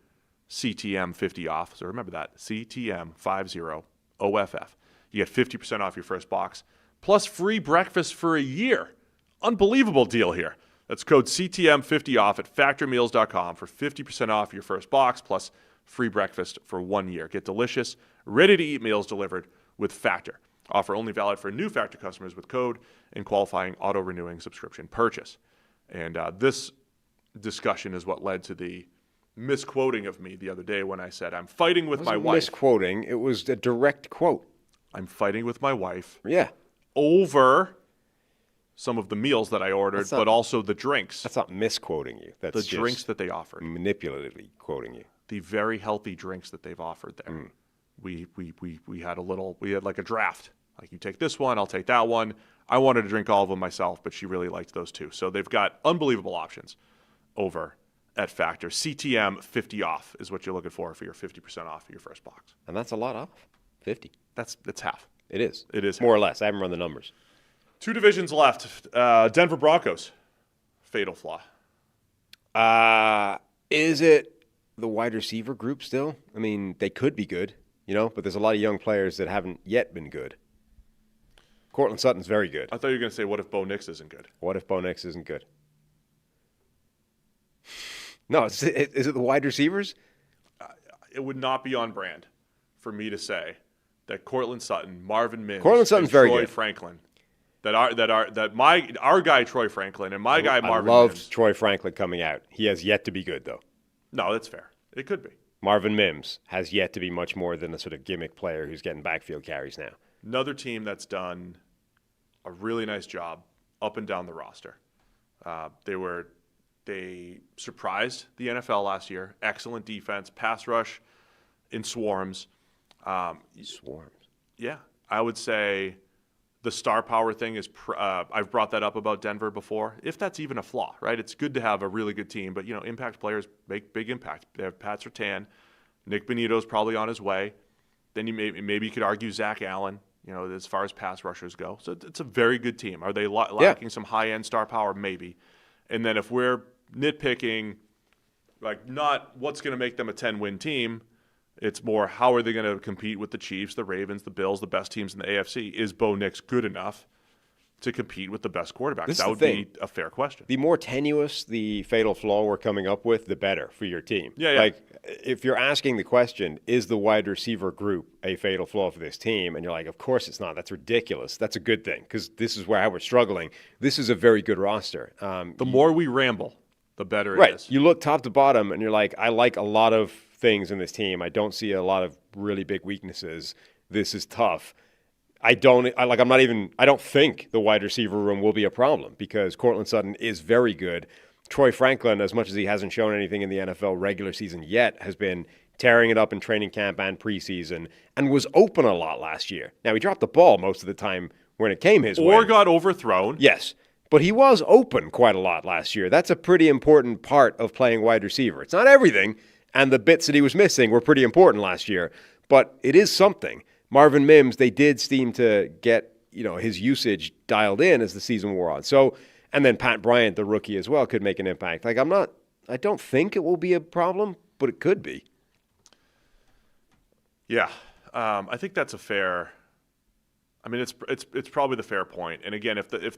CTM50off. So remember that, CTM50OFF. You get 50% off your first box, plus free breakfast for a year. Unbelievable deal here. That's code CTM50off at factormeals.com for 50% off your first box, plus free breakfast for 1 year. Get delicious, ready-to-eat meals delivered with Factor. Offer only valid for new Factor customers with code and qualifying auto-renewing subscription purchase. And this discussion is what led to the misquoting of me the other day when I said, I'm fighting with my wife. Misquoting. It was a direct quote. I'm fighting with my wife. Yeah. Over some of the meals that I ordered, but also the drinks. That's not misquoting you. That's the drinks that they offered. Manipulatively quoting you. The very healthy drinks that they've offered there. We had like a draft. Like, you take this one, I'll take that one. I wanted to drink all of them myself, but she really liked those two. So they've got unbelievable options over at Factor. CTM50 off is what you're looking for your 50% off your first box. And that's a lot off. 50. That's half. It is. It is more or less. I haven't run the numbers. 2 divisions left. Denver Broncos. Fatal flaw. Is it the wide receiver group still? I mean, they could be good, but there's a lot of young players that haven't yet been good. Cortland Sutton's very good. I thought you were going to say, what if Bo Nix isn't good? What if Bo Nix isn't good? No, is it the wide receivers? It would not be on brand for me to say that Cortland Sutton, Marvin Mims, Sutton's very Troy good. Franklin, our guy Troy Franklin and my guy Marvin I loved Mims. Troy Franklin coming out. He has yet to be good, though. No, that's fair. It could be. Marvin Mims has yet to be much more than a sort of gimmick player who's getting backfield carries now. Another team that's done a really nice job up and down the roster. They surprised the NFL last year. Excellent defense, pass rush in swarms. Swarms. Yeah, I would say the star power thing is. I've brought that up about Denver before. If that's even a flaw, right? It's good to have a really good team, but impact players make big impact. They have Pat Surtain, Nick Benito's probably on his way. Then maybe you could argue Zach Allen. As far as pass rushers go, so it's a very good team. Are they lacking some high-end star power? Maybe. And then if we're nitpicking, like, not what's going to make them a 10-win team, it's more how are they going to compete with the Chiefs, the Ravens, the Bills, the best teams in the AFC? Is Bo Nix good enough to compete with the best quarterbacks? That would be a fair question. The more tenuous the fatal flaw we're coming up with, the better for your team. Yeah. Like, if you're asking the question, is the wide receiver group a fatal flaw for this team? And you're like, of course it's not. That's ridiculous. That's a good thing, because this is how we're struggling. This is a very good roster. The more we ramble, the better it is. Right. You look top to bottom, and you're like, I like a lot of things in this team. I don't see a lot of really big weaknesses. This is tough. I don't think the wide receiver room will be a problem, because Cortland Sutton is very good. Troy Franklin, as much as he hasn't shown anything in the NFL regular season yet, has been tearing it up in training camp and preseason and was open a lot last year. Now, he dropped the ball most of the time when it came his way. Or got overthrown. Yes. But he was open quite a lot last year. That's a pretty important part of playing wide receiver. It's not everything, and the bits that he was missing were pretty important last year, but it is something. Marvin Mims, they did seem to get, his usage dialed in as the season wore on. So, and then Pat Bryant, the rookie as well, could make an impact. Like, I don't think it will be a problem, but it could be. Yeah. I think that's a fair, it's probably the fair point. And again, if the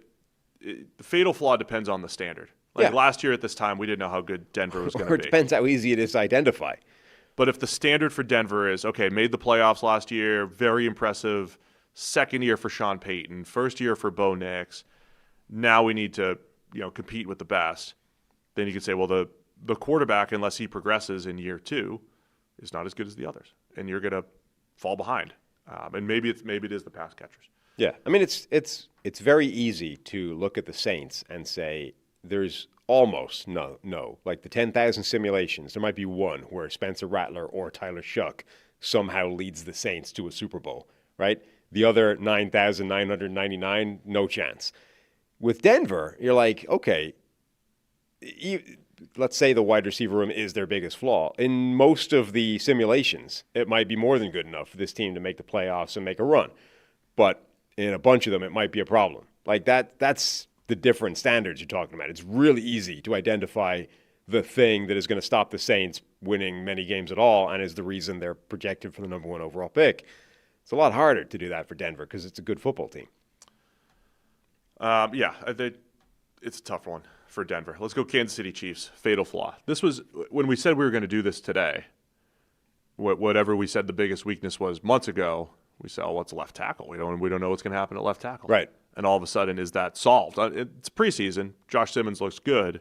fatal flaw depends on the standard. Last year at this time, we didn't know how good Denver was going to be. Or it depends how easy it is to identify. But if the standard for Denver is, okay, made the playoffs last year, very impressive, second year for Sean Payton, first year for Bo Nix, now we need to, compete with the best, then you could say, well, the quarterback, unless he progresses in year 2, is not as good as the others, and you're going to fall behind. And maybe it is the pass catchers. Yeah, it's very easy to look at the Saints and say there's almost no. Like the 10,000 simulations, there might be one where Spencer Rattler or Tyler Shuck somehow leads the Saints to a Super Bowl, right? The other 9,999, no chance. With Denver, you're like, okay, let's say the wide receiver room is their biggest flaw. In most of the simulations, it might be more than good enough for this team to make the playoffs and make a run. But in a bunch of them, it might be a problem. Like that's the different standards you're talking about. It's really easy to identify the thing that is going to stop the Saints winning many games at all and is the reason they're projected for the number 1 overall pick. It's a lot harder to do that for Denver because it's a good football team. It's a tough one for Denver. Let's go Kansas City Chiefs. Fatal flaw. This was when we said we were going to do this today. Whatever we said the biggest weakness was months ago, we said, what's left tackle? We don't know what's going to happen at left tackle. Right. And all of a sudden, is that solved? It's preseason. Josh Simmons looks good,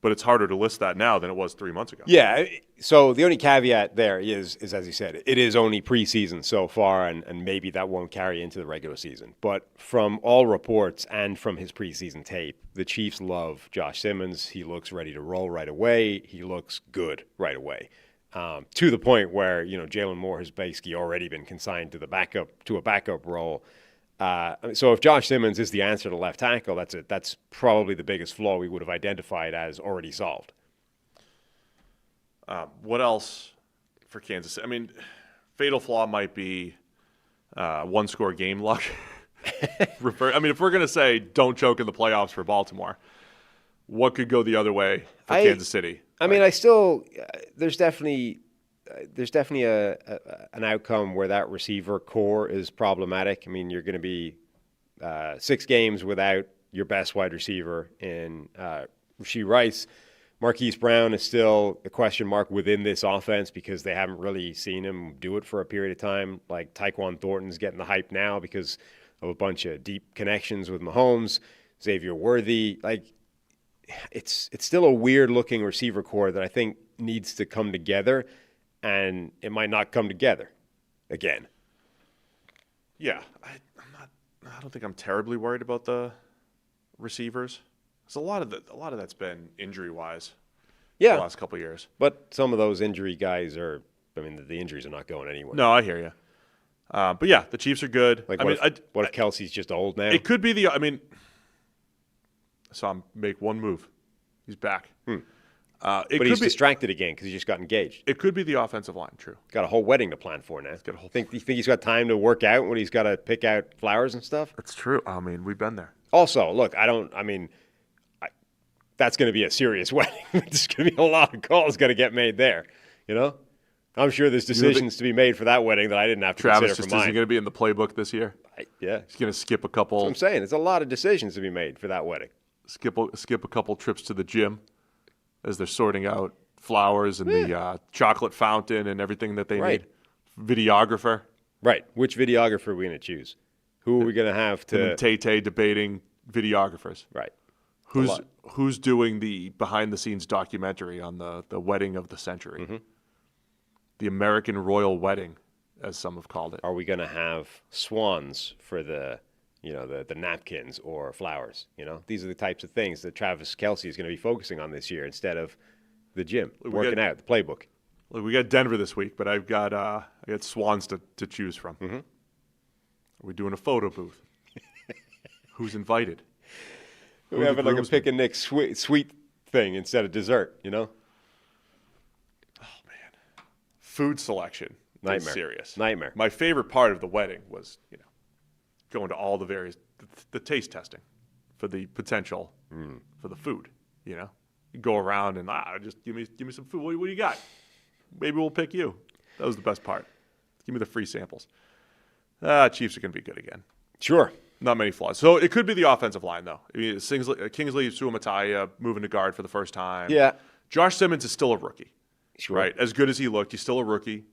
but it's harder to list that now than it was 3 months ago. Yeah. So the only caveat there is as you said, it is only preseason so far, and maybe that won't carry into the regular season. But from all reports and from his preseason tape, the Chiefs love Josh Simmons. He looks ready to roll right away. He looks good right away. To the point where, Jalen Moore has basically already been consigned to a backup role. So if Josh Simmons is the answer to left tackle, that's probably the biggest flaw we would have identified as already solved. What else for Kansas City? Fatal flaw might be one-score game luck. If we're going to say don't choke in the playoffs for Baltimore, what could go the other way for Kansas City? There's definitely an outcome where that receiver core is problematic. You're going to be 6 games without your best wide receiver in Rashee Rice. Marquise Brown is still a question mark within this offense because they haven't really seen him do it for a period of time. Like Tyquan Thornton's getting the hype now because of a bunch of deep connections with Mahomes. Xavier Worthy, it's still a weird-looking receiver core that I think needs to come together, and it might not come together again. Yeah, I don't think I'm terribly worried about the receivers. Because a lot of that's been injury-wise. Yeah, the last couple of years. But some of those injury guys the injuries are not going anywhere. No, I hear you. But yeah, the Chiefs are good. What if Kelsey's just old now? It could be I saw him make one move. He's back. But he's distracted again because he just got engaged. It could be the offensive line, true. Got a whole wedding to plan for now. You think he's got time to work out when he's got to pick out flowers and stuff? That's true. We've been there. Also, look, that's going to be a serious wedding. There's going to be a lot of calls going to get made there, I'm sure there's decisions to be made for that wedding that I didn't have to consider for mine. Travis just isn't going to be in the playbook this year? Yeah. He's going to skip a couple. That's what I'm saying. There's a lot of decisions to be made for that wedding. Skip a couple trips to the gym as they're sorting out flowers and the chocolate fountain and everything that they need. Videographer. Right. Which videographer are we going to choose? Who are we going to have to... And Tay debating videographers. Right. Who's doing the behind-the-scenes documentary on the wedding of the century? Mm-hmm. The American Royal Wedding, as some have called it. Are we going to have swans for the napkins or flowers? These are the types of things that Travis Kelce is going to be focusing on this year instead of the gym, working out, the playbook. Look, we got Denver this week, but I got swans to choose from. Mm-hmm. Are we doing a photo booth? Who's invited? We have it like a pick and Nick sweet thing instead of dessert, you know? Oh, man. Food selection. Nightmare. Serious. Nightmare. My favorite part of the wedding was, going to all the various, the taste testing for the potential for the food, You go around and, just give me some food. What do you got? Maybe we'll pick you. That was the best part. Give me the free samples. Chiefs are going to be good again. Sure. Not many flaws. So it could be the offensive line, though. I mean, Kingsley Suamataia moving to guard for the first time. Yeah. Josh Simmons is still a rookie. Sure. Right? As good as he looked, he's still a rookie.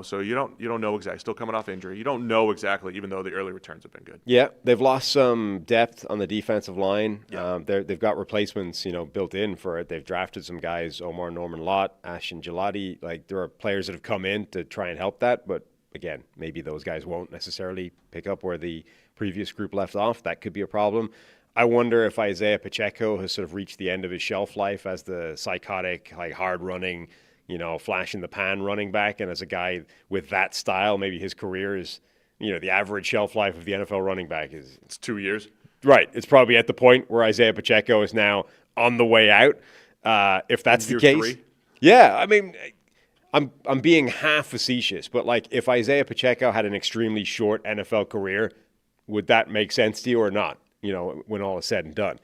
So you don't know exactly. Still coming off injury. You don't know exactly, even though the early returns have been good. Yeah, they've lost some depth on the defensive line. Yeah. They've got replacements, built in for it. They've drafted some guys, Omar Norman-Lott, Ashton Gelati. Like, there are players that have come in to try and help that, but again, maybe those guys won't necessarily pick up where the previous group left off. That could be a problem. I wonder if Isaiah Pacheco has sort of reached the end of his shelf life as the psychotic, like, hard-running, flash in the pan running back. And as a guy with that style, maybe his career is, the average shelf life of the NFL running back is... It's 2 years. Right. It's probably at the point where Isaiah Pacheco is now on the way out. If that's the case. 3? Yeah. I mean, I'm being half facetious, but like if Isaiah Pacheco had an extremely short NFL career, would that make sense to you or not? When all is said and done.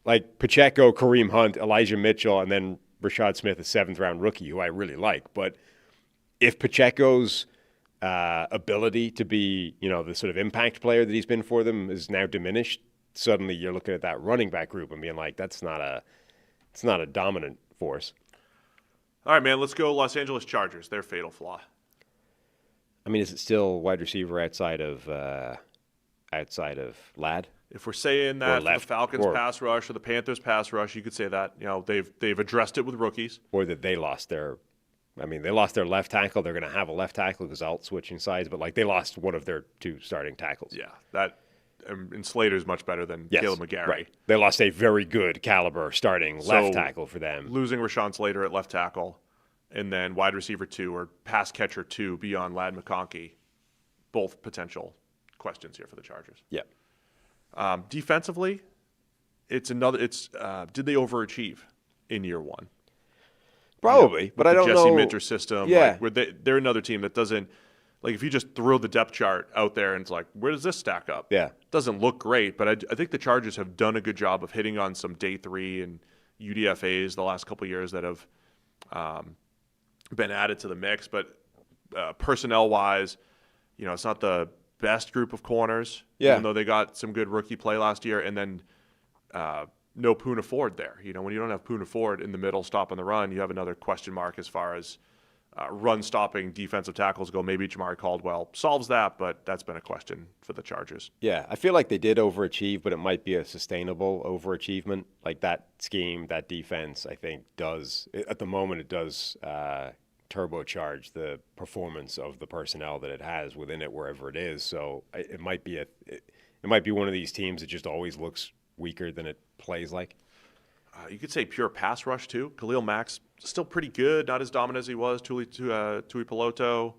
Like Pacheco, Kareem Hunt, Elijah Mitchell, and then Rashad Smith, a 7th-round rookie, who I really like. But if Pacheco's ability to be, the sort of impact player that he's been for them is now diminished, suddenly you're looking at that running back group and being like, it's not a dominant force. All right, man, let's go Los Angeles Chargers. Their fatal flaw. I mean, is it still wide receiver outside of Ladd? If we're saying that for the Falcons pass rush or the Panthers pass rush, you could say that. They've addressed it with rookies. Or that they lost their left tackle. They're going to have a left tackle because Alt switching sides, but like they lost one of their 2 starting tackles. Yeah, that and Slater's much better than Caleb McGarry. Right. They lost a very good caliber starting left tackle for them. Losing Rashawn Slater at left tackle, and then wide receiver 2 or pass catcher 2 beyond Ladd McConkey, both potential questions here for the Chargers. Yeah. Defensively, did they overachieve in year 1? Probably, but I don't know. Jesse Minter system. Yeah. They're another team that doesn't, like if you just throw the depth chart out there and it's like, where does this stack up? Yeah. It doesn't look great, but I think the Chargers have done a good job of hitting on some day 3 and UDFAs the last couple of years that have been added to the mix. But personnel-wise, it's not the best group of corners, even though they got some good rookie play last year, and then no Poona Ford there. When you don't have Poona Ford in the middle stopping the run, you have another question mark as far as run-stopping defensive tackles go. Maybe Jamari Caldwell solves that, but that's been a question for the Chargers. Yeah, I feel like they did overachieve, but it might be a sustainable overachievement. Like that scheme, that defense, I think at the moment it does turbocharge the performance of the personnel that it has within it wherever it is. So it might be one of these teams that just always looks weaker than it plays like. You could say pure pass rush too. Khalil Mack's still pretty good, not as dominant as he was. Tui Peloto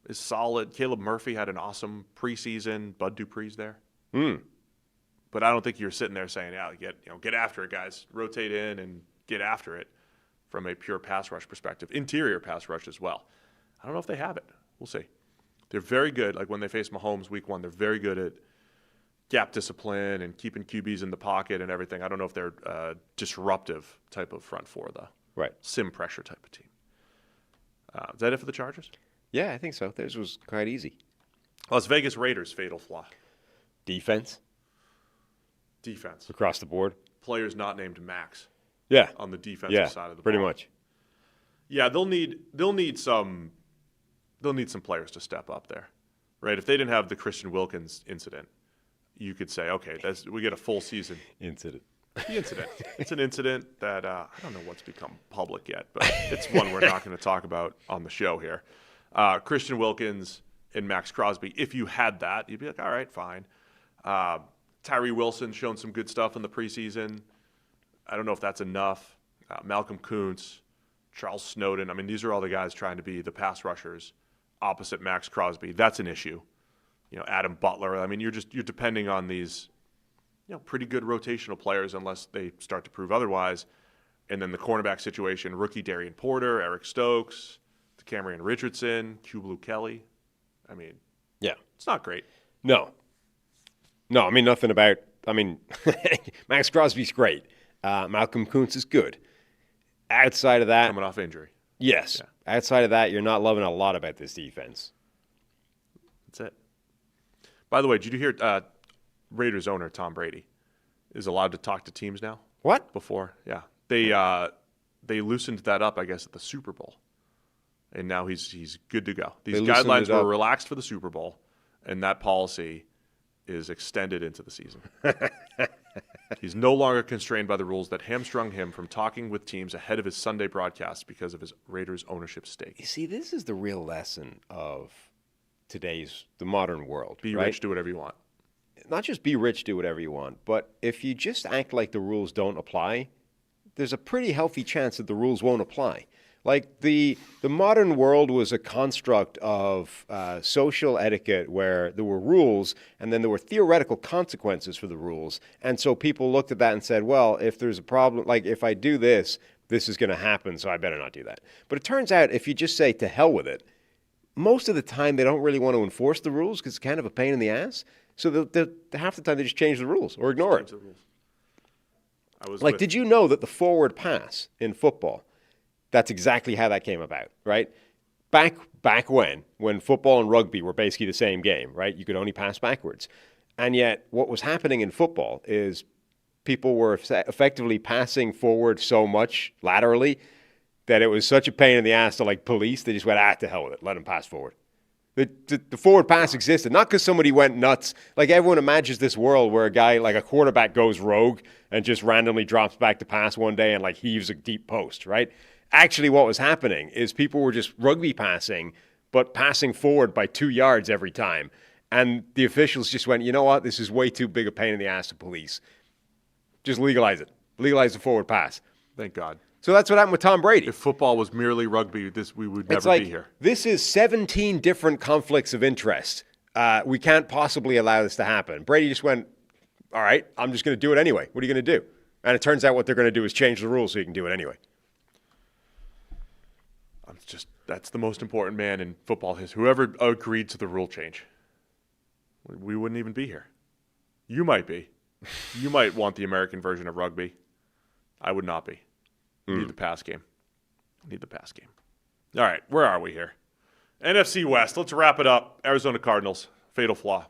is solid. Caleb Murphy had an awesome preseason. Bud Dupree's there. But I don't think you're sitting there saying, get after it, guys. Rotate in and get after it. From a pure pass rush perspective, interior pass rush as well. I don't know if they have it. We'll see. They're very good. Like when they face Mahomes week 1, they're very good at gap discipline and keeping QBs in the pocket and everything. I don't know if they're a disruptive type of front 4, though. Right. Sim pressure type of team. Is that it for the Chargers? Yeah, I think so. Theirs was quite easy. Las Vegas Raiders fatal flaw. Defense. Across the board. Players not named Max. Yeah. On the defensive side of the ball. Pretty much. Yeah, they'll need some players to step up there. Right? If they didn't have the Christian Wilkins incident, you could say, okay, we get a full season. Incident. The incident. It's an incident that I don't know what's become public yet, but it's one we're not going to talk about on the show here. Christian Wilkins and Max Crosby, if you had that, you'd be like, all right, fine. Tyree Wilson's shown some good stuff in the preseason. I don't know if that's enough. Malcolm Kuntz, Charles Snowden. I mean, these are all the guys trying to be the pass rushers opposite Max Crosby. That's an issue. Adam Butler. I mean, you're depending on these pretty good rotational players unless they start to prove otherwise. And then the cornerback situation, rookie Darian Porter, Eric Stokes, Cameron Richardson, Q-Blue Kelly. I mean, yeah, it's not great. No, I mean, nothing about, Max Crosby's great. Malcolm Kuntz is good. Outside of that. Coming off injury. Yes. Yeah. Outside of that, you're not loving a lot about this defense. That's it. By the way, did you hear Raiders owner Tom Brady is allowed to talk to teams now? What? Before, yeah. They loosened that up, I guess, at the Super Bowl. And now he's good to go. These guidelines were relaxed for the Super Bowl, and that policy is extended into the season. He's no longer constrained by the rules that hamstrung him from talking with teams ahead of his Sunday broadcast because of his Raiders ownership stake. You see, this is the real lesson of the modern world. Be rich, do whatever you want. Not just be rich, do whatever you want, but if you just act like the rules don't apply, there's a pretty healthy chance that the rules won't apply. Like the modern world was a construct of social etiquette where there were rules and then there were theoretical consequences for the rules. And so people looked at that and said, well, if there's a problem, like if I do this, this is going to happen, so I better not do that. But it turns out if you just say to hell with it, most of the time they don't really want to enforce the rules because it's kind of a pain in the ass. So half the time they just change the rules or ignore it. Did you know that the forward pass in football, that's exactly how that came about, right? Back when football and rugby were basically the same game, right? You could only pass backwards. And yet what was happening in football is people were effectively passing forward so much laterally that it was such a pain in the ass to police. They just went, to hell with it. Let them pass forward. The forward pass existed, not because somebody went nuts. Like everyone imagines this world where a guy, like a quarterback goes rogue and just randomly drops back to pass one day and heaves a deep post, right? Actually, what was happening is people were just rugby passing, but passing forward by 2 yards every time. And the officials just went, you know what? This is way too big a pain in the ass to police. Just legalize it. Legalize the forward pass. Thank God. So that's what happened with Tom Brady. If football was merely rugby, we would never be here. This is 17 different conflicts of interest. We can't possibly allow this to happen. Brady just went, all right, I'm just going to do it anyway. What are you going to do? And it turns out what they're going to do is change the rules so you can do it anyway. That's the most important man in football history. Whoever agreed to the rule change, we wouldn't even be here. You might be. You might want the American version of rugby. I would not be. Need the pass game. All right, where are we here? NFC West. Let's wrap it up. Arizona Cardinals. Fatal flaw.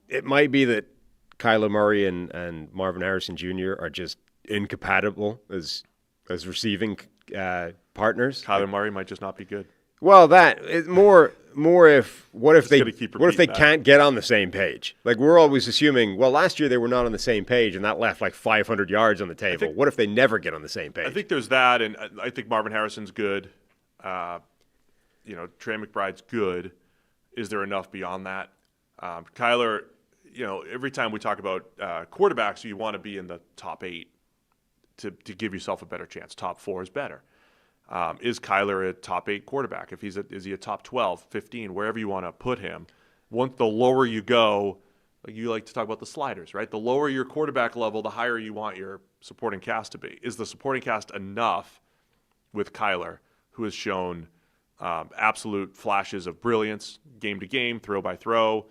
It might be that Kyler Murray and Marvin Harrison Jr. are just incompatible as receiving partners. Kyler Murray might just not be good. Well, that is more if what if they can't get on the same page? We're always assuming, well, last year they were not on the same page and that left 500 yards on the table. What if they never get on the same page? I think there's that, and I think Marvin Harrison's good. Trey McBride's good. Is there enough beyond that? Kyler, every time we talk about quarterbacks, you want to be in the top 8 to give yourself a better chance. Top 4 is better. Is Kyler a top 8 quarterback? Is he a top 12, 15, wherever you want to put him? The lower you go, you like to talk about the sliders, right? The lower your quarterback level, the higher you want your supporting cast to be. Is the supporting cast enough with Kyler, who has shown absolute flashes of brilliance, game to game, throw by throw,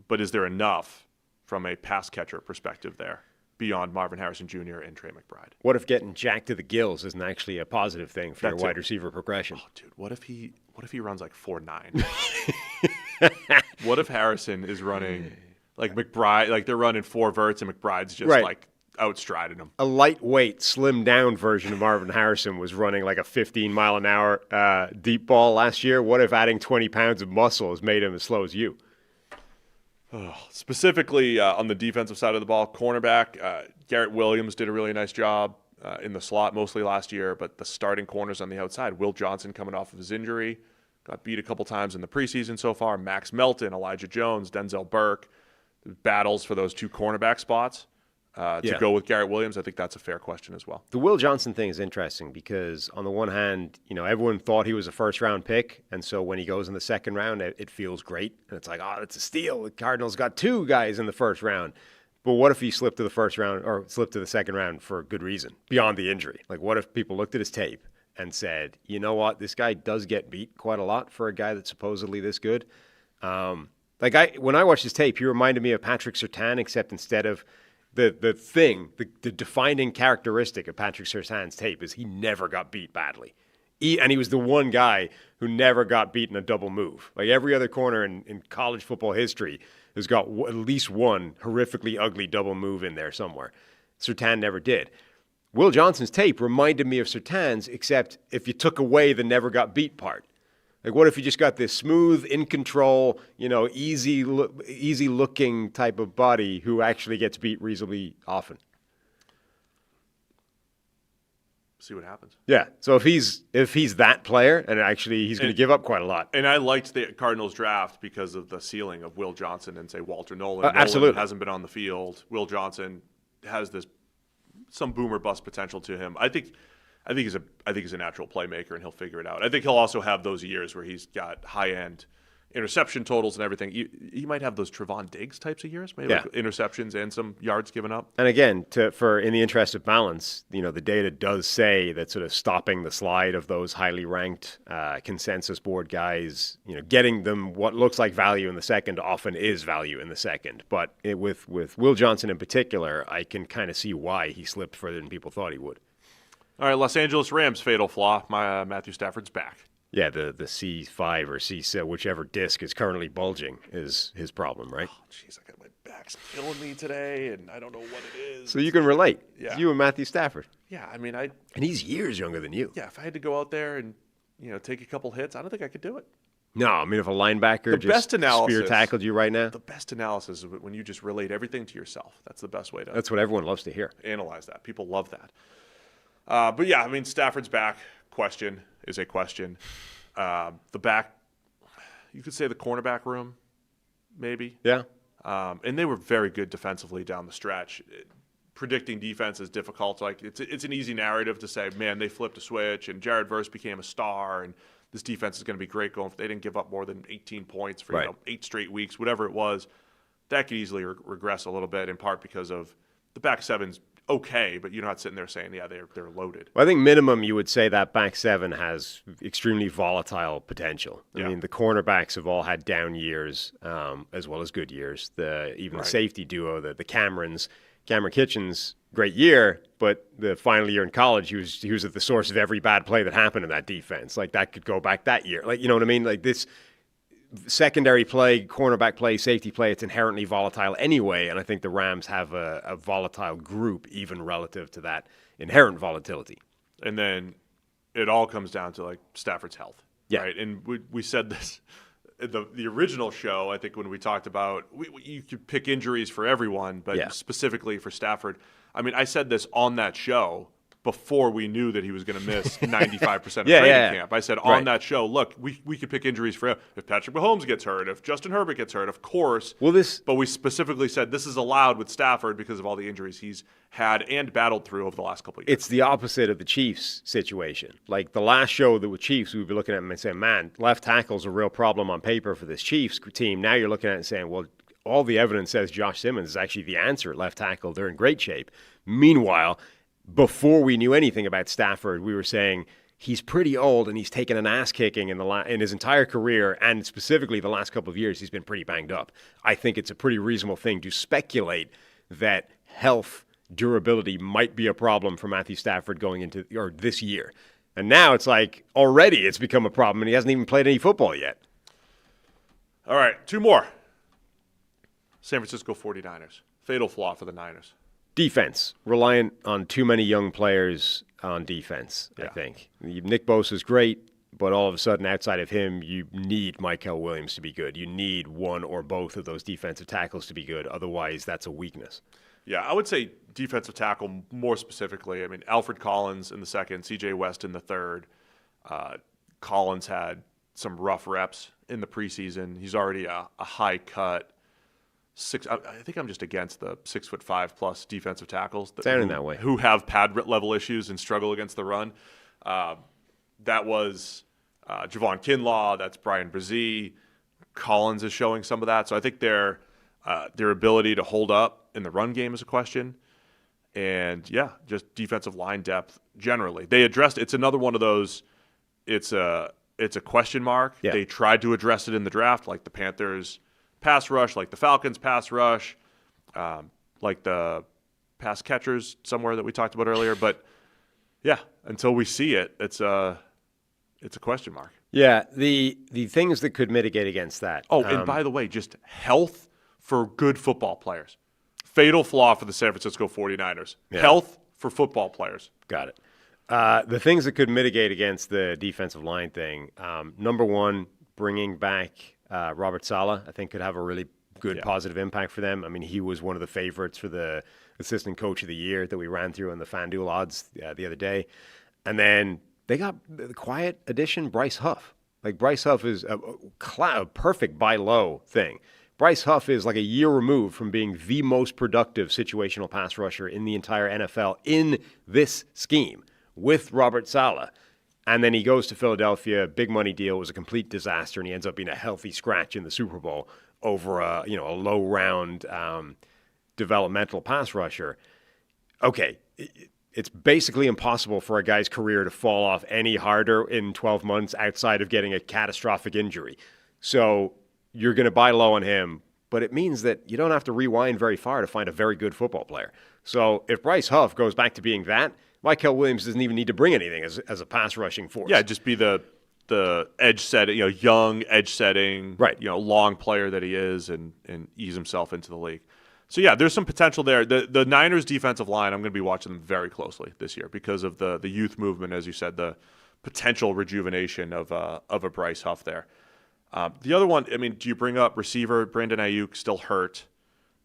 but is there enough from a pass catcher perspective there? Beyond Marvin Harrison Jr. and Trey McBride. What if getting jacked to the gills isn't actually a positive thing for your wide receiver progression? Oh, dude, what if he runs 4.9? What if Harrison is running McBride, they're running 4 verts and McBride's just outstriding him? A lightweight, slimmed down version of Marvin Harrison was running a 15-mile-an-hour deep ball last year. What if adding 20 pounds of muscle has made him as slow as you? Specifically on the defensive side of the ball, cornerback, Garrett Williams did a really nice job in the slot mostly last year, but the starting corners on the outside, Will Johnson coming off of his injury, got beat a couple times in the preseason so far, Max Melton, Elijah Jones, Denzel Burke, battles for those 2 cornerback spots. to go with Garrett Williams, I think that's a fair question as well. The Will Johnson thing is interesting because on the one hand, everyone thought he was a first-round pick, and so when he goes in the second round, it feels great. And it's like, it's a steal. The Cardinals got 2 guys in the first round. But what if he slipped to the first round or slipped to the second round for a good reason, beyond the injury? Like, what if people looked at his tape and said, you know what, this guy does get beat quite a lot for a guy that's supposedly this good? When I watched his tape, he reminded me of Patrick Surtain, except instead of the defining characteristic of Patrick Surtain's tape is he never got beat badly. And he was the one guy who never got beat in a double move. Like every other corner in college football history has got at least one horrifically ugly double move in there somewhere. Surtain never did. Will Johnson's tape reminded me of Surtain's, except if you took away the never got beat part. Like, what if you just got this smooth, in control, easy looking type of body who actually gets beat reasonably often? See what happens. Yeah. So if he's that player, and actually he's going to give up quite a lot. And I liked the Cardinals draft because of the ceiling of Will Johnson and say Walter Nolan. Absolutely. Nolan hasn't been on the field. Will Johnson has some boomer bust potential to him. I think he's a natural playmaker, and he'll figure it out. I think he'll also have those years where he's got high end interception totals and everything. He might have those Trevon Diggs types of years, maybe like interceptions and some yards given up. And again, in the interest of balance, the data does say that sort of stopping the slide of those highly ranked consensus board guys, getting them what looks like value in the second often is value in the second. But with Will Johnson in particular, I can kind of see why he slipped further than people thought he would. All right, Los Angeles Rams fatal flaw. Matthew Stafford's back. Yeah, the C5 or C6, whichever disc is currently bulging is his problem, right? Oh, jeez, I got my back's killing me today, and I don't know what it is. So you can relate. Yeah. It's you and Matthew Stafford. Yeah, and he's years younger than you. Yeah, if I had to go out there and take a couple hits, I don't think I could do it. No, I mean if a linebacker spear tackled you right now. The best analysis is when you just relate everything to yourself. That's the best way to. That's what everyone loves to hear. Analyze that. People love that. But yeah, I mean Stafford's back. Question is a question. The back, you could say the cornerback room, maybe. Yeah. And they were very good defensively down the stretch. Predicting defense is difficult. Like it's an easy narrative to say, man, they flipped a switch and Jared Verse became a star and this defense is going to be great going. They didn't give up more than 18 points for 8 straight weeks, whatever it was. That could easily regress a little bit, in part because of the back seven's okay, but you're not sitting there saying, yeah, they're loaded. Well, I think minimum you would say that back seven has extremely volatile potential. I mean, the cornerbacks have all had down years as well as good years. The safety duo, the Cameron Kitchens, great year, but the final year in college, he was at the source of every bad play that happened in that defense. Like that could go back that year. Like, you know what I mean? Like this secondary play, cornerback play, safety play, it's inherently volatile anyway, and I think the Rams have a volatile group even relative to that inherent volatility. And then it all comes down to like Stafford's health, right? And we said this the original show, I think, when we talked about you could pick injuries for everyone, but specifically for Stafford. I mean, I said this on that show before we knew that he was going to miss 95% of training camp. I said on that show, look, we could pick injuries for him. If Patrick Mahomes gets hurt, if Justin Herbert gets hurt, of course. But we specifically said this is allowed with Stafford because of all the injuries he's had and battled through over the last couple of years. It's the opposite of the Chiefs situation. Like the last show that with Chiefs, we'd be looking at them and saying, man, left tackle's a real problem on paper for this Chiefs team. Now you're looking at it and saying, well, all the evidence says Josh Simmons is actually the answer at left tackle. They're in great shape. Meanwhile, before we knew anything about Stafford, we were saying he's pretty old and he's taken an ass kicking in his entire career, and specifically the last couple of years, he's been pretty banged up. I think it's a pretty reasonable thing to speculate that health durability might be a problem for Matthew Stafford going into this year. And now it's like already it's become a problem, and he hasn't even played any football yet. All right, 2 more. San Francisco 49ers. Fatal flaw for the Niners. Defense, reliant on too many young players on defense, I think. Nick Bosa's great, but all of a sudden, outside of him, you need Michael Williams to be good. You need one or both of those defensive tackles to be good. Otherwise, that's a weakness. Yeah, I would say defensive tackle more specifically. I mean, Alfred Collins in the second, C.J. West in the third. Collins had some rough reps in the preseason. He's already a high cut I think I'm just against the 6'5" defensive tackles Sounding that way. who have pad level issues and struggle against the run. That was Javon Kinlaw. That's Brian Brzee. Collins is showing some of that. So I think their ability to hold up in the run game is a question. And yeah, just defensive line depth generally. They addressed it's another one of those. It's a question mark. Yeah. They tried to address it in the draft, like the Panthers pass rush, like the Falcons pass rush, like the pass catchers somewhere that we talked about earlier. But yeah, until we see it, it's a question mark. Yeah, the things that could mitigate against that. Oh, and by the way, just health for good football players. Fatal flaw for the San Francisco 49ers. Yeah. Health for football players. Got it. The things that could mitigate against the defensive line thing, number one, bringing back Robert Saleh, I think could have a really good positive impact for them. I mean, he was one of the favorites for the assistant coach of the year that we ran through on the Fanduel odds the other day. And then they got the quiet addition, Bryce Huff. Like, Bryce Huff is a perfect buy low thing. Bryce Huff is like a year removed from being the most productive situational pass rusher in the entire NFL in this scheme with Robert Saleh. And then he goes to Philadelphia, big money deal, was a complete disaster, and he ends up being a healthy scratch in the Super Bowl over a low round developmental pass rusher. Okay, it's basically impossible for a guy's career to fall off any harder in 12 months outside of getting a catastrophic injury. So you're going to buy low on him, but it means that you don't have to rewind very far to find a very good football player. So if Bryce Huff goes back to being that, Michael Williams doesn't even need to bring anything as a pass rushing force. Yeah, just be the edge setting, young edge setting, right? Long player that he is, and ease himself into the league. So yeah, there's some potential there. The Niners defensive line, I'm going to be watching them very closely this year because of the youth movement, as you said, the potential rejuvenation of a Bryce Huff there. The other one, I mean, do you bring up receiver Brandon Ayuk, still hurt?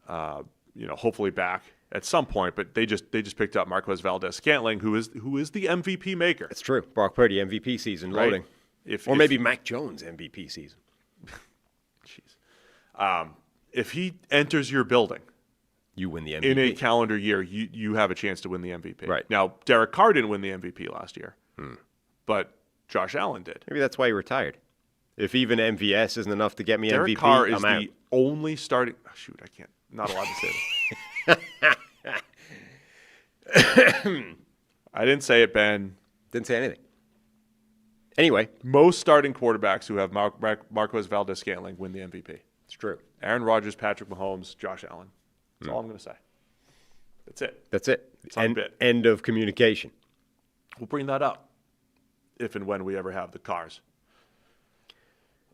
Hopefully back at some point, but they just picked up Marquez Valdes-Scantling, who is the MVP maker. It's true. Brock Purdy MVP season loading, right? Maybe Mac Jones MVP season. Jeez, if he enters your building, you win the MVP in a calendar year. You have a chance to win the MVP. Right now, Derek Carr didn't win the MVP last year, but Josh Allen did. Maybe that's why he retired. If even MVS isn't enough to get me Derek MVP, Carr is I'm out. the only starting. Oh, shoot, I can't. Not allowed to say this. I didn't say it, Ben. Didn't say anything. Anyway, most starting quarterbacks who have Marquez Valdes-Scantling win the MVP. It's true. Aaron Rodgers, Patrick Mahomes, Josh Allen. That's all I'm going to say. That's it. It's end of communication. We'll bring that up if and when we ever have the cars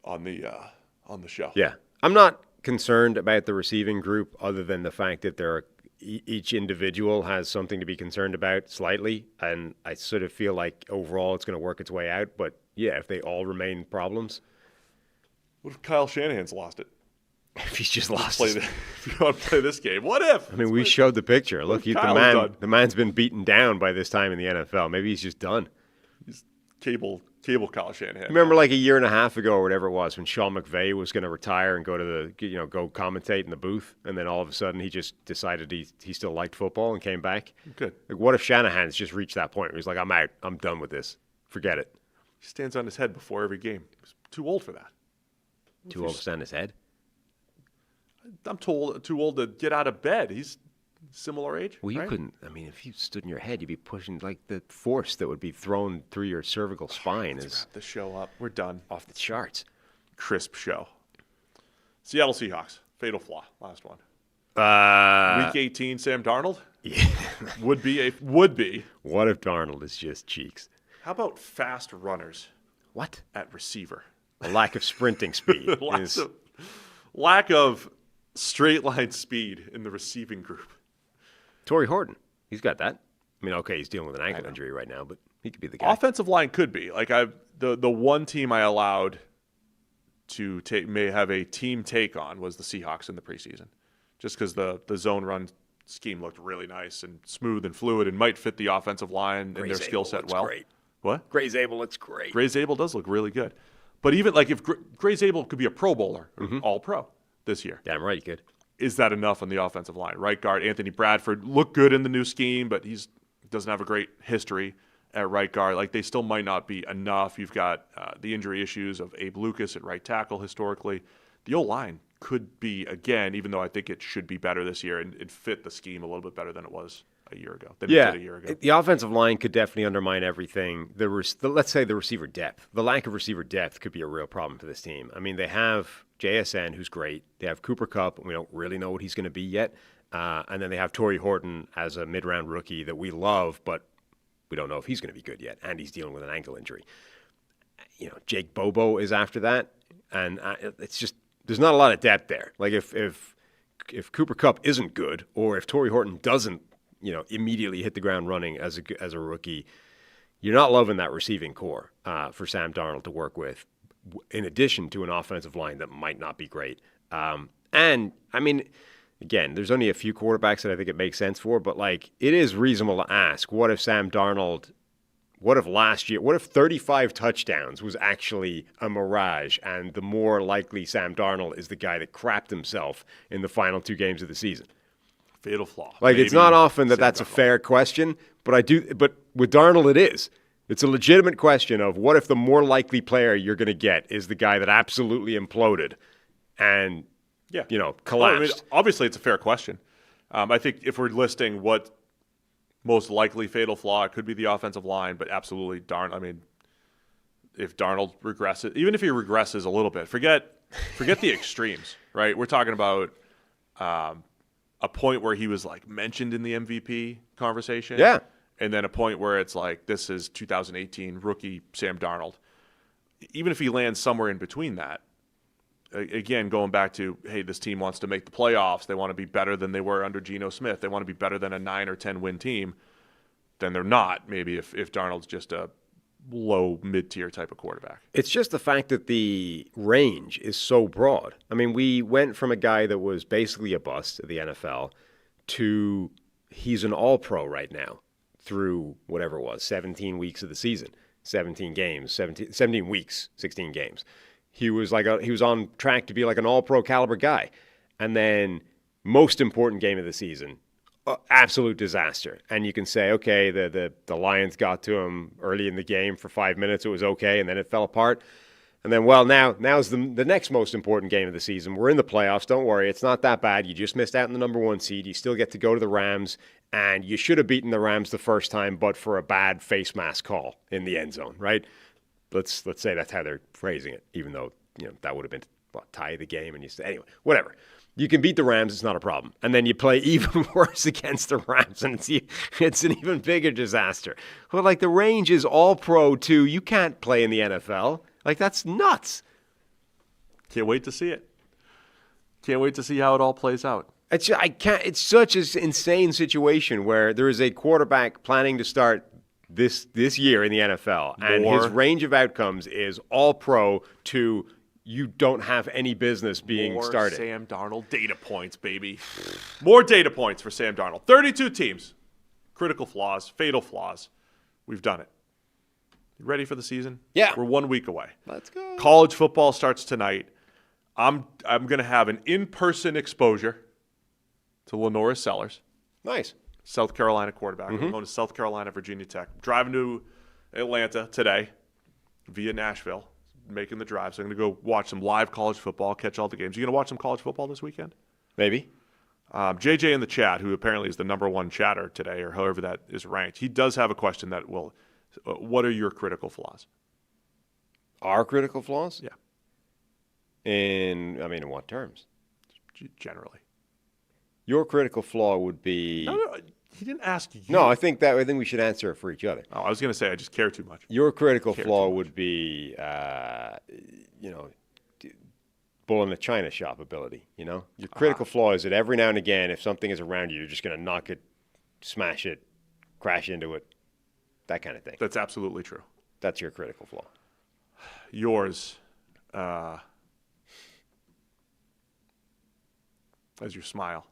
on the show. Yeah. I'm not concerned about the receiving group other than the fact that each individual has something to be concerned about slightly, and I sort of feel like overall it's going to work its way out. But yeah, if they all remain problems. What if Kyle Shanahan's lost it? If he's just lost it. If you want to play this game, what if? I mean, we showed the picture. Look, the man's been beaten down by this time in the NFL. Maybe he's just done. He's cable Kyle Shanahan. Remember, like a year and a half ago or whatever it was, when Sean McVay was going to retire and go to go commentate in the booth, and then all of a sudden he just decided he still liked football and came back. Good. Like, what if Shanahan's just reached that point where he's like, I'm out, I'm done with this, forget it. He stands on his head before every game. He's too old for that. Too old to stand on his head? I'm too old to get out of bed. He's similar age. Well, you right? couldn't. I mean, if you stood in your head, you'd be pushing like the force that would be thrown through your cervical spine. Let's wrap the show up. We're done. Off the charts. Crisp show. Seattle Seahawks. Fatal flaw. Last one. Week 18. Sam Darnold. Yeah. would be. What if Darnold is just cheeks? How about fast runners? What? At receiver. A lack of sprinting speed. Lack of straight line speed in the receiving group. Torrey Horton, he's got that. I mean, okay, he's dealing with an ankle injury right now, but he could be the guy. Offensive line could be like the one team I allowed to may have a team take on was the Seahawks in the preseason, just because the zone run scheme looked really nice and smooth and fluid and might fit the offensive line and their skill set well. Great. What? Gray Zabel looks great. Gray Zabel does look really good, but even like if Gray Zabel could be a Pro Bowler, or All Pro this year. Damn right he could. is that enough on the offensive line? Right guard Anthony Bradford looked good in the new scheme, but he doesn't have a great history at right guard. Like, they still might not be enough. You've got the injury issues of Abe Lucas at right tackle historically. The O-line could be, again, even though I think it should be better this year and fit the scheme a little bit better than it was a year ago. It did a year ago. The offensive line could definitely undermine everything. Let's say the receiver depth. The lack of receiver depth could be a real problem for this team. I mean, they have JSN, who's great. They have Cooper Kupp, and we don't really know what he's going to be yet. And then they have Torrey Horton as a mid-round rookie that we love, but we don't know if he's going to be good yet, and he's dealing with an ankle injury. Jake Bobo is after that, and it's just there's not a lot of depth there. Like, if Cooper Kupp isn't good, or if Torrey Horton doesn't, immediately hit the ground running as a rookie, you're not loving that receiving core for Sam Darnold to work with, in addition to an offensive line that might not be great. And I mean, again, there's only a few quarterbacks that I think it makes sense for, but like, it is reasonable to ask, what if last year, what if 35 touchdowns was actually a mirage, and the more likely Sam Darnold is the guy that crapped himself in the final 2 games of the season? Fatal flaw. Like, it's not often that's a fair question, but with Darnold it is. It's a legitimate question of, what if the more likely player you're going to get is the guy that absolutely imploded and collapsed? Well, I mean, obviously, it's a fair question. I think if we're listing what most likely fatal flaw, it could be the offensive line, but absolutely if Darnold regresses, even if he regresses a little bit, forget the extremes, right? We're talking about a point where he was like mentioned in the MVP conversation. Yeah. And then a point where it's like, this is 2018 rookie Sam Darnold. Even if he lands somewhere in between that, again, going back to, hey, this team wants to make the playoffs. They want to be better than they were under Geno Smith. They want to be better than a 9 or 10 win team. Then they're not, maybe, if Darnold's just a low mid-tier type of quarterback. It's just the fact that the range is so broad. I mean, we went from a guy that was basically a bust at the NFL to he's an all-pro right now through whatever it was, 17 weeks of the season, 17 games, 17 weeks, 16 games. He was on track to be like an all-pro caliber guy. And then most important game of the season, absolute disaster. And you can say, okay, the Lions got to him early in the game for 5 minutes. It was okay, and then it fell apart. And then, now's the next most important game of the season. We're in the playoffs. Don't worry, it's not that bad. You just missed out on the number 1 seed. You still get to go to the Rams, and you should have beaten the Rams the first time, but for a bad face mask call in the end zone, right? Let's say that's how they're phrasing it, even though that would have been tie the game, and anyway, whatever. You can beat the Rams; it's not a problem. And then you play even worse against the Rams, and it's an even bigger disaster. But like, the range is all pro too. You can't play in the NFL. Like, that's nuts. Can't wait to see it. Can't wait to see how it all plays out. It's such an insane situation where there is a quarterback planning to start this year in the NFL, and his range of outcomes is all pro to you don't have any business being started. Sam Darnold data points, baby. More data points for Sam Darnold. 32 teams. Critical flaws, fatal flaws. We've done it. You ready for the season? Yeah. We're 1 week away. Let's go. College football starts tonight. I'm going to have an in-person exposure to Lenora Sellers. Nice. South Carolina quarterback. I'm going to South Carolina, Virginia Tech. Driving to Atlanta today via Nashville, making the drive. So I'm going to go watch some live college football, catch all the games. You going to watch some college football this weekend? Maybe. JJ in the chat, who apparently is the number 1 chatter today, or however that is ranked, he does have a question that will, what are your critical flaws? Our critical flaws? Yeah. In what terms? Generally. Your critical flaw would be... No, he didn't ask you. No, I think we should answer it for each other. Oh, I was going to say I just care too much. Your critical flaw would be, bull in the china shop ability, Your critical flaw is that every now and again, if something is around you, you're just going to knock it, smash it, crash into it, that kind of thing. That's absolutely true. That's your critical flaw. Yours, as you smile.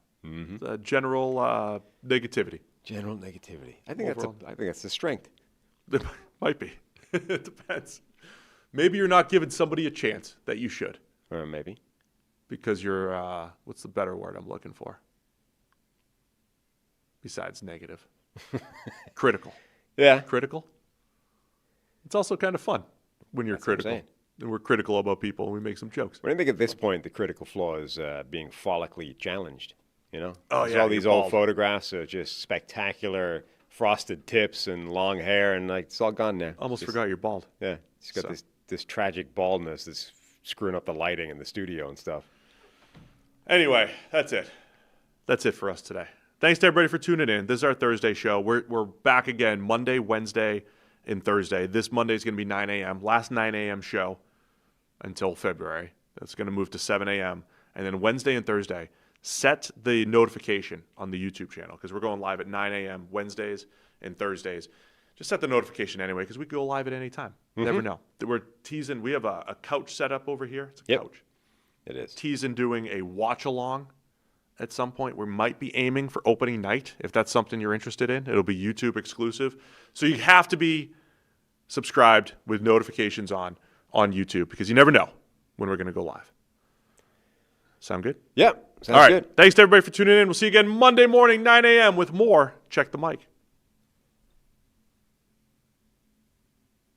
General negativity. General negativity. I think that's the strength. It might be. It depends. Maybe you're not giving somebody a chance that you should. Or maybe. because you're, what's the better word I'm looking for? Besides negative. Critical. Yeah. Critical. It's also kind of fun when you're critical. And we're critical about people and we make some jokes. But I think at this point, the critical flaw is being follically challenged, you know? Oh, There's yeah, all these you're old bald. photographs of just spectacular frosted tips and long hair, and like it's all gone now. Almost forgot you're bald. Yeah. He's got this tragic baldness that's screwing up the lighting in the studio and stuff. Anyway, that's it. That's it for us today. Thanks to everybody for tuning in. This is our Thursday show. We're back again Monday, Wednesday, and Thursday. This Monday is going to be 9 a.m. Last 9 a.m. show until February. That's going to move to 7 a.m. And then Wednesday and Thursday, set the notification on the YouTube channel because we're going live at 9 a.m. Wednesdays and Thursdays. Just set the notification anyway because we go live at any time. You never know. We're teasing. We have a couch set up over here. It's a couch. It is. Teasing doing a watch-along at some point. We might be aiming for opening night if that's something you're interested in. It'll be YouTube exclusive. So you have to be subscribed with notifications on YouTube because you never know when we're going to go live. Sound good? Yep. Sounds All right. good. Thanks to everybody for tuning in. We'll see you again Monday morning, 9 a.m. with more Check the Mic.